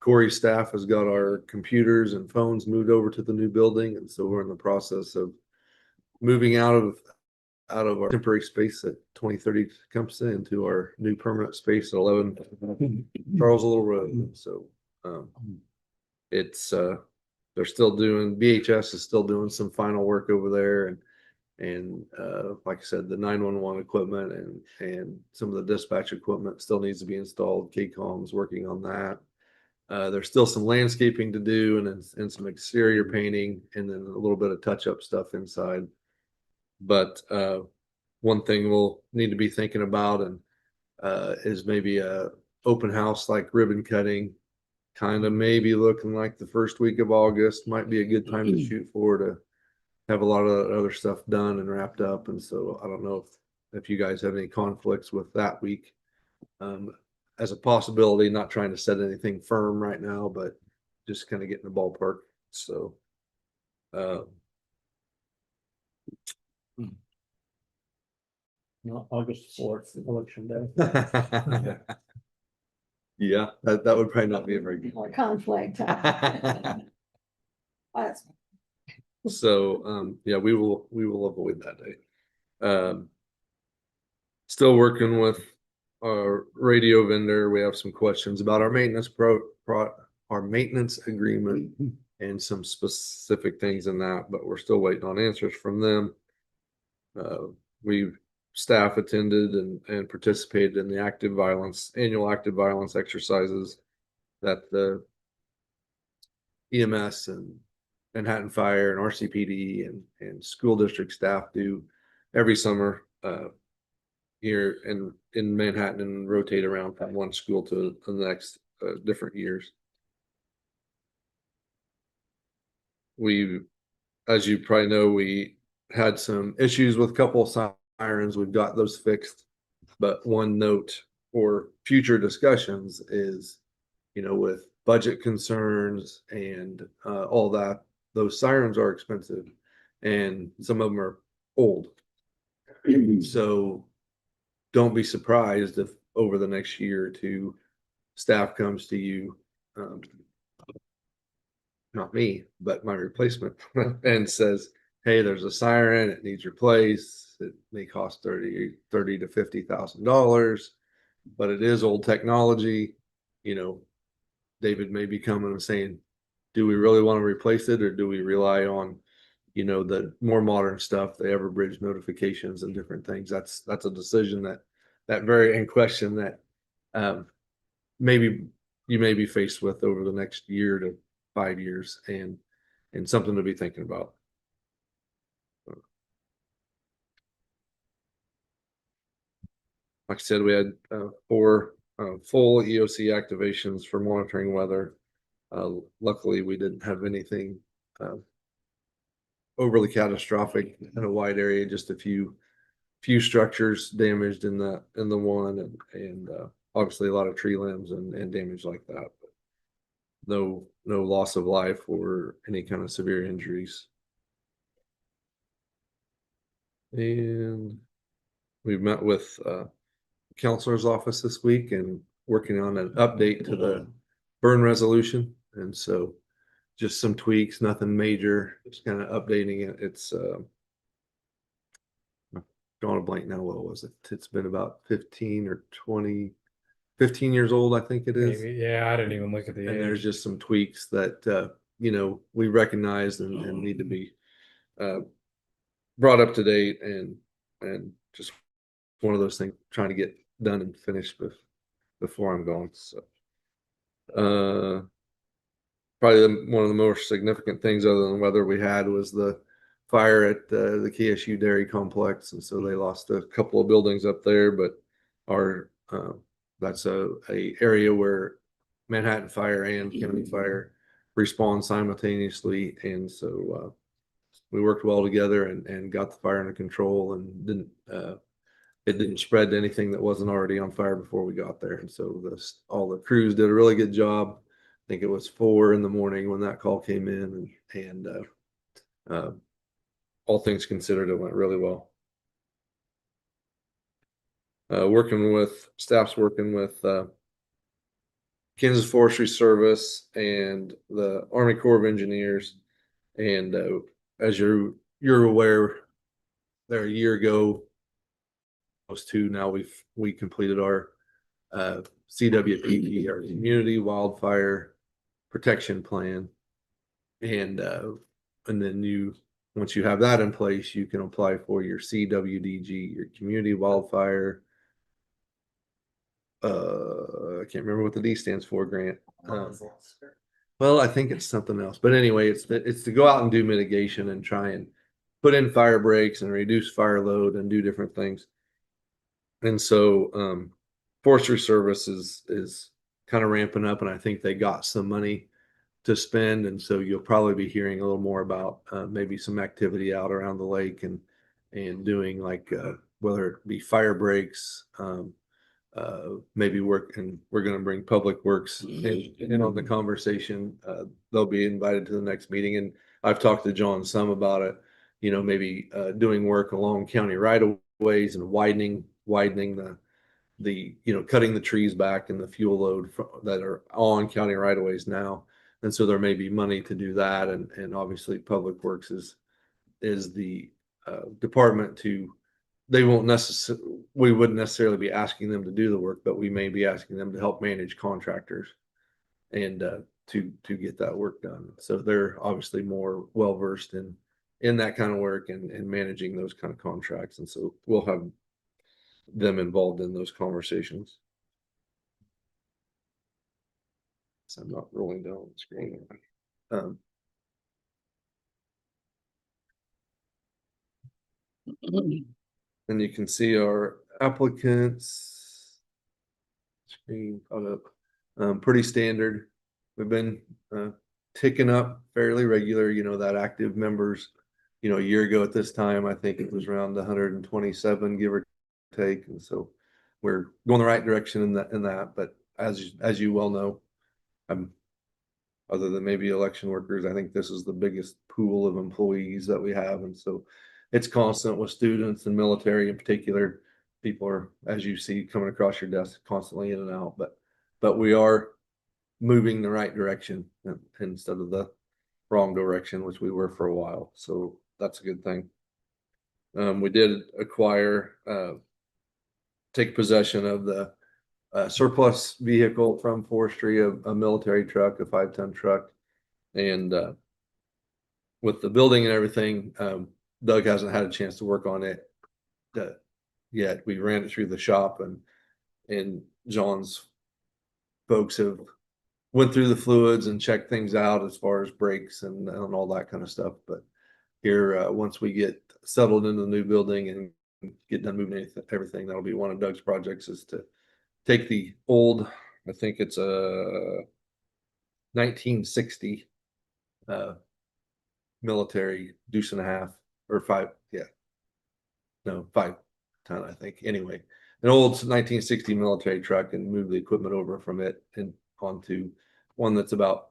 Corey's staff has got our computers and phones moved over to the new building, and so we're in the process of moving out of our temporary space at 2030 Tecumseh into our new permanent space at 11 Charles Little Road. So it's they're still doing, BHS is still doing some final work over there, and like I said, the 911 equipment and some of the dispatch equipment still needs to be installed. KCOM's working on that. There's still some landscaping to do and some exterior painting, and then a little bit of touch up stuff inside. But one thing we'll need to be thinking about and is maybe a open house, like ribbon cutting, kind of maybe looking like the first week of August might be a good time to shoot for, to have a lot of other stuff done and wrapped up. And so I don't know if you guys have any conflicts with that week as a possibility, not trying to set anything firm right now, but just kind of get in the ballpark. So August 4th, election day. Yeah, that would probably not be a very good. More conflict. That's So yeah, we will avoid that day. Still working with our radio vendor. We have some questions about our maintenance our maintenance agreement and some specific things in that, but we're still waiting on answers from them. Staff attended and participated in the annual active violence exercises that the EMS and Manhattan Fire and RCPD and school district staff do every summer here in Manhattan, and rotate around from one school to the next different years. As you probably know, we had some issues with a couple of sirens. We've got those fixed, but one note for future discussions is, you know, with budget concerns and all that, those sirens are expensive and some of them are old. So don't be surprised if over the next year or two, staff comes to you, not me, but my replacement, and says, hey, there's a siren, it needs replaced. It may cost $30,000 to $50,000, but it is old technology. You know, David may be coming and saying, do we really want to replace it, or do we rely on, you know, the more modern stuff, the Everbridge notifications and different things? That's a decision that very in question that maybe you may be faced with over the next year to 5 years, and something to be thinking about. like I said, we had 4 full EOC activations for monitoring weather. Luckily, we didn't have anything overly catastrophic in a wide area, just a few structures damaged in the one, and obviously a lot of tree limbs and damage like that. But no loss of life or any kind of severe injuries. And we've met with counselor's office this week and working on an update to the burn resolution. And so just some tweaks, nothing major, just kind of updating it. It's drawing a blank now. What was it? It's been about 15 years old, I think it is. Maybe, yeah, I didn't even look at the And there's age. just some tweaks that we recognize and need to be brought up to date, and just one of those things trying to get done and finished before I'm gone. So probably one of the most significant things other than weather we had was the fire at the KSU Dairy Complex, and so they lost a couple of buildings up there, but that's a area where Manhattan Fire and County Fire respond simultaneously, and so we worked well together and got the fire under control, and it didn't spread to anything that wasn't already on fire before we got there. And so all the crews did a really good job. I think it was 4 a.m. when that call came in, and all things considered, it went really well. Staff's working with Kansas Forestry Service and the Army Corps of Engineers, and as you're aware, there a year ago, almost 2 now, we completed our CWPP, our Community Wildfire Protection Plan, and then once you have that in place, you can apply for your CWDG, your Community Wildfire. I can't remember what the D stands for, grant. Well, I think it's something else, but anyway, it's to go out and do mitigation and try and put in fire breaks and reduce fire load and do different things. And so Forestry Service is kind of ramping up, and I think they got some money to spend, and so you'll probably be hearing a little more about maybe some activity out around the lake and doing like whether it be fire breaks, maybe work, and we're going to bring Public Works in on the conversation. They'll be invited to the next meeting, and I've talked to John some about it, maybe doing work along county right of ways and widening the cutting the trees back and the fuel load that are on county right of ways now. And so there may be money to do that, and obviously Public Works is the department we wouldn't necessarily be asking them to do the work, but we may be asking them to help manage contractors and to get that work done. So they're obviously more well-versed in that kind of work and managing those kind of contracts. And so we'll have them involved in those conversations. So I'm not rolling down the screen. And you can see our applicants screen caught up. Pretty standard. We've been ticking up fairly regular, that active members, a year ago at this time, I think it was around 127, give or take. And so we're going the right direction in that. But as you well know, other than maybe election workers, I think this is the biggest pool of employees that we have. And so it's constant with students and military in particular. People are, as you see, coming across your desk constantly in and out, but we are moving the right direction instead of the wrong direction, which we were for a while. So that's a good thing. We did take possession of the surplus vehicle from forestry, a military truck, a 5-ton truck. And with the building and everything, Doug hasn't had a chance to work on it yet. We ran it through the shop, and John's folks have went through the fluids and checked things out as far as brakes and all that kind of stuff. But here, once we get settled into the new building and get done moving everything. That'll be one of Doug's projects, is to take the old, I think it's a 1960 military deuce and a half or 5 ton, I think. Anyway, an old 1960 military truck, and move the equipment over from it and onto one that's about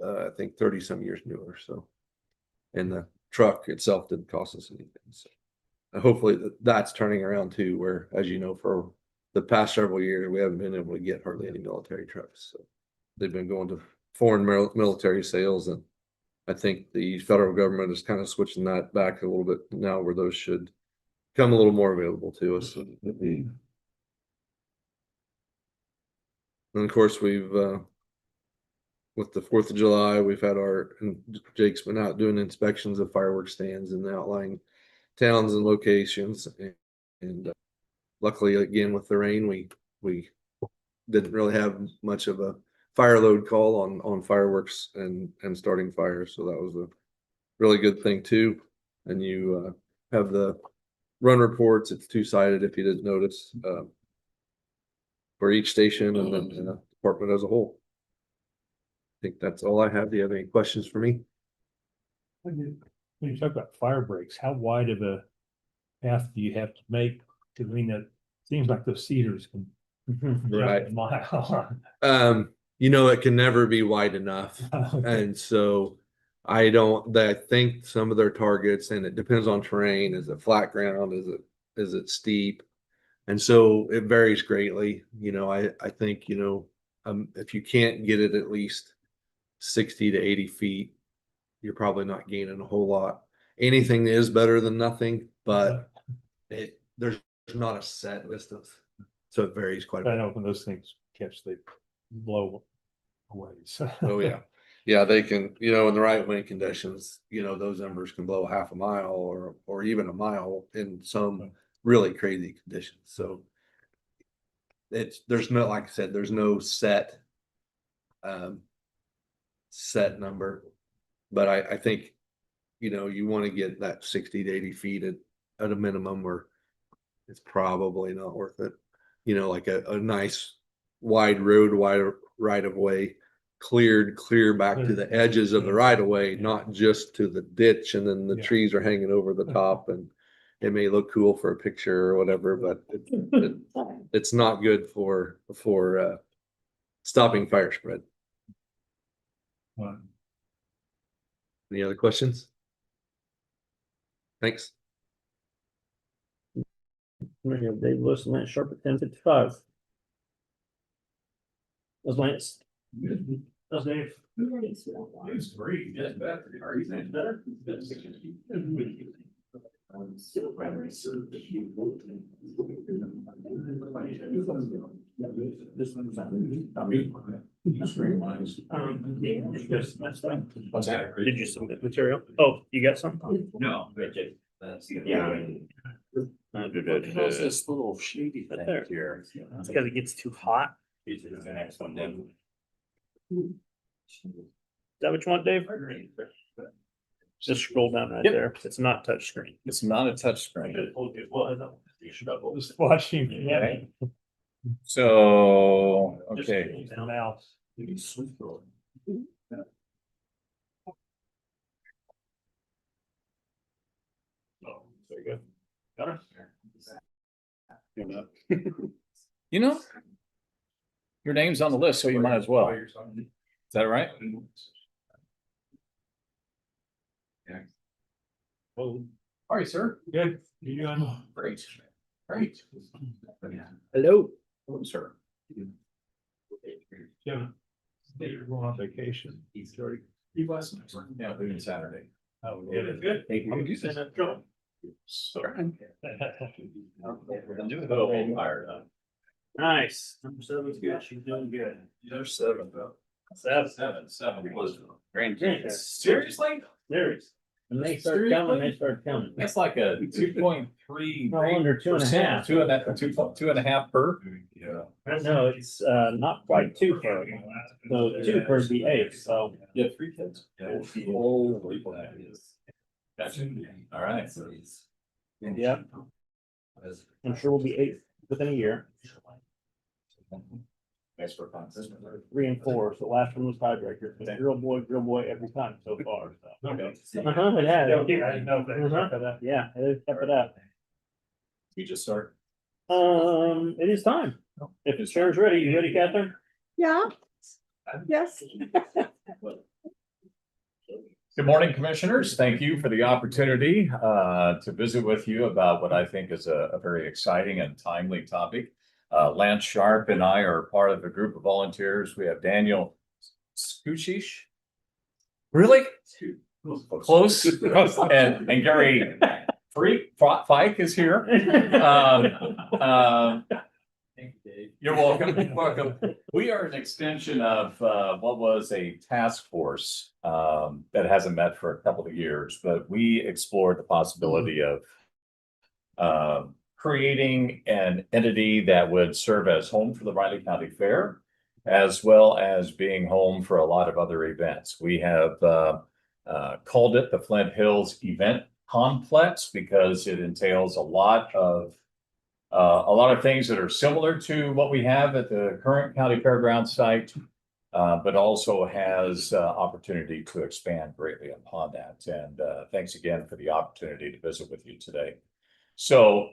I think 30 some years newer. So, and the truck itself didn't cost us anything. So hopefully that's turning around too, where, as you know, for the past several years, we haven't been able to get hardly any military trucks. So they've been going to foreign military sales, and I think the federal government is kind of switching that back a little bit now, where those should come a little more available to us. And of course, we've with the 4th of July, we've had Jake's been out doing inspections of fireworks stands in the outlying towns and locations. And luckily, again, with the rain, we didn't really have much of a fire load call on fireworks and starting fires. So that was a really good thing too. And you have the run reports. It's two-sided, if you didn't notice, for each station and then the department as a whole. I think that's all I have. Do you have any questions for me? When you talk about fire breaks, how wide of a path do you have to make to mean that? Seems like those cedars can Right. jump a mile. It can never be wide enough. And so I think some of their targets, and it depends on terrain. Is it flat ground? Is it steep? And so it varies greatly. I think, if you can't get it at least 60 to 80 feet, you're probably not gaining a whole lot. Anything is better than nothing, but there's not a set distance. So it varies quite a bit. I know when those things catch, they blow away. So. Oh yeah. Yeah, they can, in the right wind conditions, those embers can blow half a mile or even a mile in some really crazy conditions. So there's no, like I said, there's no set number, but I think, you want to get that 60 to 80 feet at a minimum, or it's probably not worth it. Like a nice wide road, wide right of way, clear back to the edges of the right of way, not just to the ditch, and then the trees are hanging over the top, and it may look cool for a picture or whatever, but it's not good for stopping fire spread. Any other questions? Thanks. Dave Lewis, Lance Sharp at 10:55. Was Lance? That's Dave. It's great. Yeah, better. Are you saying better? Did you submit material? Oh, you got some? No. How's this little shady thing here? It's because it gets too hot. Is the next one then? Is that what you want, Dave? Just scroll down right there. It's not touch screen. It's not a touch screen. Just watching. Yeah. So, okay. Just the mouse. Very good. Got it. You know, your name's on the list, so you might as well. Is that right? Yeah. Well, all right, sir. Good. You doing? Great. Great. Hello. Hello, sir. Jim, you're going on vacation. He was. Yeah, leaving Saturday. Oh, yeah, that's good. I'm using that drum. Sorry. Nice. Number 7's good. She's doing good. You're 7 though. 7 was grandkids. Seriously? There is. When they start coming, they start coming. That's like a 2.3. No, under 2.5. 2.5 per. Yeah. No, it's not quite 2 per. So 2 per be 8. So You have 3 kids? Yeah. Holy that is. Gotcha. All right. Yep. I'm sure we'll be 8 within a year. Thanks for context. 3 and 4. So the last one was tiebreaker. But drill boy every time so far. So. Okay. It has. I didn't know if that. Yeah, it kept it up. We just start. It is time. If the chair's ready, you ready, Catherine? Yeah. Yes. Good morning, commissioners. Thank you for the opportunity to visit with you about what I think is a very exciting and timely topic. Lance Sharp and I are part of a group of volunteers. We have Daniel Skuchish. Really? Close. And Gary Fike is here. You're welcome. Welcome. We are an extension of what was a task force that hasn't met for a couple of years, but we explored the possibility of creating an entity that would serve as home for the Riley County Fair, as well as being home for a lot of other events. We have called it the Flint Hills Event Complex because it entails a lot of things that are similar to what we have at the current county fairgrounds site, but also has opportunity to expand greatly upon that. And thanks again for the opportunity to visit with you today. So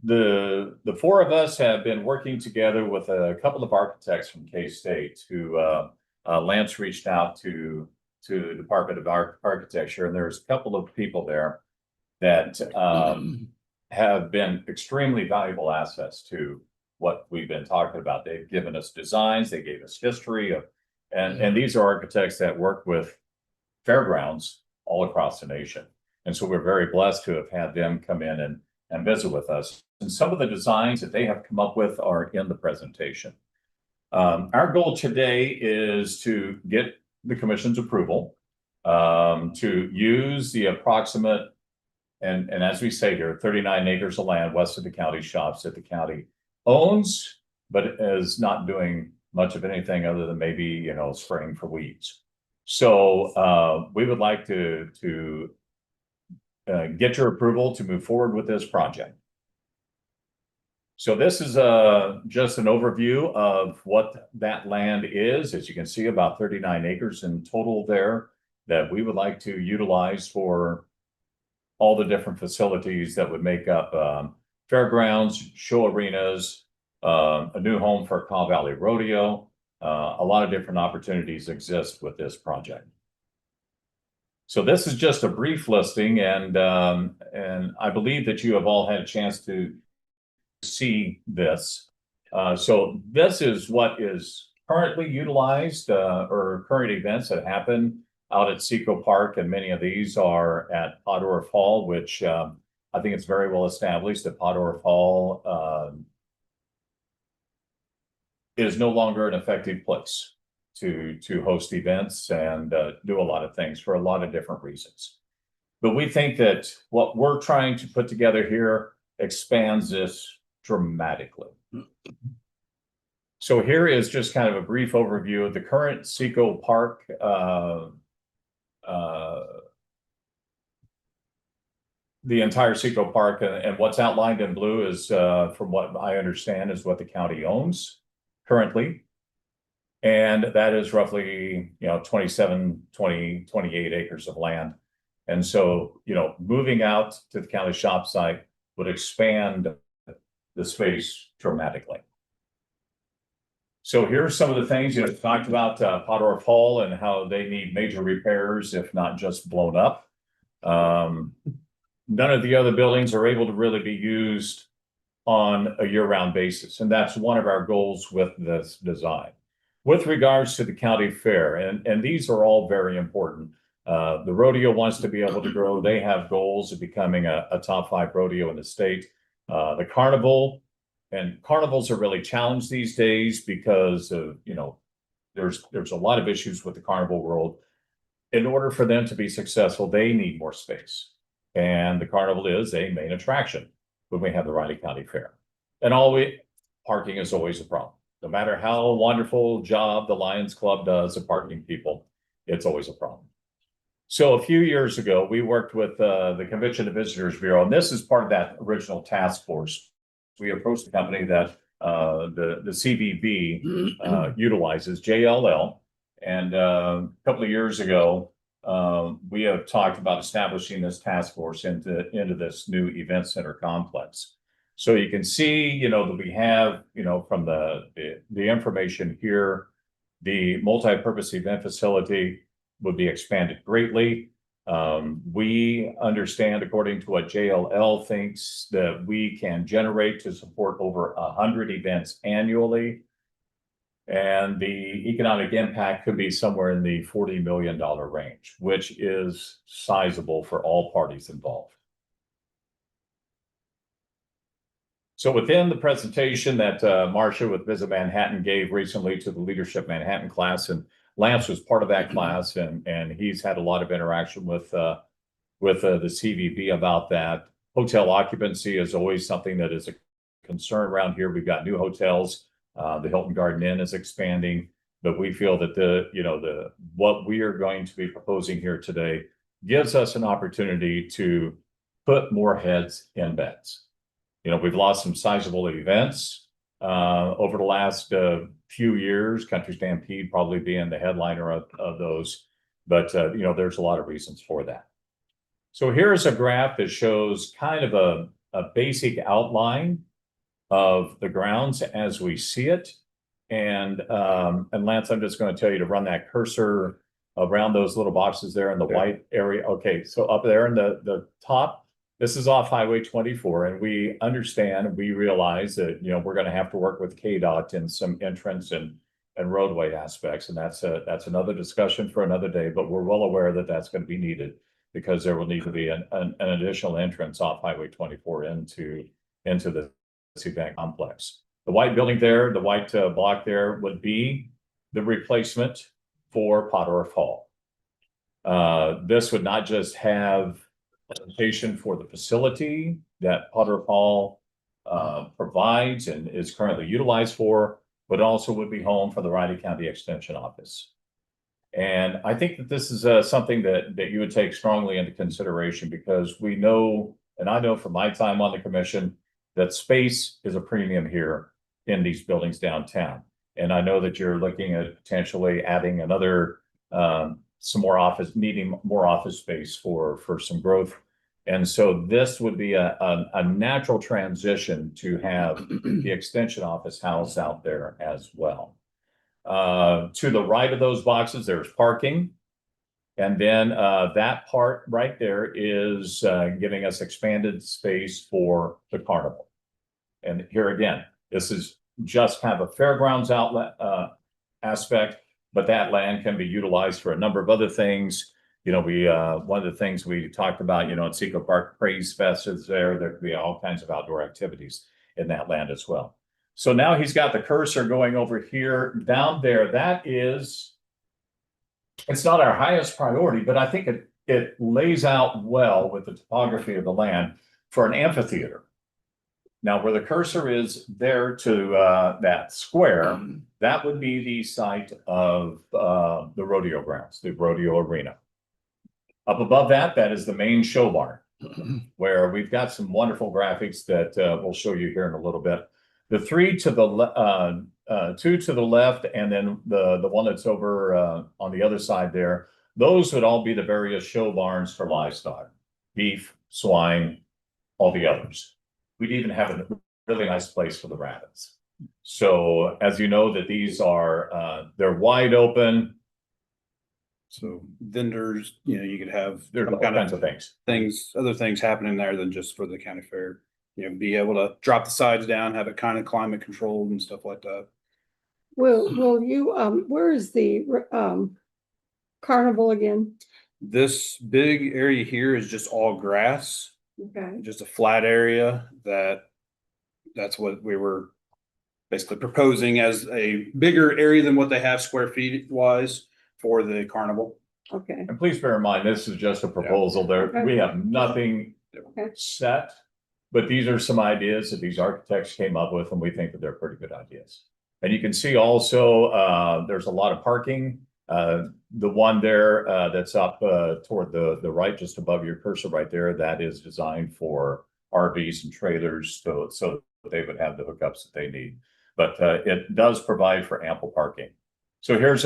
the four of us have been working together with a couple of architects from K-State who Lance reached out to the Department of Architecture, and there's a couple of people there that have been extremely valuable assets to what we've been talking about. They've given us designs, they gave us history of, and these are architects that work with fairgrounds all across the nation. And so we're very blessed to have had them come in and visit with us. And some of the designs that they have come up with are in the presentation. Our goal today is to get the commission's approval to use the approximate, and as we say here, 39 acres of land west of the county shops that the county owns, but is not doing much of anything other than maybe, spraying for weeds. So we would like to get your approval to move forward with this project. So this is just an overview of what that land is. As you can see, about 39 acres in total there that we would like to utilize for all the different facilities that would make up fairgrounds, show arenas, a new home for Kaw Valley Rodeo. A lot of different opportunities exist with this project. So this is just a brief listing, and I believe that you have all had a chance to see this. So this is what is currently utilized or current events that happen out at Seco Park, and many of these are at Pottorff Hall, which I think it's very well established that Pottorff Hall is no longer an effective place to host events and do a lot of things for a lot of different reasons. But we think that what we're trying to put together here expands this dramatically. So here is just kind of a brief overview of the current Seco Park the entire Seco Park, and what's outlined in blue is, from what I understand, is what the county owns currently. And that is roughly, 28 acres of land. And so, moving out to the county shop site would expand the space dramatically. So here's some of the things, talked about Pottorff Hall and how they need major repairs, if not just blown up. None of the other buildings are able to really be used on a year-round basis. And that's one of our goals with this design. With regards to the county fair, and these are all very important. The rodeo wants to be able to grow. They have goals of becoming a top 5 rodeo in the state. The carnival, and carnivals are really challenged these days because of, there's a lot of issues with the carnival world. In order for them to be successful, they need more space. And the carnival is a main attraction when we have the Riley County Fair. And parking is always a problem. No matter how wonderful job the Lions Club does of parking people, it's always a problem. So a few years ago, we worked with the Convention and Visitors Bureau, and this is part of that original task force. We approached the company that the CVB utilizes, JLL. And a couple of years ago, we have talked about establishing this task force into this new event center complex. So you can see, you know, that we have, you know, from the information here, the multi-purpose event facility would be expanded greatly. We understand, according to what JLL thinks, that we can generate to support over 100 events annually. And the economic impact could be somewhere in the $40 million range, which is sizable for all parties involved. So within the presentation that Marcia with Visit Manhattan gave recently to the Leadership Manhattan class, and Lance was part of that class, and he's had a lot of interaction with the CVB about that. Hotel occupancy is always something that is a concern around here. We've got new hotels. The Hilton Garden Inn is expanding, but we feel that what we are going to be proposing here today gives us an opportunity to put more heads in beds. You know, we've lost some sizable events over the last few years, Country Stampede probably being the headliner of those, but you know, there's a lot of reasons for that. So here's a graph that shows kind of a basic outline of the grounds as we see it. And Lance, I'm just going to tell you to run that cursor around those little boxes there in the white area. Okay, so up there in the top, this is off Highway 24, and we understand, we realize that, you know, we're going to have to work with KDOT in some entrance and roadway aspects, and that's another discussion for another day. But we're well aware that that's going to be needed because there will need to be an additional entrance off Highway 24 into the event complex. The white building there, the white block there, would be the replacement for Potter's Hall. This would not just have location for the facility that Potter's Hall provides and is currently utilized for, but also would be home for the Riley County Extension Office. And I think that this is something that you would take strongly into consideration, because we know, and I know from my time on the commission, that space is a premium here in these buildings downtown. And I know that you're looking at potentially adding another needing more office space for some growth. And so this would be a natural transition to have the extension office house out there as well. To the right of those boxes, there's parking. And then that part right there is giving us expanded space for the carnival. And here again, this is just kind of a fairgrounds outlet aspect, but that land can be utilized for a number of other things. You know, one of the things we talked about, you know, at Seco Park Praise Fest is there could be all kinds of outdoor activities in that land as well. So now he's got the cursor going over here down there. That is, it's not our highest priority, but I think it lays out well with the topography of the land for an amphitheater. Now, where the cursor is there to that square, that would be the site of the rodeo grounds, the rodeo arena. Up above that, that is the main show barn, where we've got some wonderful graphics that we'll show you here in a little bit. The two to the left, and then the one that's over on the other side there, those would all be the various show barns for livestock, beef, swine, all the others. We'd even have a really nice place for the rabbits. So as you know, that these are, they're wide open. So vendors, you know, you could have There's all kinds of things. other things happening there than just for the county fair. You know, be able to drop the sides down, have it kind of climate controlled and stuff like that. Will you, where is the carnival again? This big area here is just all grass, Okay, just a flat area that's what we were basically proposing as a bigger area than what they have square feet wise for the carnival. okay. And please bear in mind, this is just a proposal there. Okay. We have nothing Okay. set, but these are some ideas that these architects came up with, and we think that they're pretty good ideas. And you can see also, there's a lot of parking The one there, that's up, toward the right, just above your cursor right there, that is designed for RVs and trailers, so they would have the hookups that they need. But, it does provide for ample parking. So here's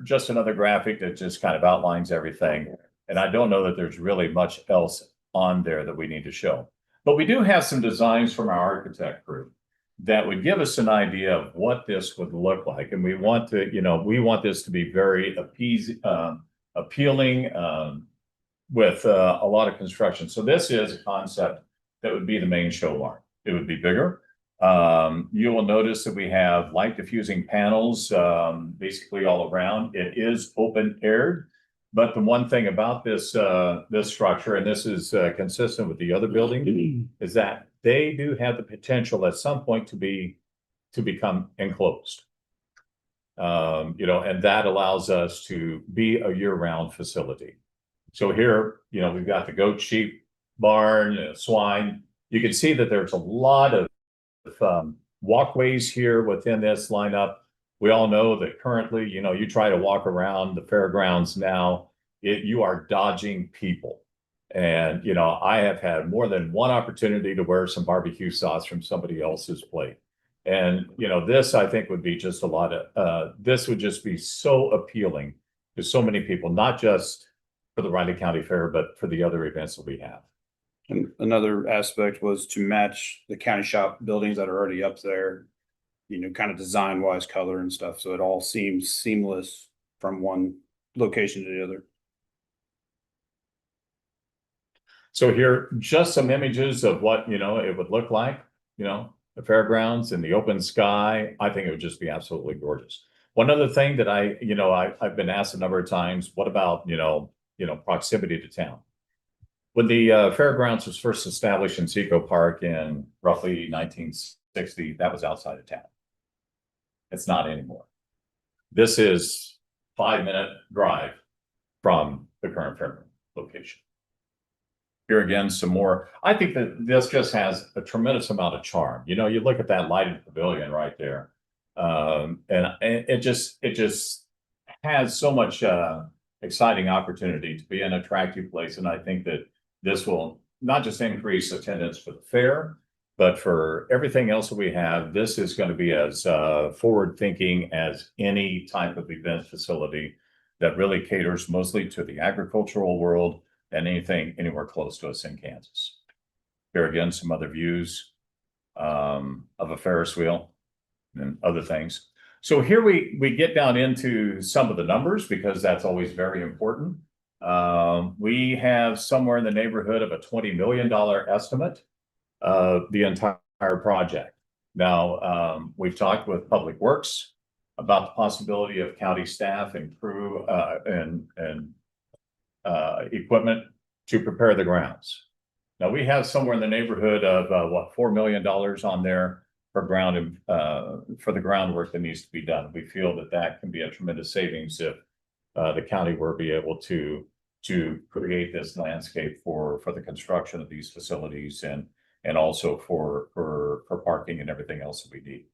just another graphic that just kind of outlines everything. And I don't know that there's really much else on there that we need to show. But we do have some designs from our architect group that would give us an idea of what this would look like. And we want this to be very appealing, with a lot of construction. So this is a concept that would be the main show barn. It would be bigger. You will notice that we have light diffusing panels, basically all around. It is open aired. But the one thing about this structure, and this is consistent with the other building, is that they do have the potential at some point to become enclosed. And that allows us to be a year-round facility. So here, we've got the goat, sheep barn, swine. You can see that there's a lot of walkways here within this lineup. We all know that currently, you try to walk around the fairgrounds now, you are dodging people. And, I have had more than one opportunity to wear some barbecue sauce from somebody else's plate. And, this I think would be just this would just be so appealing to so many people, not just for the Riley County Fair, but for the other events that we have. And another aspect was to match the county shop buildings that are already up there, kind of design wise, color and stuff. So it all seems seamless from one location to the other. So here, just some images of what, it would look like, the fairgrounds in the open sky. I think it would just be absolutely gorgeous. One other thing that I've been asked a number of times, what about, proximity to town? When the fairgrounds was first established in Seco Park in roughly 1960, that was outside of town. It's not anymore. This is 5-minute drive from the current fairground location. Here again, some more. I think that this just has a tremendous amount of charm. You look at that lighted pavilion right there, and it just has so much exciting opportunity to be an attractive place. And I think that this will not just increase attendance for the fair, but for everything else that we have. This is going to be as forward-thinking as any type of event facility that really caters mostly to the agricultural world and anything anywhere close to us in Kansas. Here again, some other views of a Ferris wheel and other things. So here we get down into some of the numbers, because that's always very important. We have somewhere in the neighborhood of a $20 million estimate of the entire project. Now, we've talked with Public Works about the possibility of county staff and crew and equipment to prepare the grounds. Now, we have somewhere in the neighborhood of $4 million on there for for the groundwork that needs to be done. We feel that can be a tremendous savings if the county were to be able to create this landscape for the construction of these facilities and also for parking and everything else that we need.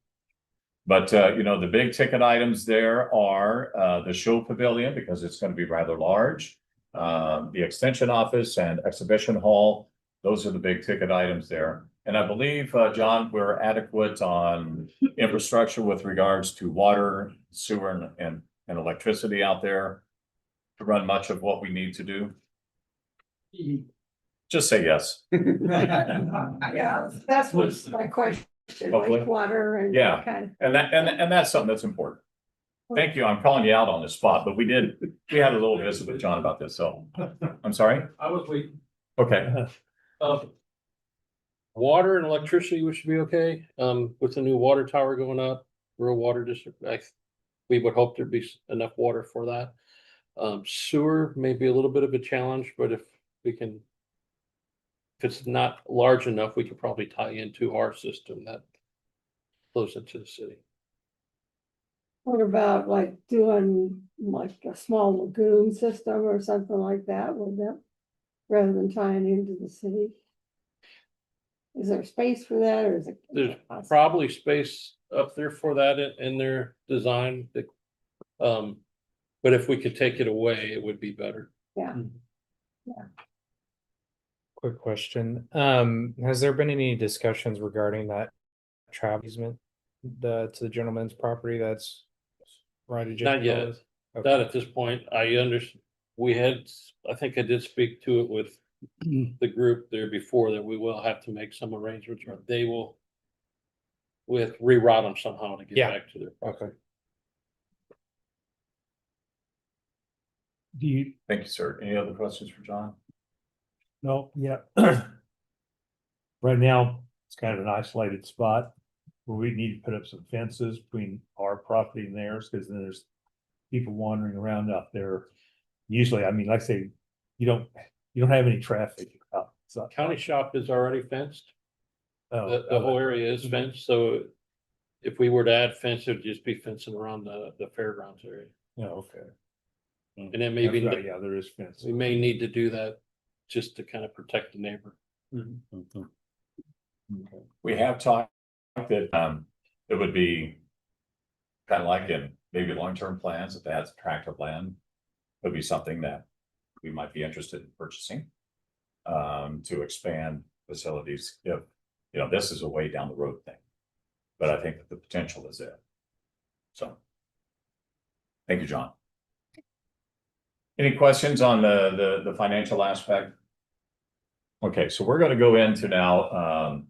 But the big ticket items there are the show pavilion, because it's going to be rather large. The extension office and exhibition hall, those are the big ticket items there. And I believe, John, we're adequate on infrastructure with regards to water, sewer, and electricity out there to run much of what we need to do. Just say yes. Yeah, that's what's my question, Hopefully. like water and. Yeah. Okay. And that's something that's important. Thank you. I'm calling you out on the spot, but we had a little visit with John about this, so I'm sorry. I was waiting. Okay. Water and electricity, we should be okay. With the new water tower going up, rural water district, we would hope there'd be enough water for that. Sewer may be a little bit of a challenge, but if it's not large enough, we could probably tie into our system that flows into the city. What about like doing like a small lagoon system or something like that, would that, rather than tying into the city? Is there space for that, or is it? There's probably space up there for that in their design. But if we could take it away, it would be better. Yeah. Quick question. Has there been any discussions regarding that travel easement? To the gentleman's property that's right adjacent? Not yet. Okay. Not at this point. We had, I think I did speak to it with the group there before, that we will have to make some arrangements, or they will. We have to reroute them somehow to get Yeah. back to their. Okay. Do you, Thank you, sir. Any other questions for John? no, yeah. Right now, it's kind of an isolated spot where we need to put up some fences between our property and theirs, because then there's people wandering around out there. Usually, I mean, like I say, you don't have any traffic out. County shop is already fenced. Oh, The whole area is fenced, so if we were to add fence, it'd just be fencing around the fairgrounds area. yeah, okay. And then maybe, That's right, yeah, there is fence. we may need to do that just to kind of protect the neighbor. We have talked that it would be kind of like in maybe long-term plans, if that's tract of land, would be something that we might be interested in purchasing to expand facilities if, you know, this is a way down the road thing. But I think that the potential is there. So. Thank you, John. Any questions on the financial aspect? Okay, so we're gonna go into now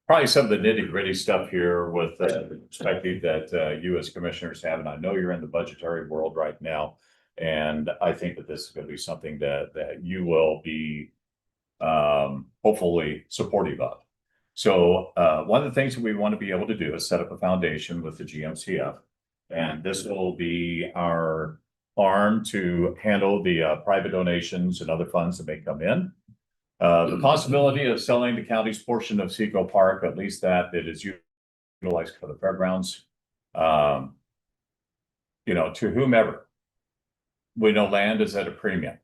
probably some of the nitty-gritty stuff here with the perspective that you as commissioners have, and I know you're in the budgetary world right now. And I think that this is gonna be something that you will be hopefully supportive of. So one of the things that we want to be able to do is set up a foundation with the GMCF. And this will be our arm to handle the private donations and other funds that may come in. The possibility of selling the county's portion of Seco Park, at least that it is utilized for the fairgrounds. You know, to whomever. We know land is at a premium.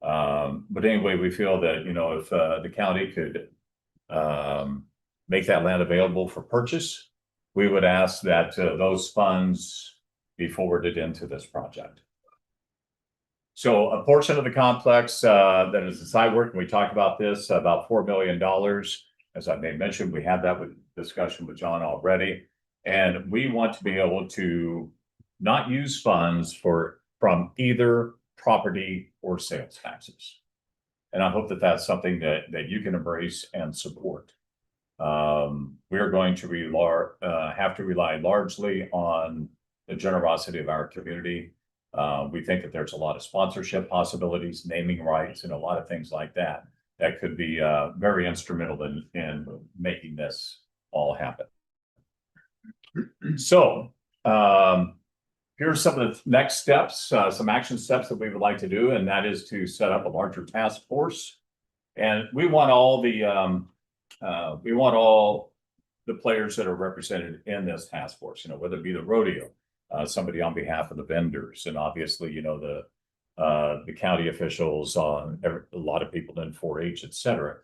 But anyway, we feel that, you know, if the county could make that land available for purchase, we would ask that those funds be forwarded into this project. So a portion of the complex that is the site work, and we talked about this, about $4 million. As I may mention, we had that with discussion with John already. And we want to be able to not use funds from either property or sales taxes. And I hope that that's something that you can embrace and support. We're going to have to rely largely on the generosity of our community. We think that there's a lot of sponsorship possibilities, naming rights, and a lot of things like that that could be very instrumental in making this all happen. So here are some of the next steps, some action steps that we would like to do, and that is to set up a larger task force. And we want all the players that are represented in this task force, you know, whether it be the rodeo, somebody on behalf of the vendors, and obviously, you know, the county officials, a lot of people in 4-H, et cetera.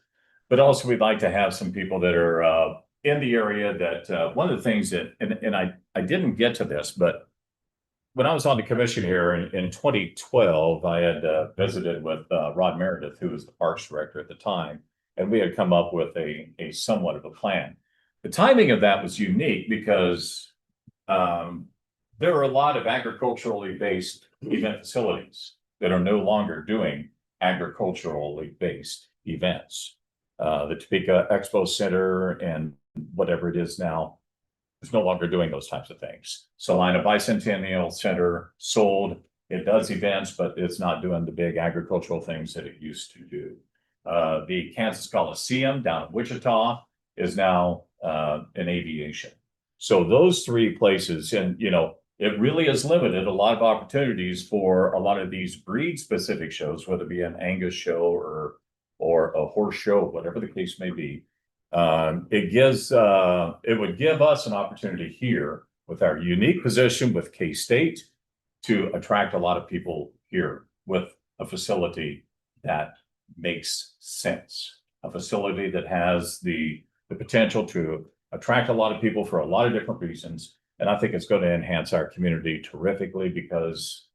But also we'd like to have some people that are in the area that one of the things that, and I didn't get to this, but when I was on the commission here in 2012, I had visited with Rod Meredith, who was the Parks Director at the time, and we had come up with a somewhat of a plan. The timing of that was unique because there are a lot of agriculturally based event facilities that are no longer doing agriculturally based events. The Topeka Expo Center and whatever it is now is no longer doing those types of things. Salina Bicentennial Center sold. It does events, but it's not doing the big agricultural things that it used to do. The Kansas Coliseum down in Wichita is now in aviation. So those three places, and you know, it really has limited a lot of opportunities for a lot of these breed specific shows, whether it be an Angus show or a horse show, whatever the case may be. It would give us an opportunity here with our unique position with K-State to attract a lot of people here with a facility that makes sense, a facility that has the potential to attract a lot of people for a lot of different reasons. And I think it's going to enhance our community terrifically because,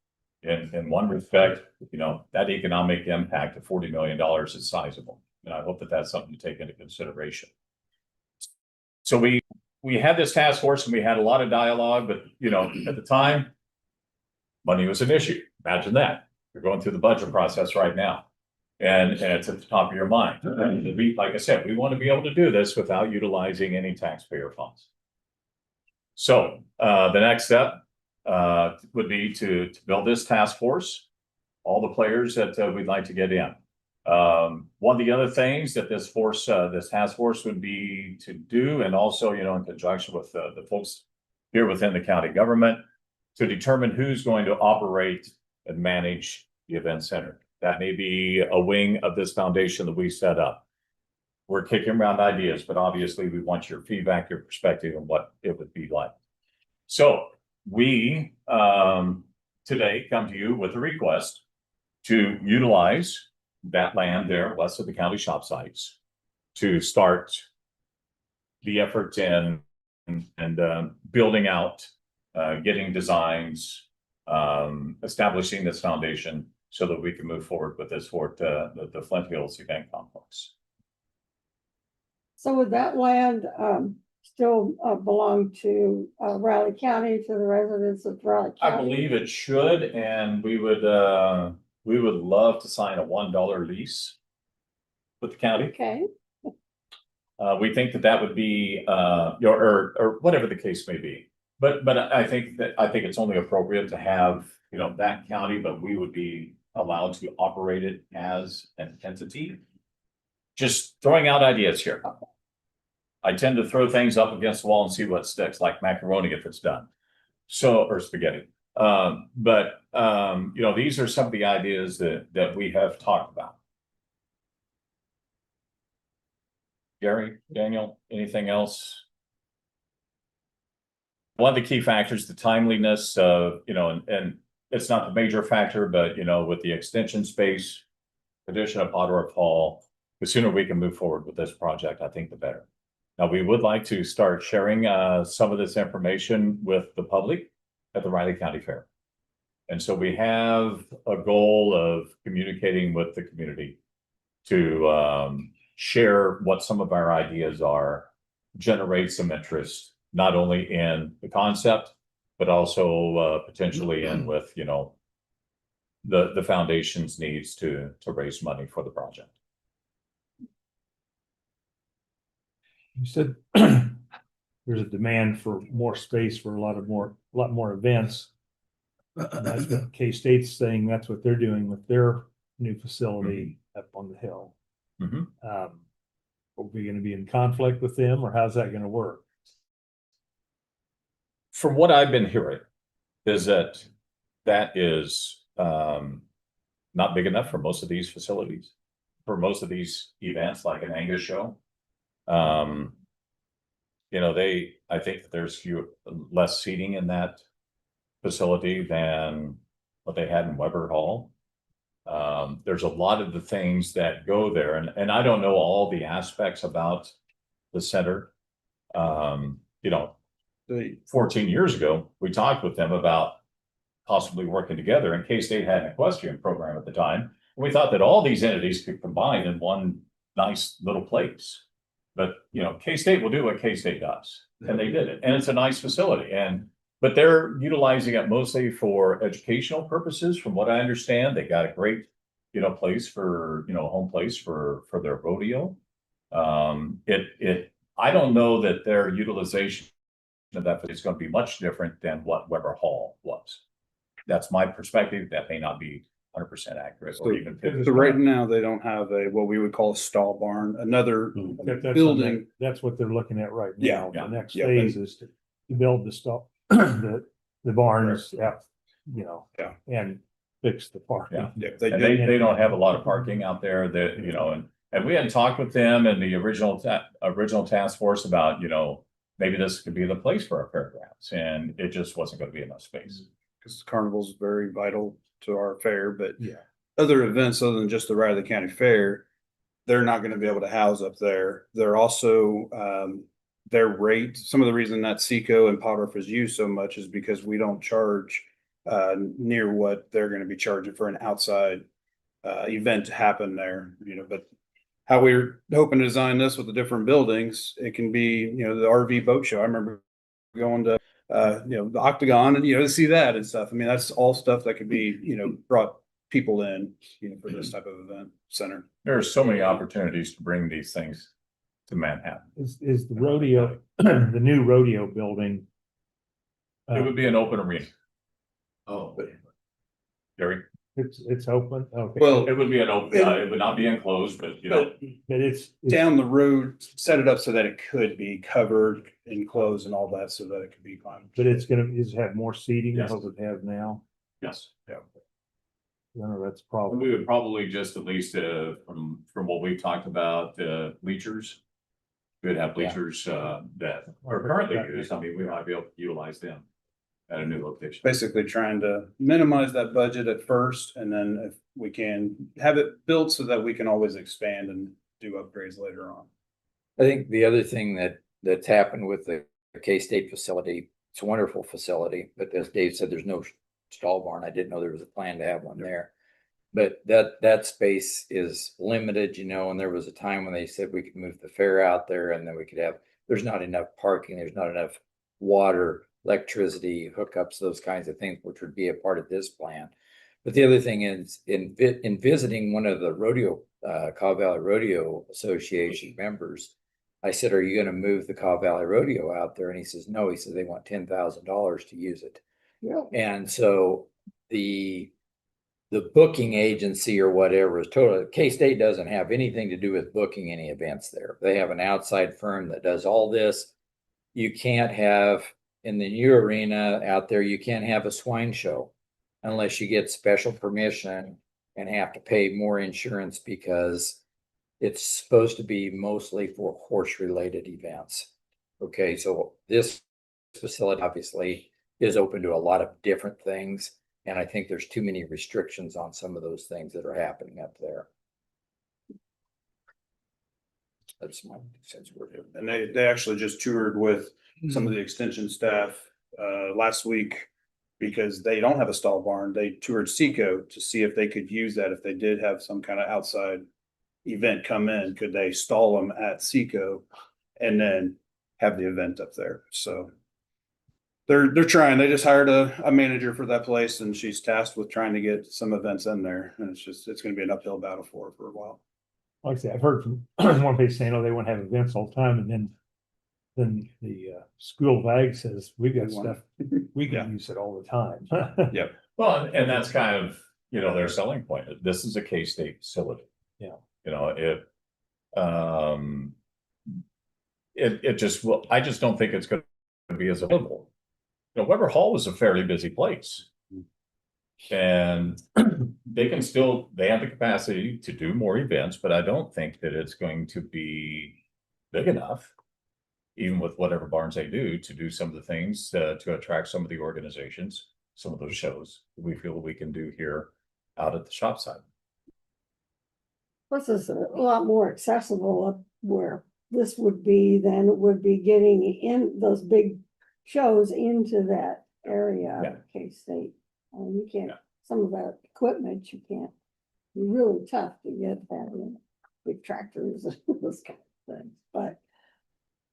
in one respect, you know, that economic impact of $40 million is sizable. And I hope that that's something to take into consideration. So we had this task force and we had a lot of dialogue, but you know, at the time, money was an issue. Imagine that. You're going through the budget process right now. And it's at the top of your mind. And like I said, we want to be able to do this without utilizing any taxpayer funds. So the next step would be to build this task force, all the players that we'd like to get in. One of the other things that this task force would be to do, and also, you know, in conjunction with the folks here within the county government, to determine who's going to operate and manage the event center. That may be a wing of this foundation that we set up. We're kicking around ideas, but obviously we want your feedback, your perspective, and what it would be like. So we today come to you with a request to utilize that land there west of the county shop sites to start the effort in and building out, getting designs, establishing this foundation so that we can move forward with this for the Flint Hills event complex. So would that land still belong to Riley County, to the residents of Riley County? I believe it should, and we would love to sign a $1 lease with the county. Okay. We think that would be or whatever the case may be. But I think it's only appropriate to have, you know, that county, but we would be allowed to operate it as an entity. Just throwing out ideas here. I tend to throw things up against the wall and see what sticks, like macaroni if it's done. So, or spaghetti. You know, these are some of the ideas that we have talked about. Gary, Daniel, anything else? One of the key factors, the timeliness of, you know, and it's not the major factor, but, you know, with the extension space, addition of Potter's Hall, the sooner we can move forward with this project, I think the better. Now, we would like to start sharing some of this information with the public at the Riley County Fair. And so we have a goal of communicating with the community to share what some of our ideas are, generate some interest, not only in the concept, but also potentially in with, you know, the foundation's needs to raise money for the project. You said there's a demand for more space for a lot more events. And that's what K-State's saying. That's what they're doing with their new facility up on the hill. Are we going to be in conflict with them, or how's that going to work? From what I've been hearing, is that is not big enough for most of these facilities, for most of these events, like an Angus show. You know, I think that there's less seating in that facility than what they had in Weber Hall. There's a lot of the things that go there, and I don't know all the aspects about the center. You know, 14 years ago, we talked with them about possibly working together, and K-State had an equestrian program at the time. We thought that all these entities could combine in one nice little place. But, you know, K-State will do what K-State does, and they did it. And it's a nice facility. But they're utilizing it mostly for educational purposes. From what I understand, they got a great, you know, place for, you know, home place for their rodeo. I don't know that their utilization of that is going to be much different than what Weber Hall was. That's my perspective. That may not be 100% accurate, or even 50%. So right now, they don't have what we would call a stall barn, another building. That's what they're looking at right now. Yeah, The next yeah. phase is to build the stall, the barns, you know, and fix the parking. They don't have a lot of parking out there that, you know, and we had talked with them and the original task force about, you know, maybe this could be the place for our fairgrounds, and it just wasn't going to be enough space. Because carnival's very vital to our fair, but other events other than just the Riley County Fair, they're not going to be able to house up there. They're also their rate. Some of the reason that Seco and Potter's is used so much is because we don't charge near what they're gonna be charging for an outside event to happen there, but how we're hoping to design this with the different buildings, it can be, the RV boat show. I remember going to, the Octagon and, to see that and stuff. I mean, that's all stuff that could be, brought people in, for this type of event center. There are so many opportunities to bring these things to Manhattan. Is the rodeo, the new rodeo building? It would be an open arena. Oh, Gary? It's open, okay. Well, It would be an open, it would not be enclosed, but but But it's down the road, set it up so that it could be covered, enclosed and all that, so that it could be fine. But it's gonna, is it have more seating than Yes. what we have now? yes. I don't know, that's a And problem. we would probably just at least, from what we've talked about, bleachers. We'd have bleachers, that are currently used. I mean, we might be able to utilize them at a new location. Basically trying to minimize that budget at first, and then if we can have it built so that we can always expand and do upgrades later on. I think the other thing that's happened with the K-State facility, it's a wonderful facility, but as Dave said, there's no stall barn. I didn't know there was a plan to have one there. But that space is limited, and there was a time when they said we could move the fair out there and then we could have, there's not enough parking, there's not enough water, electricity, hookups, those kinds of things, which would be a part of this plan. But the other thing is in visiting one of the rodeo, Caw Valley Rodeo Association members, I said, are you going to move the Caw Valley Rodeo out there? And he says, no, he says they want $10,000 to use it. Yeah. And so the booking agency or whatever is total. K-State doesn't have anything to do with booking any events there. They have an outside firm that does all this. You can't have in the new arena out there, you can't have a swine show unless you get special permission and have to pay more insurance because it's supposed to be mostly for horse related events. Okay, so this facility obviously is open to a lot of different things. And I think there's too many restrictions on some of those things that are happening up there. That's my sense of it. And they actually just toured with some of the extension staff last week because they don't have a stall barn. They toured Seco to see if they could use that. If they did have some kind of outside event come in, could they stall them at Seco and then have the event up there? So they're trying. They just hired a manager for that place, and she's tasked with trying to get some events in there. And it's going to be an uphill battle for her for a while. Like I said, I've heard from one place saying, oh, they want to have events all the time, and then the school of ag says, we've got stuff, we can use it all the time. Yep. Well, and that's kind of, their selling point. This is a K-State facility. Yeah. It just will, I just don't think it's going to be as available. Weber Hall was a fairly busy place. And they have the capacity to do more events, but I don't think that it's going to be big enough, even with whatever barns they do, to do some of the things to attract some of the organizations, some of those shows we feel we can do here out at the shop site. Plus, it's a lot more accessible up where this would be than it would be getting in those big shows into that area of K-State. You can't, some of that equipment, you can't, really tough to get that in, big tractors and those kind of things. But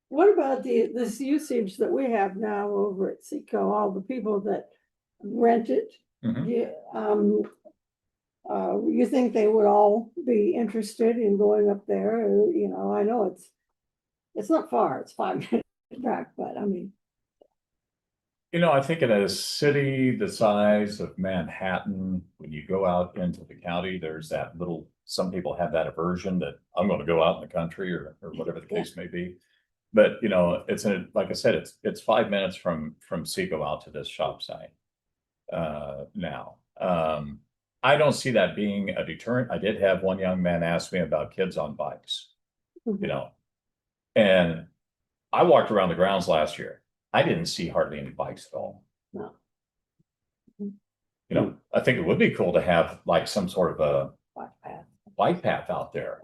what about this usage that we have now over at Seco, all the people that rent it? Mhm. You think they would all be interested in going up there? I know it's not far, it's 5 minutes back, but I mean. I think in a city the size of Manhattan, when you go out into the county, there's that little, some people have that aversion that I'm going to go out in the country or whatever the case may be. But, it's like I said, it's 5 minutes from Seco out to this shop site now. I don't see that being a deterrent. I did have one young man ask me about kids on bikes, and I walked around the grounds last year. I didn't see hardly any bikes at all. No. I think it would be cool to have like some sort of a bike path out there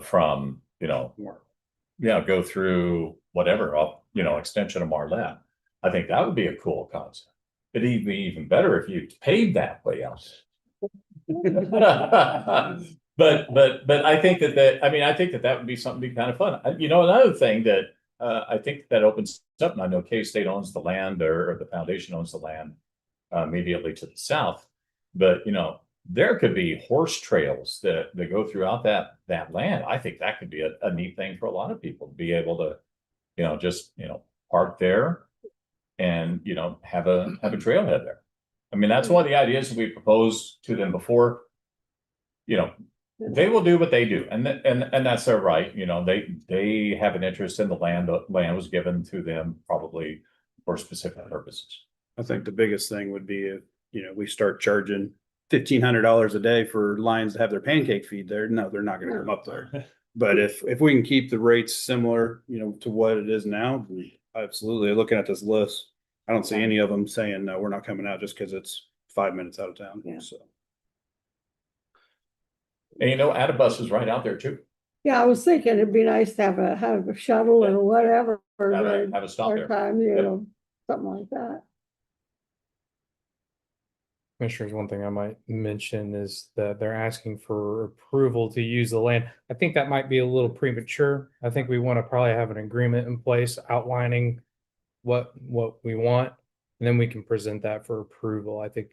from, go through whatever, extension of Marlette. I think that would be a cool concept, it'd be even better if you paid that way out. But I think I mean, I think that would be something to be kind of fun. You know, another thing that I think that opens up, and I know K-State owns the land or the foundation owns the land immediately to the south, but you know, there could be horse trails that go throughout that land. I think that could be a neat thing for a lot of people to be able to, you know, just, you know, park there and, you know, have a trailhead there. I mean, that's one of the ideas that we proposed to them before. You know, they will do what they do, and that's their right. You know, they have an interest in the land. The land was given to them probably for specific purposes. I think the biggest thing would be if, you know, we start charging $1,500 a day for lions to have their pancake feed there. No, they're not gonna come up there. But if we can keep the rates similar, you know, to what it is now, absolutely. Looking at this list, I don't see any of them saying, no, we're not coming out just because it's 5 minutes out of town. Yeah. So. And you know, Adibus is right out there too. Yeah, I was thinking it'd be nice to have a shuttle or whatever. for Have a stop there. part time, you Yep. know, something like that. Commissioners, one thing I might mention is that they're asking for approval to use the land. I think that might be a little premature. I think we want to probably have an agreement in place outlining what we want, and then we can present that for approval. I think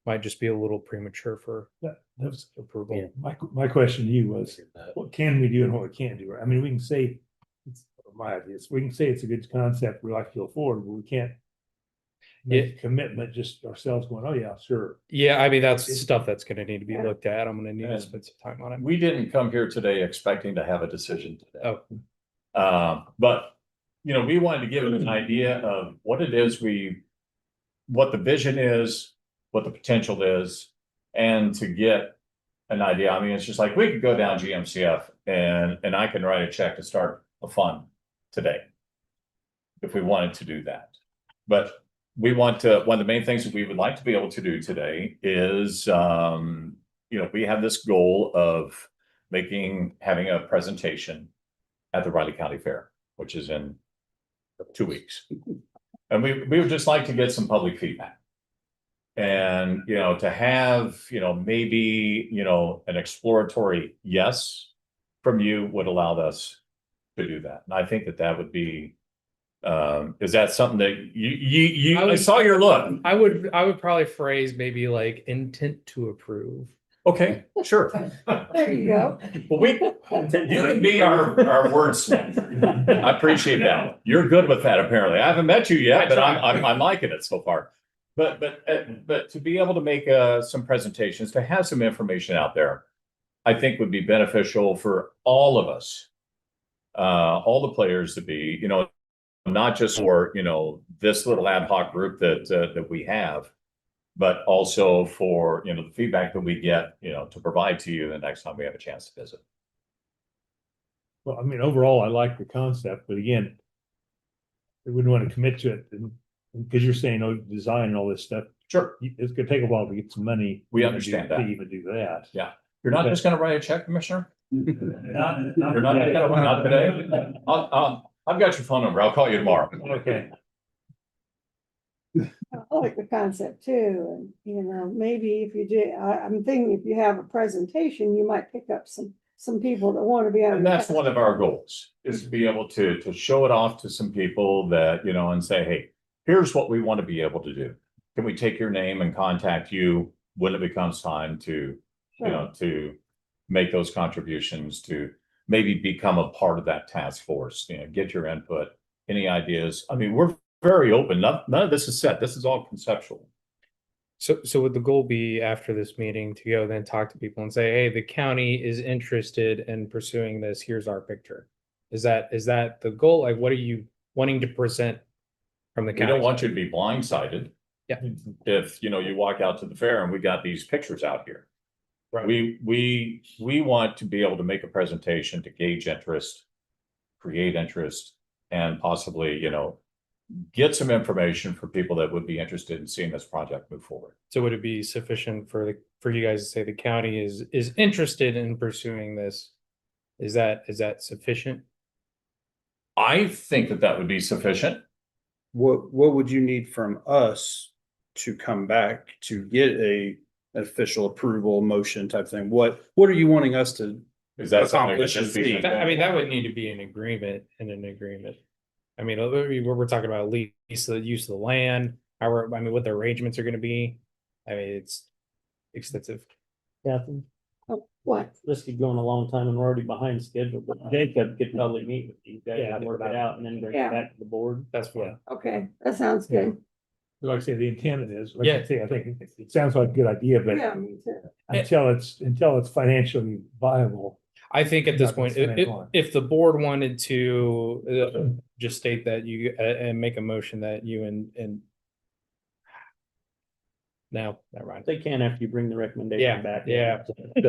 might just be a little premature for That was approval. Yeah, my question to you was, what can we do and what we can't do? I mean, we can say, it's my idea, we can say it's a good concept, we like to go forward, but we can't make a commitment just ourselves going, oh yeah, sure. Yeah, I mean, that's stuff that's gonna need to be looked at. I'm gonna need to spend some time on it. We didn't come here today expecting to have a decision today. Oh, But, you know, we wanted to give them an idea of what it is what the vision is, what the potential is, and to get an idea. I mean, it's just like, we could go down GMCF and I can write a check to start a fund today if we wanted to do that. But we want to, one of the main things that we would like to be able to do today is, you know, we have this goal of having a presentation at the Riley County Fair, which is in 2 weeks. And we would just like to get some public feedback. And, you know, to have, you know, maybe, you know, an exploratory yes from you would allow us to do that. And I think that would be, is that something that I saw your look. I would probably phrase maybe like intent to approve. Okay, sure. There you go. Well, you can be our wordsmith. I appreciate that. You're good with that, apparently. I haven't met you yet, but I'm liking it so far. But to be able to make some presentations, to have some information out there, I think would be beneficial for all of us, all the players to be, you know, not just for, you know, this little ad hoc group that we have, but also for, you know, the feedback that we get, you know, to provide to you the next time we have a chance to visit. Well, I mean, overall, I like the concept, but again, we wouldn't want to commit to it because you're saying, oh, design and all this stuff. Sure. It's gonna take a while to get some money. We understand that. To even do that. Yeah. You're not just gonna write a check, Commissioner? You're not today? I've got your phone number. I'll call you tomorrow. Okay. I like the concept too, and you know, maybe if you do, I'm thinking if you have a presentation, you might pick up some people that want to be on. And that's one of our goals, is to be able to show it off to some people that, you know, and say, hey, here's what we want to be able to do. Can we take your name and contact you when it becomes time to, you know, to make those contributions, to maybe become a part of that task force, you know, get your input, any ideas. I mean, we're very open. None of this is set. This is all conceptual. So would the goal be after this meeting to go then talk to people and say, hey, the county is interested in pursuing this. Here's our picture. Is that the goal? Like, what are you wanting to present from the county? We don't want you to be blindsided. Yeah. If, you know, you walk out to the fair and we got these pictures out here. Right. We want to be able to make a presentation to gauge interest, create interest, and possibly, you know, get some information for people that would be interested in seeing this project move forward. So would it be sufficient for you guys to say the county is interested in pursuing this? Is that sufficient? I think that would be sufficient. What would you need from us to come back to get an official approval motion type thing? What are you wanting us to Is that something that accomplish? should be? I mean, that would need to be an agreement and an agreement. I mean, we're talking about lease, the use of the land, I mean, what the arrangements are gonna be. I mean, it's extensive. Catherine, What? this could go on a long time and we're already behind schedule, but Jacob could probably meet with you guys Yeah, and work it out and then bring Yeah. it back to the board. That's fine. Okay, that sounds good. Like I say, the intent is, like Yeah. I say, I think it sounds like a good idea, but Yeah, me too. until it's financially viable. I think at this Not gonna point, spend it on. if the board wanted to just state that you and make a motion that you and now, never mind. They can after you bring the Yeah, recommendation back. yeah. I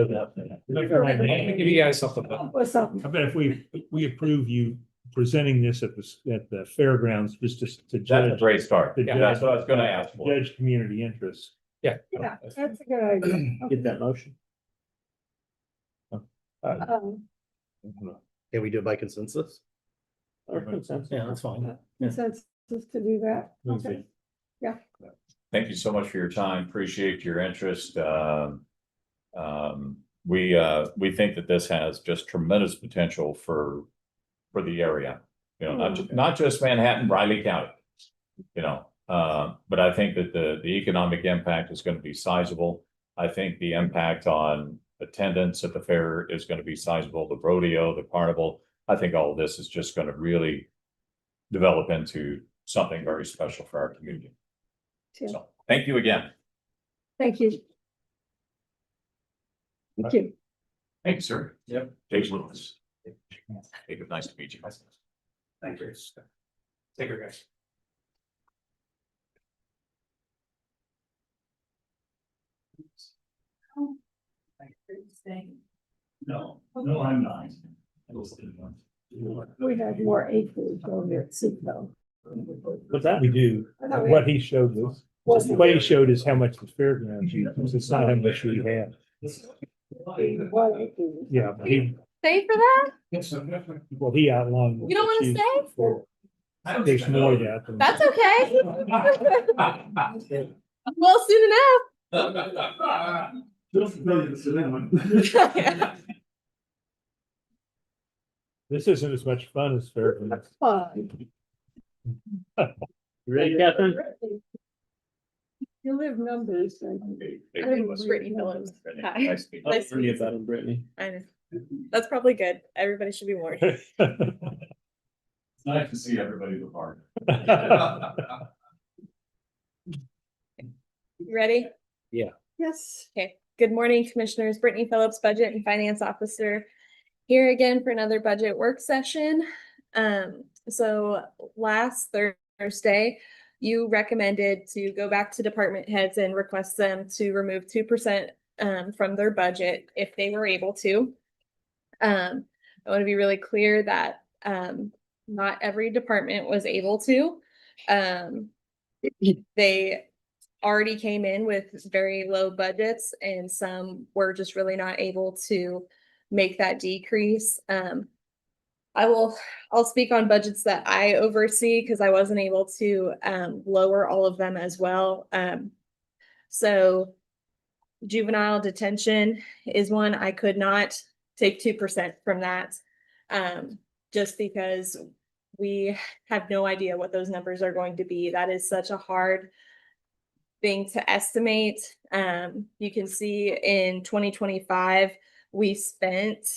Give you guys something. What's up? bet if we approve you presenting this at the fairgrounds, just to That's a judge, great start. to Yeah, that's what I was gonna ask for. judge community interest. Yeah. Yeah, that's a good idea. Get that motion. Um, Can we do it by consensus? Or consensus? Yeah, that's fine. Consensus to do that. Okay. Thank you so much for your time. Appreciate your interest. We think that this has just tremendous potential for the area. You know, not just Manhattan, Riley County. You know, but I think that the economic impact is going to be sizable. I think the impact on attendance at the fair is going to be sizable. The rodeo, the carnival. I think all of this is just going to really develop into something very special for our community. Too. So, thank you again. Thank you. Thank you. Thank you, sir. Yep. Dave Lewis. David, nice to meet you. Thank you. Take care, guys. No, I'm not. We had more acreage over here at Seco. But that we do, what he showed us, what he showed is how much the fairgrounds use, it's not how much we have. Yeah, but Stay for that? well, he outlined. You don't wanna stay? There's more of that. than- That's okay. Well, soon enough. This isn't as much fun as fairgrounds. Fine. You ready, Catherine? You live numbers. I'm Brittany Phillips. Hi. Nice to meet you. Nice to Learn meet you about him, Brittany. I know. That's probably good. Everybody should be warned. It's nice to see everybody look hard. You ready? Yes. Okay. Good morning, Commissioners. Brittany Phillips, Budget and Finance Officer, here again for another budget work session. So last Thursday, you recommended to go back to department heads and request them to remove 2% from their budget if they were able to. I want to be really clear that not every department was able to. They already came in with very low budgets and some were just really not able to make that decrease. I'll speak on budgets that I oversee because I wasn't able to lower all of them as well. So juvenile detention is one. I could not take 2% from that just because we have no idea what those numbers are going to be. That is such a hard thing to estimate. You can see in 2025, we spent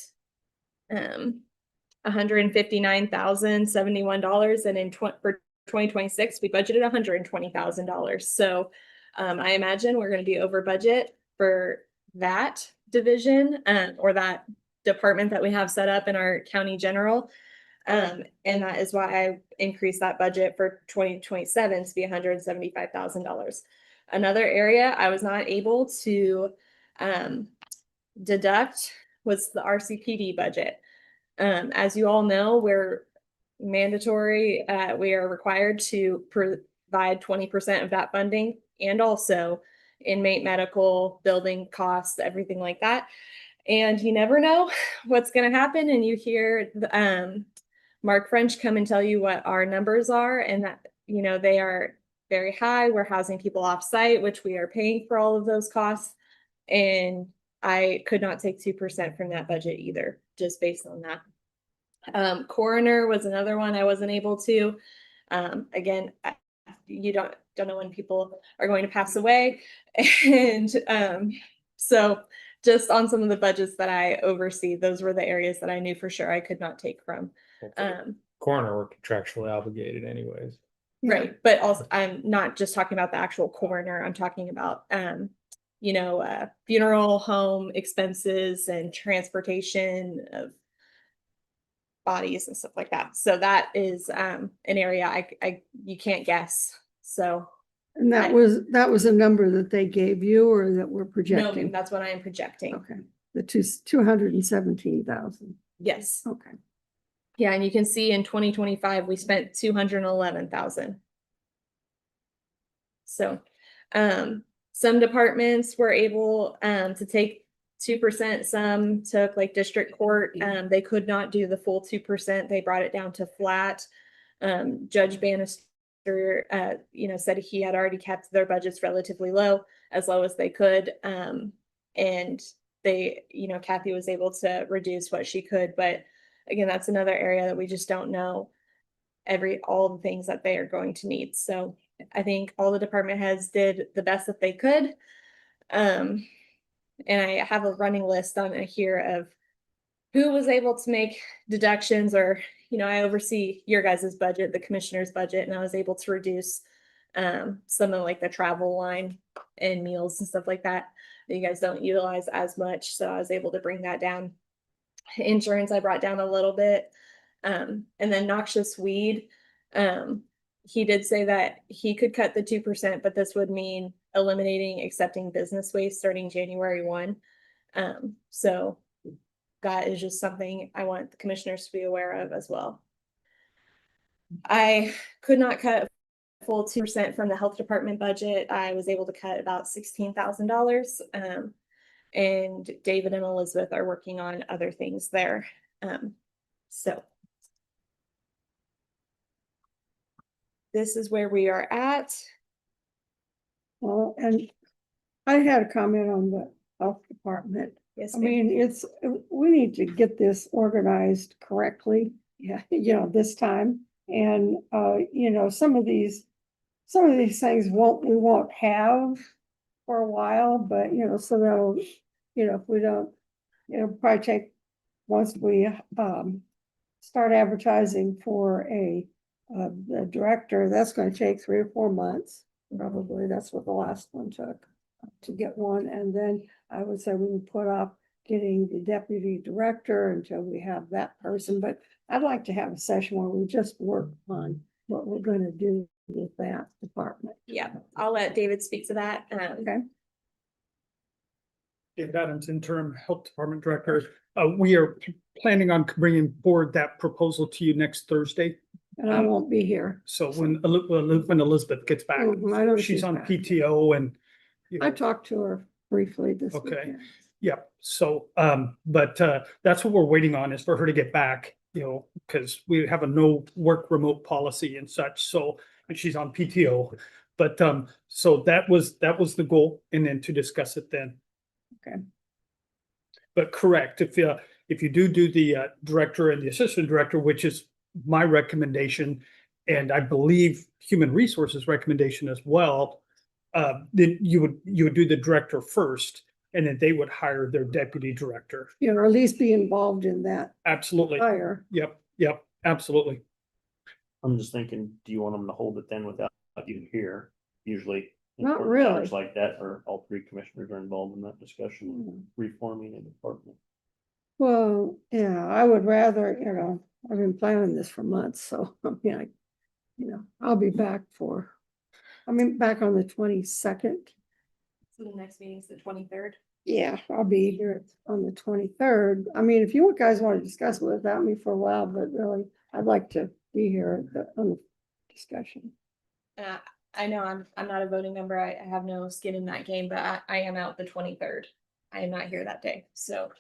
$159,071, and for 2026, we budgeted $120,000. So I imagine we're going to be over budget for that division or that department that we have set up in our county general. And that is why I increased that budget for 2027 to be $175,000. Another area I was not able to deduct was the RCPD budget. As you all know, we're mandatory, we are required to provide 20% of that funding and also inmate medical, building costs, everything like that. And you never know what's going to happen. And you hear Mark French come and tell you what our numbers are and that, you know, they are very high. We're housing people off site, which we are paying for all of those costs. And I could not take 2% from that budget either, just based on that. Coroner was another one I wasn't able to. Again, you don't know when people are going to pass away. And so just on some of the budgets that I oversee, those were the areas that I knew for sure I could not take from. Coroner were contractually obligated anyways. Right, but also I'm not just talking about the actual coroner, I'm talking about funeral home expenses and transportation of bodies and stuff like that. So that is an area you can't guess. So And that was a number that they gave you or that we're no, projecting? that's what I am projecting. Okay, the 217,000. Yes. Okay. Yeah, and you can see in 2025, we spent 211,000. So, some departments were able, to take 2%, some took like district court, they could not do the full 2%, they brought it down to flat. Judge Bannister, said he had already kept their budgets relatively low as they could. And they, Kathy was able to reduce what she could, but again, that's another area that we just don't know all the things that they are going to need. So I think all the department heads did the best that they could. And I have a running list on here of who was able to make deductions, or, I oversee your guys' budget, the commissioner's budget, and I was able to reduce some of like the travel line and meals and stuff like that you guys don't utilize as much. So I was able to bring that down. Insurance I brought down a little bit. And then noxious weed. He did say that he could cut the 2%, but this would mean eliminating accepting business waste starting January 1. So that is just something I want the commissioners to be aware of as well. I could not cut full 2% from the health department budget. I was able to cut about $16,000. And David and Elizabeth are working on other things there. So this is where we are at. Well, and I had a comment on the health department. Yes, I mean, we need to get this organized correctly, this time. And, some of these things we won't have for a while, but, so that'll, if we don't, it'll probably take, once we, start advertising for a director, that's going to take 3 or 4 months. Probably that's what the last one took to get one. And then I would say we can put off getting the deputy director until we have that person. But I'd like to have a session where we just work on what we're going to do with that department. Yeah, I'll let David speak to that. Okay. David Adams, interim health department director. We are planning on bringing forward that proposal to you next Thursday. And I won't be here. So when Elizabeth gets back, I know she's on back. PTO and. I talked to her briefly this Okay. weekend. Yep. So, but that's what we're waiting on, is for her to get back, because we have a no work remote policy and such. So, and she's on PTO. But so that was the goal, and then to discuss it then. Okay. But correct, if you do the director and the assistant director, which is my recommendation, and I believe Human Resources recommendation as well, then you would do the director first, and then they would hire their deputy director. Or at least be involved in that Absolutely. hire. Yep, absolutely. I'm just thinking, do you want them to hold it then without you here? Usually. in Not court really. matters like that, or all 3 commissioners are involved in that discussion, reforming a department. Well, yeah, I would rather, I've been planning this for months, so, I'll be back back on the 22nd. So the next meeting is the 23rd. Yeah, I'll be here on the 23rd. I mean, if you guys want to discuss it without me for a while, but really, I'd like to be here on the discussion. I know I'm not a voting member. I have no skin in that game, but I am out the 23rd. I am not here that day. So,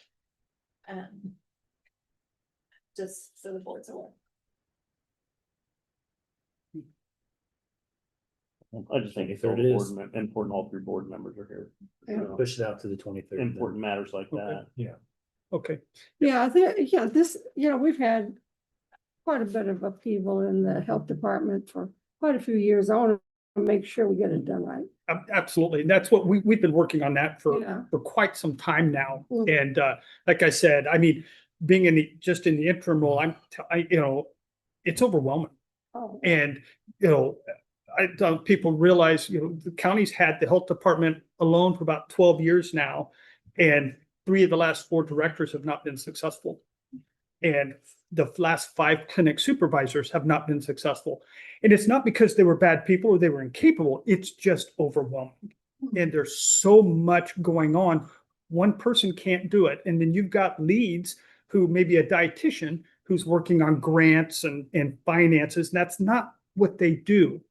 just so the board's aware. I just think it's Third all it is. important all three board members are here. Yeah. Push it out to the 23rd. Important matters like that. Yeah. Okay. Yeah, I think, yeah, this, we've had quite a bit of upheaval in the health department for quite a few years. I want to make sure we get it done right. Absolutely. And that's what we've been working on that Yeah. for quite some time now. Mhm. And like I said, I mean, being in the interim role, it's overwhelming. Oh, And, I don't, people realize, the county's had the health department alone for about 12 years now. And 3 of the last 4 directors have not been successful. And the last 5 clinic supervisors have not been successful. And it's not because they were bad people or they were incapable. It's just overwhelming. And there's so much going on. One person can't do it. And then you've got leads who may be a dietitian who's working on grants and finances. And that's not what they do.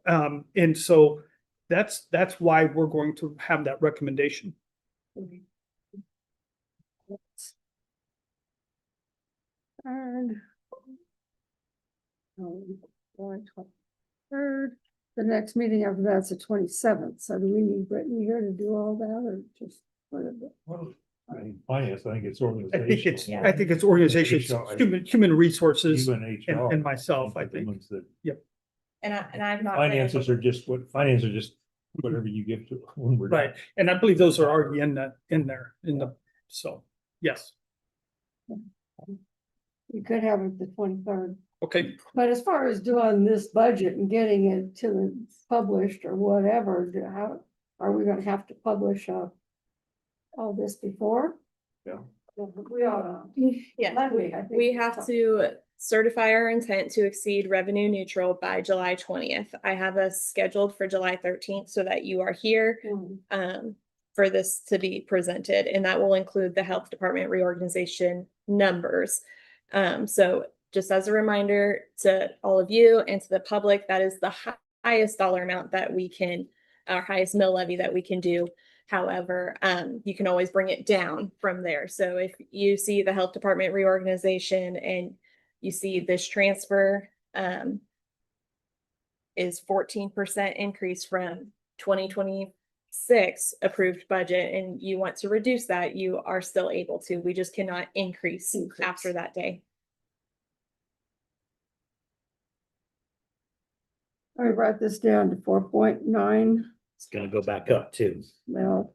And so that's why we're going to have that recommendation. and 23rd. The next meeting after that's the 27th. So do we need Brittany here to do all that or just? I mean, finance, I think it's I organization. think it's organizations, human resources Even HR. and myself, I think. Yep. And I've not. been able- Finances are just whatever you give to when we're done. Right. And I believe those are already so, yes. We could have it the 23rd. Okay. But as far as doing this budget and getting it to the published or whatever, how are we gonna have to publish all this before? Yeah. We ought Yeah. Monday, I think. We have to certify our intent to exceed revenue neutral by July 20th. I have us scheduled for July 13th so that you are here for this to be presented, and that will include the health department reorganization numbers. So just as a reminder to all of you and to the public, that is the highest dollar amount that we can, our highest mill levy that we can do. However, you can always bring it down from there. So if you see the health department reorganization and you see this transfer is 14% increase from 2026 approved budget, and you want to reduce that, you are still able to. We just cannot increase after that day. I brought this down to 4.9. It's gonna go back up too. Well,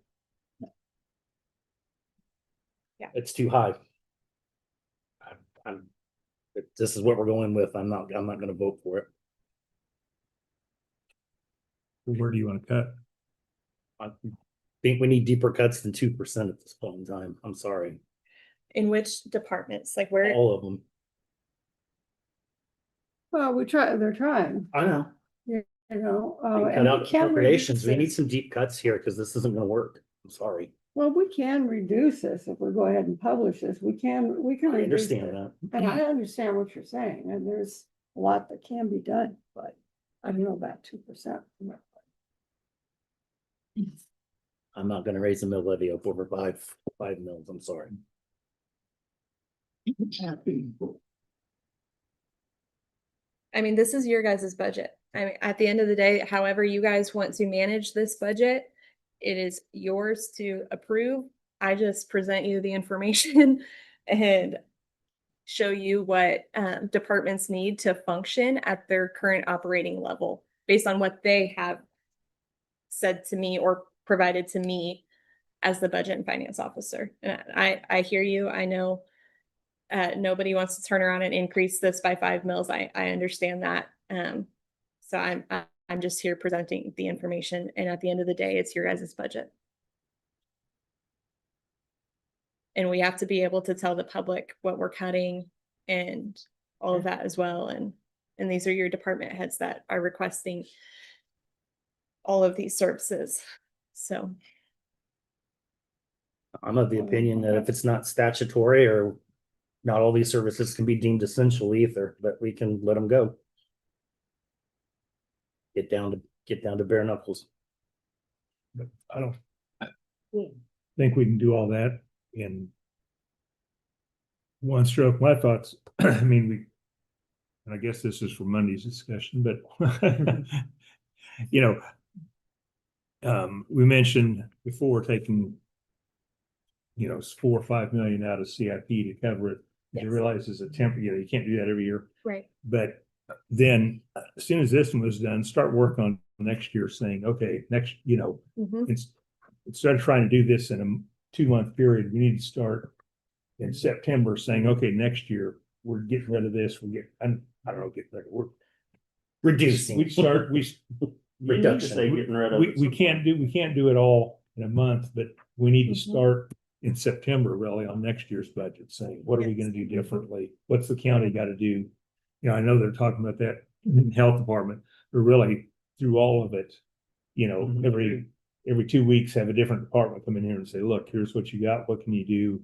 Yeah. It's too high. If this is what we're going with, I'm not gonna vote for it. Where do you want to cut? I think we need deeper cuts than 2% at this point in time. I'm sorry. In which departments, like where? All of them. well, they're trying, I know. you know. Cut and out we can appropriations. We reduce need this. some deep cuts here because this isn't gonna work. I'm sorry. Well, we can reduce this if we go ahead and publish this. We can I reduce understand it. that. And I understand what you're saying, and there's a lot that can be done, but I don't know about 2%. I'm not gonna raise the mill levy up over five mils. I'm sorry. I mean, this is your guys' budget. I mean, at the end of the day, however you guys want to manage this budget, it is yours to approve. I just present you the information and show you what departments need to function at their current operating level based on what they have said to me or provided to me as the budget and finance officer. And I hear you. I know nobody wants to turn around and increase this by 5 mils. I understand that. So I'm just here presenting the information, and at the end of the day, it's your guys' budget. And we have to be able to tell the public what we're cutting and all of that as well. And these are your department heads that are requesting all of these services. So I'm of the opinion that if it's not statutory or not all these services can be deemed essential either, but we can let them go. Get down to bare knuckles. But I don't think we can do all that in one stroke. My thoughts, I mean, and I guess this is for Monday's discussion, but you know, we mentioned before taking, you know, 4 or 5 million out of CIP to cover it. You Yes. realize it's a temporary, you know, you can't do that every year. Right. But then as soon as this one was done, start work on next year saying, okay, next, you know, Mhm. instead of trying to do this in a 2-month period, we need to start in September saying, okay, next year, we're getting rid of this, I don't know, we're Reducing. we start, we. You need to say getting rid of it. We can't do it all in a month, but we need to Mhm. start in September really on next year's budget, saying, what are we gonna do differently? What's the county gotta do? You know, I know they're talking about that in the health department, but really through all of it, you know, Mhm. every 2 weeks, have a different department come in here and say, look, here's what you got, what can you do?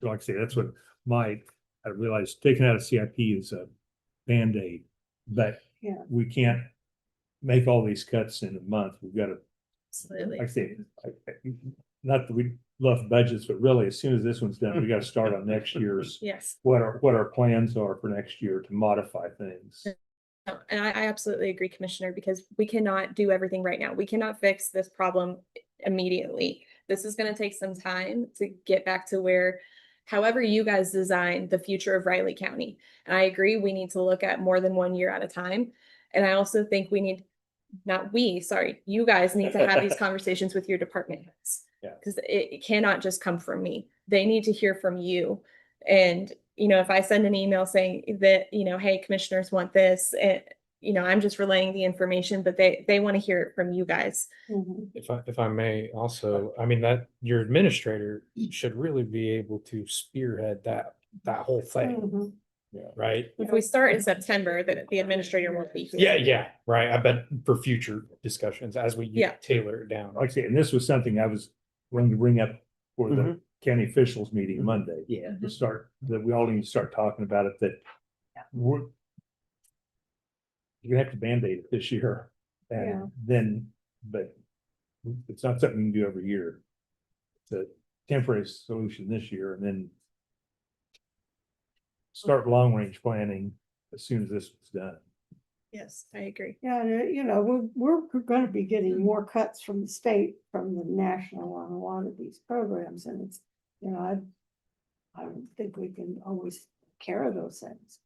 Like I say, that's what I realized taking out of CIP is a Band-Aid, but Yeah. we can't make all these cuts in a month. We've got to, Absolutely. like I say, not that we love budgets, but really as soon as this one's done, we got to start on next year's, Yes. what our plans are for next year to modify things. No, and I absolutely agree, Commissioner, because we cannot do everything right now. We cannot fix this problem immediately. This is going to take some time to get back to where, however you guys design the future of Riley County. And I agree, we need to look at more than 1 year at a time. And I also think you guys need to have these conversations with your department heads. Yeah. Because it cannot just come from me. They need to hear from you. And, you know, if I send an email saying that, you know, hey, commissioners want this, and, you know, I'm just relaying the information, but they want to hear it from you guys. Mhm. If I may also, I mean, that your administrator should really be able to spearhead that whole thing, Mhm. right? If we start in September, the administrator won't be Yeah, here. yeah, right. I bet for future discussions as we Yeah. tailor it down. Like I say, and this was something I was going to bring up for the Mhm. county officials meeting Monday. Yeah. To start, that we all need to start talking about it, that you're gonna have to Band-Aid it this year. Yeah. And then, but it's not something you can do every year. It's a temporary solution this year and then start long-range planning as soon as this is done. Yes, I agree. Yeah, and, you know, we're gonna be getting more cuts from the state, from the national on a lot of these programs, and it's, you know, I don't think we can always care of those things.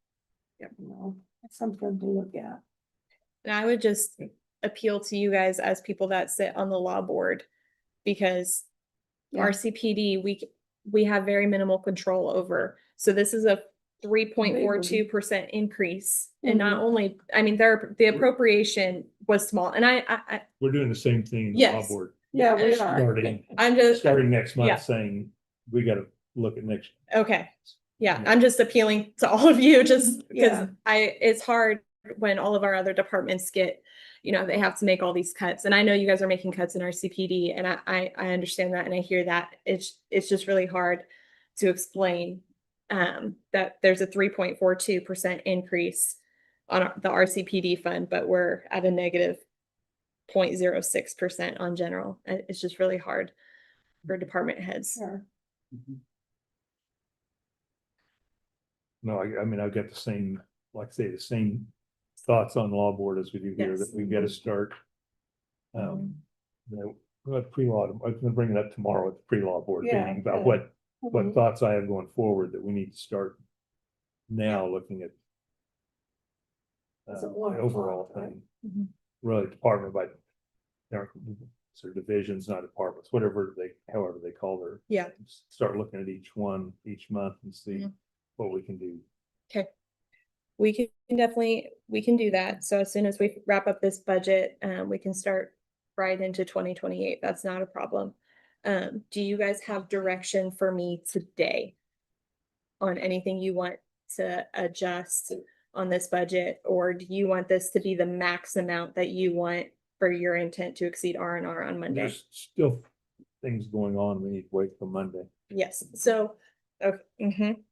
Yep. You know, it's something to look at. And I would just appeal to you guys as people that sit on the law board, because Yeah. RCPD, we have very minimal control over. So this is a 3.42% increase. And not only, I mean, the appropriation was small, and I We're doing the same thing in the law Yes. board. Yeah, we are. Starting next Yeah. month, saying, we gotta look at next. Okay, yeah, I'm just appealing to all of you, just Yeah. because it's hard when all of our other departments get, you know, they have to make all these cuts. And I know you guys are making cuts in our CPD, and I understand that and I hear that. It's just really hard to explain that there's a 3.42% increase on the RCPD fund, but we're at a negative 0.06% on general. It's just really hard for department heads. Sure. No, I mean, I've got the same, like I say, the same thoughts on law board as we do here, that Yes. we've got to start. You know, what pre-law, I'm gonna bring it up tomorrow at the pre-law board Yeah, meeting about yeah. what Mhm. thoughts I have going forward, that we need to start now looking at As a an one overall o'clock, right? thing, Mhm. really department by sort of divisions, not departments, however they call their. Yeah. Start looking at each one each month and see Mhm. what we can do. Okay. We can do that. So as soon as we wrap up this budget, we can start right into 2028. That's not a problem. Do you guys have direction for me today on anything you want to adjust on this budget? Or do you want this to be the max amount that you want for your intent to exceed R&R on Monday? There's still things going on. We need to wait till Monday. Yes, so, okay,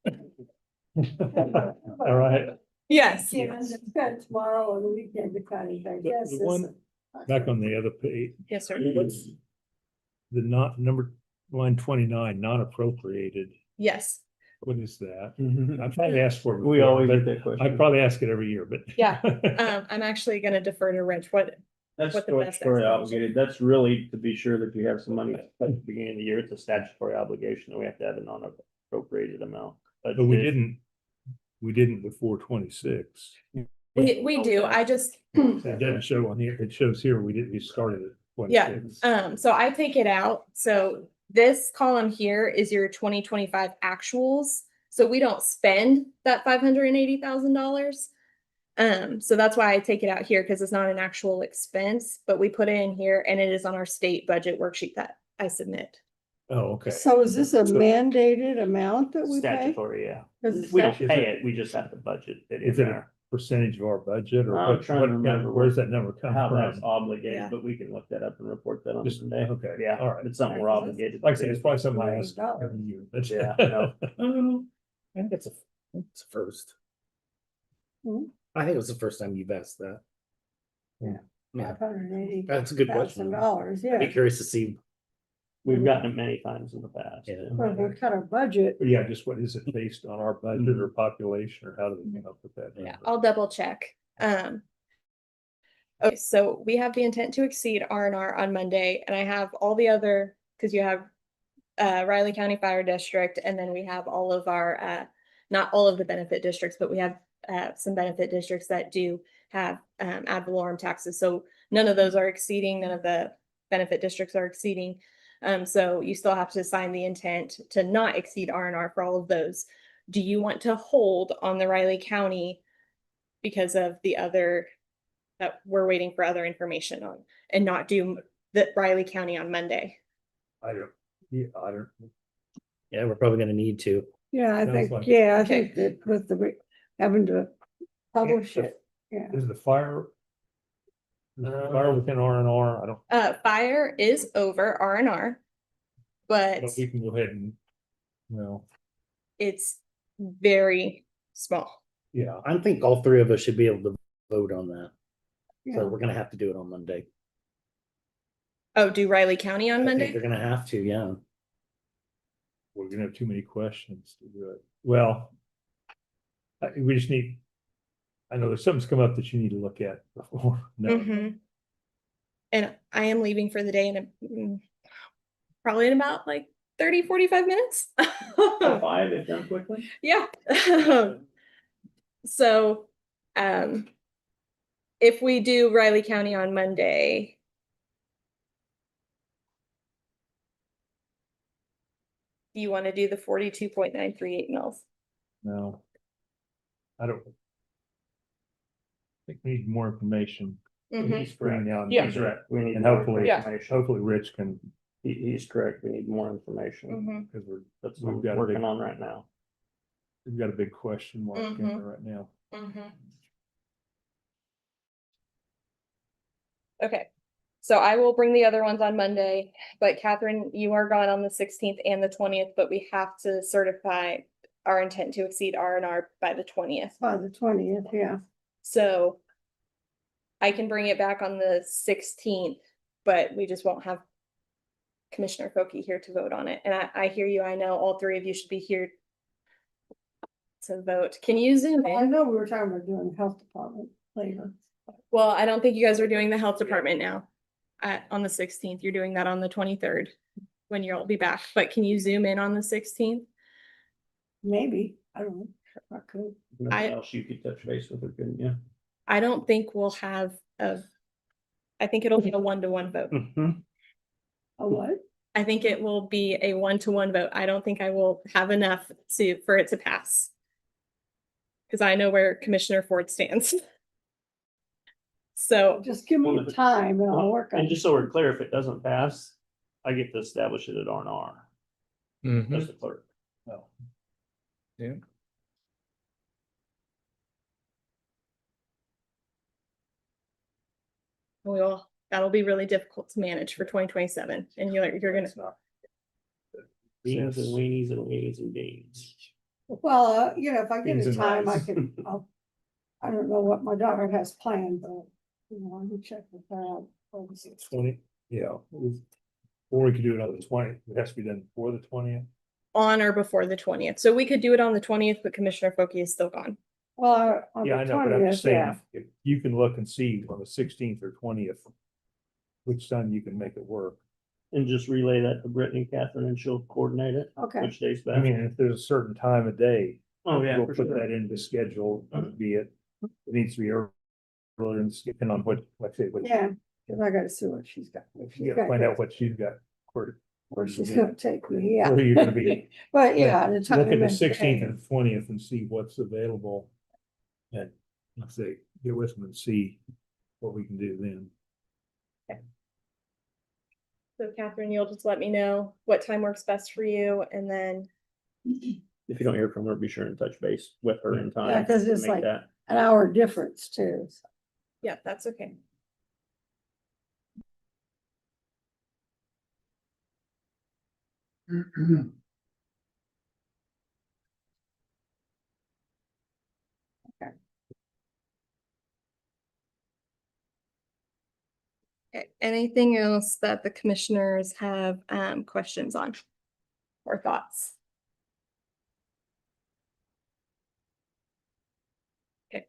All right. yes. Yeah, it's got tomorrow and the weekend to kind of digest The this. one, back on the other page, Yes, sir. what's the number line 29, not appropriated? Yes, What is that? I'm trying to ask for it. We before, always but get that question. I probably ask it every year, but. Yeah. I'm actually gonna defer to Rich. That's what the best statutory explanation. obligated. That's really to be sure that you have some money at the beginning of the year. It's a statutory obligation and we have to have a non-appropriated amount. But we didn't before 26. We do. I just, It doesn't show on here. It shows here we started at 26. yeah, so I take it out. So this column here is your 2025 actuals. So we don't spend that $580,000. So that's why I take it out here, because it's not an actual expense, but we put it in here and it is on our state budget worksheet that I submit. Oh, okay. So is this a mandated amount that we pay? Statutory, yeah. 'Cause it's We don't statu- pay it, we just have to budget it in Is it a there. percentage of our budget or I'm what, trying to remember where's that number come How that's from? obligated, Yeah. but we can look that up and report that on Just, Monday. okay, Yeah, all right. it's something we're obligated. Like I to said, do. it's probably something I ask every year. That's- Yeah, no. I think it's a first. Hmm? I think it was the first time you've asked that. Yeah. $580,000, That's a good question. yeah. I'd be curious to see. We've gotten it many times in the past. Yeah. Well, we cut our budget. But yeah, just what is it based on our budget or population or how do we come up with that? Yeah, number? I'll double check. Okay, so we have the intent to exceed R&R on Monday, and I have all the other, because you have Riley County Fire District, and then we have all of our, not all of the benefit districts, but we have some benefit districts that do have ad valorem taxes. So none of those are exceeding, none of the benefit districts are exceeding. So you still have to sign the intent to not exceed R&R for all of those. Do you want to hold on the Riley County because of the other that we're waiting for other information on, and not do the Riley County on Monday? I don't, yeah, I don't. Yeah, we're probably gonna need to. Yeah, I Sounds think, like- yeah, I Okay. think that with having to publish Yeah. it, yeah. Is the fire? Fire within R&R, I don't, Fire is over R&R, but but we can go ahead and, well, it's very small. yeah. I think all three of us should be able to vote on that. Yeah. So we're gonna have to do it on Monday. Oh, do Riley County on I think Monday? they're gonna have to, yeah. We're gonna have too many questions to do it. Well, we just need, I know there's something's come up that you need to look at before. No, Mhm. And I am leaving for the day probably in about like 30-45 minutes. Five, if done quickly. Yeah. So, if we do Riley County on Monday, do you want to do the 42.938 mils? no. I don't. I think we need more information. Mhm. He's correct. Between now and Yeah. then. Correct. We need And more hopefully, information. hopefully Rich can, He's correct. We need more information. Mhm. because That's what We've got we're a big- working on right now. we've got a big question mark in Mhm. there right now. Okay, so I will bring the other ones on Monday, but Catherine, you are gone on the 16th and the 20th, but we have to certify our intent to exceed R&R by the 20th. By the 20th, yeah. So I can bring it back on the 16th, but we just won't have Commissioner Foki here to vote on it. And I hear you. I know all three of you should be here to vote. Can you zoom I in? know we were talking about doing the health department later. Well, I don't think you guys are doing the health department now. On the 16th, you're doing that on the 23rd when you'll be back. But can you zoom in on the 16th? Maybe, I don't know. I could. I- Nothing else you could touch base with her, couldn't you? I don't think we'll have I think it'll be a 1-to-1 vote. A what? I think it will be a 1-to-1 vote. I don't think I will have enough for it to pass. Because I know where Commissioner Ford stands. So, Just give me the time and I'll work on And it. just so we're clear, if it doesn't pass, I get to establish it at R&R. That's the clerk. No. Yeah. well, that'll be really difficult to manage for 2027. And you're gonna, It's not. Beans and weenies and weenies and beans. Well, if I get Beans the and time, I rice. can, I don't know what my daughter has planned, but, I can check with her out. 20, yeah. Or we could do it on the 20th. It has to be done before the 20th. on or before the 20th. So we could do it on the 20th, but Commissioner Foki is still gone. Well, on Yeah, I the know, but I'm just 20th, yeah. saying, if you can look and see on the 16th or 20th, which time you can make it work. And just relay that to Brittany, Catherine, and she'll coordinate it. Okay. Which day's I best. mean, if there's a certain time of day. Oh, yeah, We'll for put sure. that into schedule, be it needs to be earlier and skipping on what, like I say, what. Yeah, because I gotta see what she's got. What she's You gotta got find here, out what she's got. where she's gonna take me, yeah. Where you're gonna be. But yeah, the time. Look at the and day. 16th and 20th and see what's available. And let's say, get with them and see what we can do then. So Catherine, you'll just let me know what time works best for you, and then If you don't hear from her, be sure and touch base with her in time. Yeah, 'cause to it's make like- that. An hour difference too. so. yeah, that's okay. Okay, anything else that the commissioners have questions on or thoughts? Okay.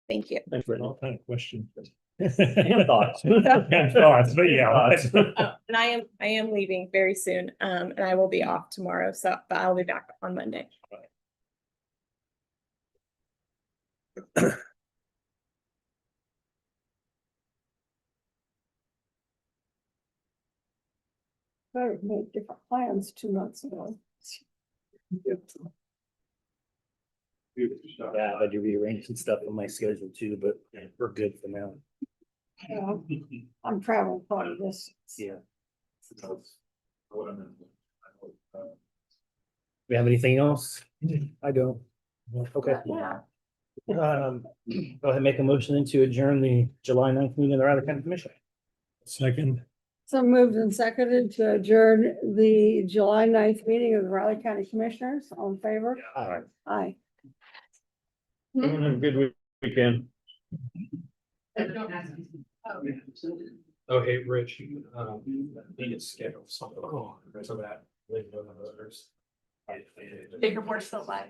Thank you. Thanks, Brittany. All kind of questions. And thoughts. And thoughts, but yeah. And I am leaving very soon, and I will be off tomorrow, so, but I'll be back on Monday. Better make different plans 2 months ago. Yeah, I do rearrange some stuff on my schedule too, but we're good for now. Yeah, I'm traveling part of this. Yeah. We have anything else? I don't. Okay. Yeah. Go ahead and make a motion to adjourn the July 9th meeting of the Riley County Commission. Second. So moved and seconded to adjourn the July 9th meeting of the Raville County Commissioners. All in favor? All right. Aye. Everyone have a good weekend. Oh, hey, Rich, need to schedule something. Oh, so that. Bigger board still live.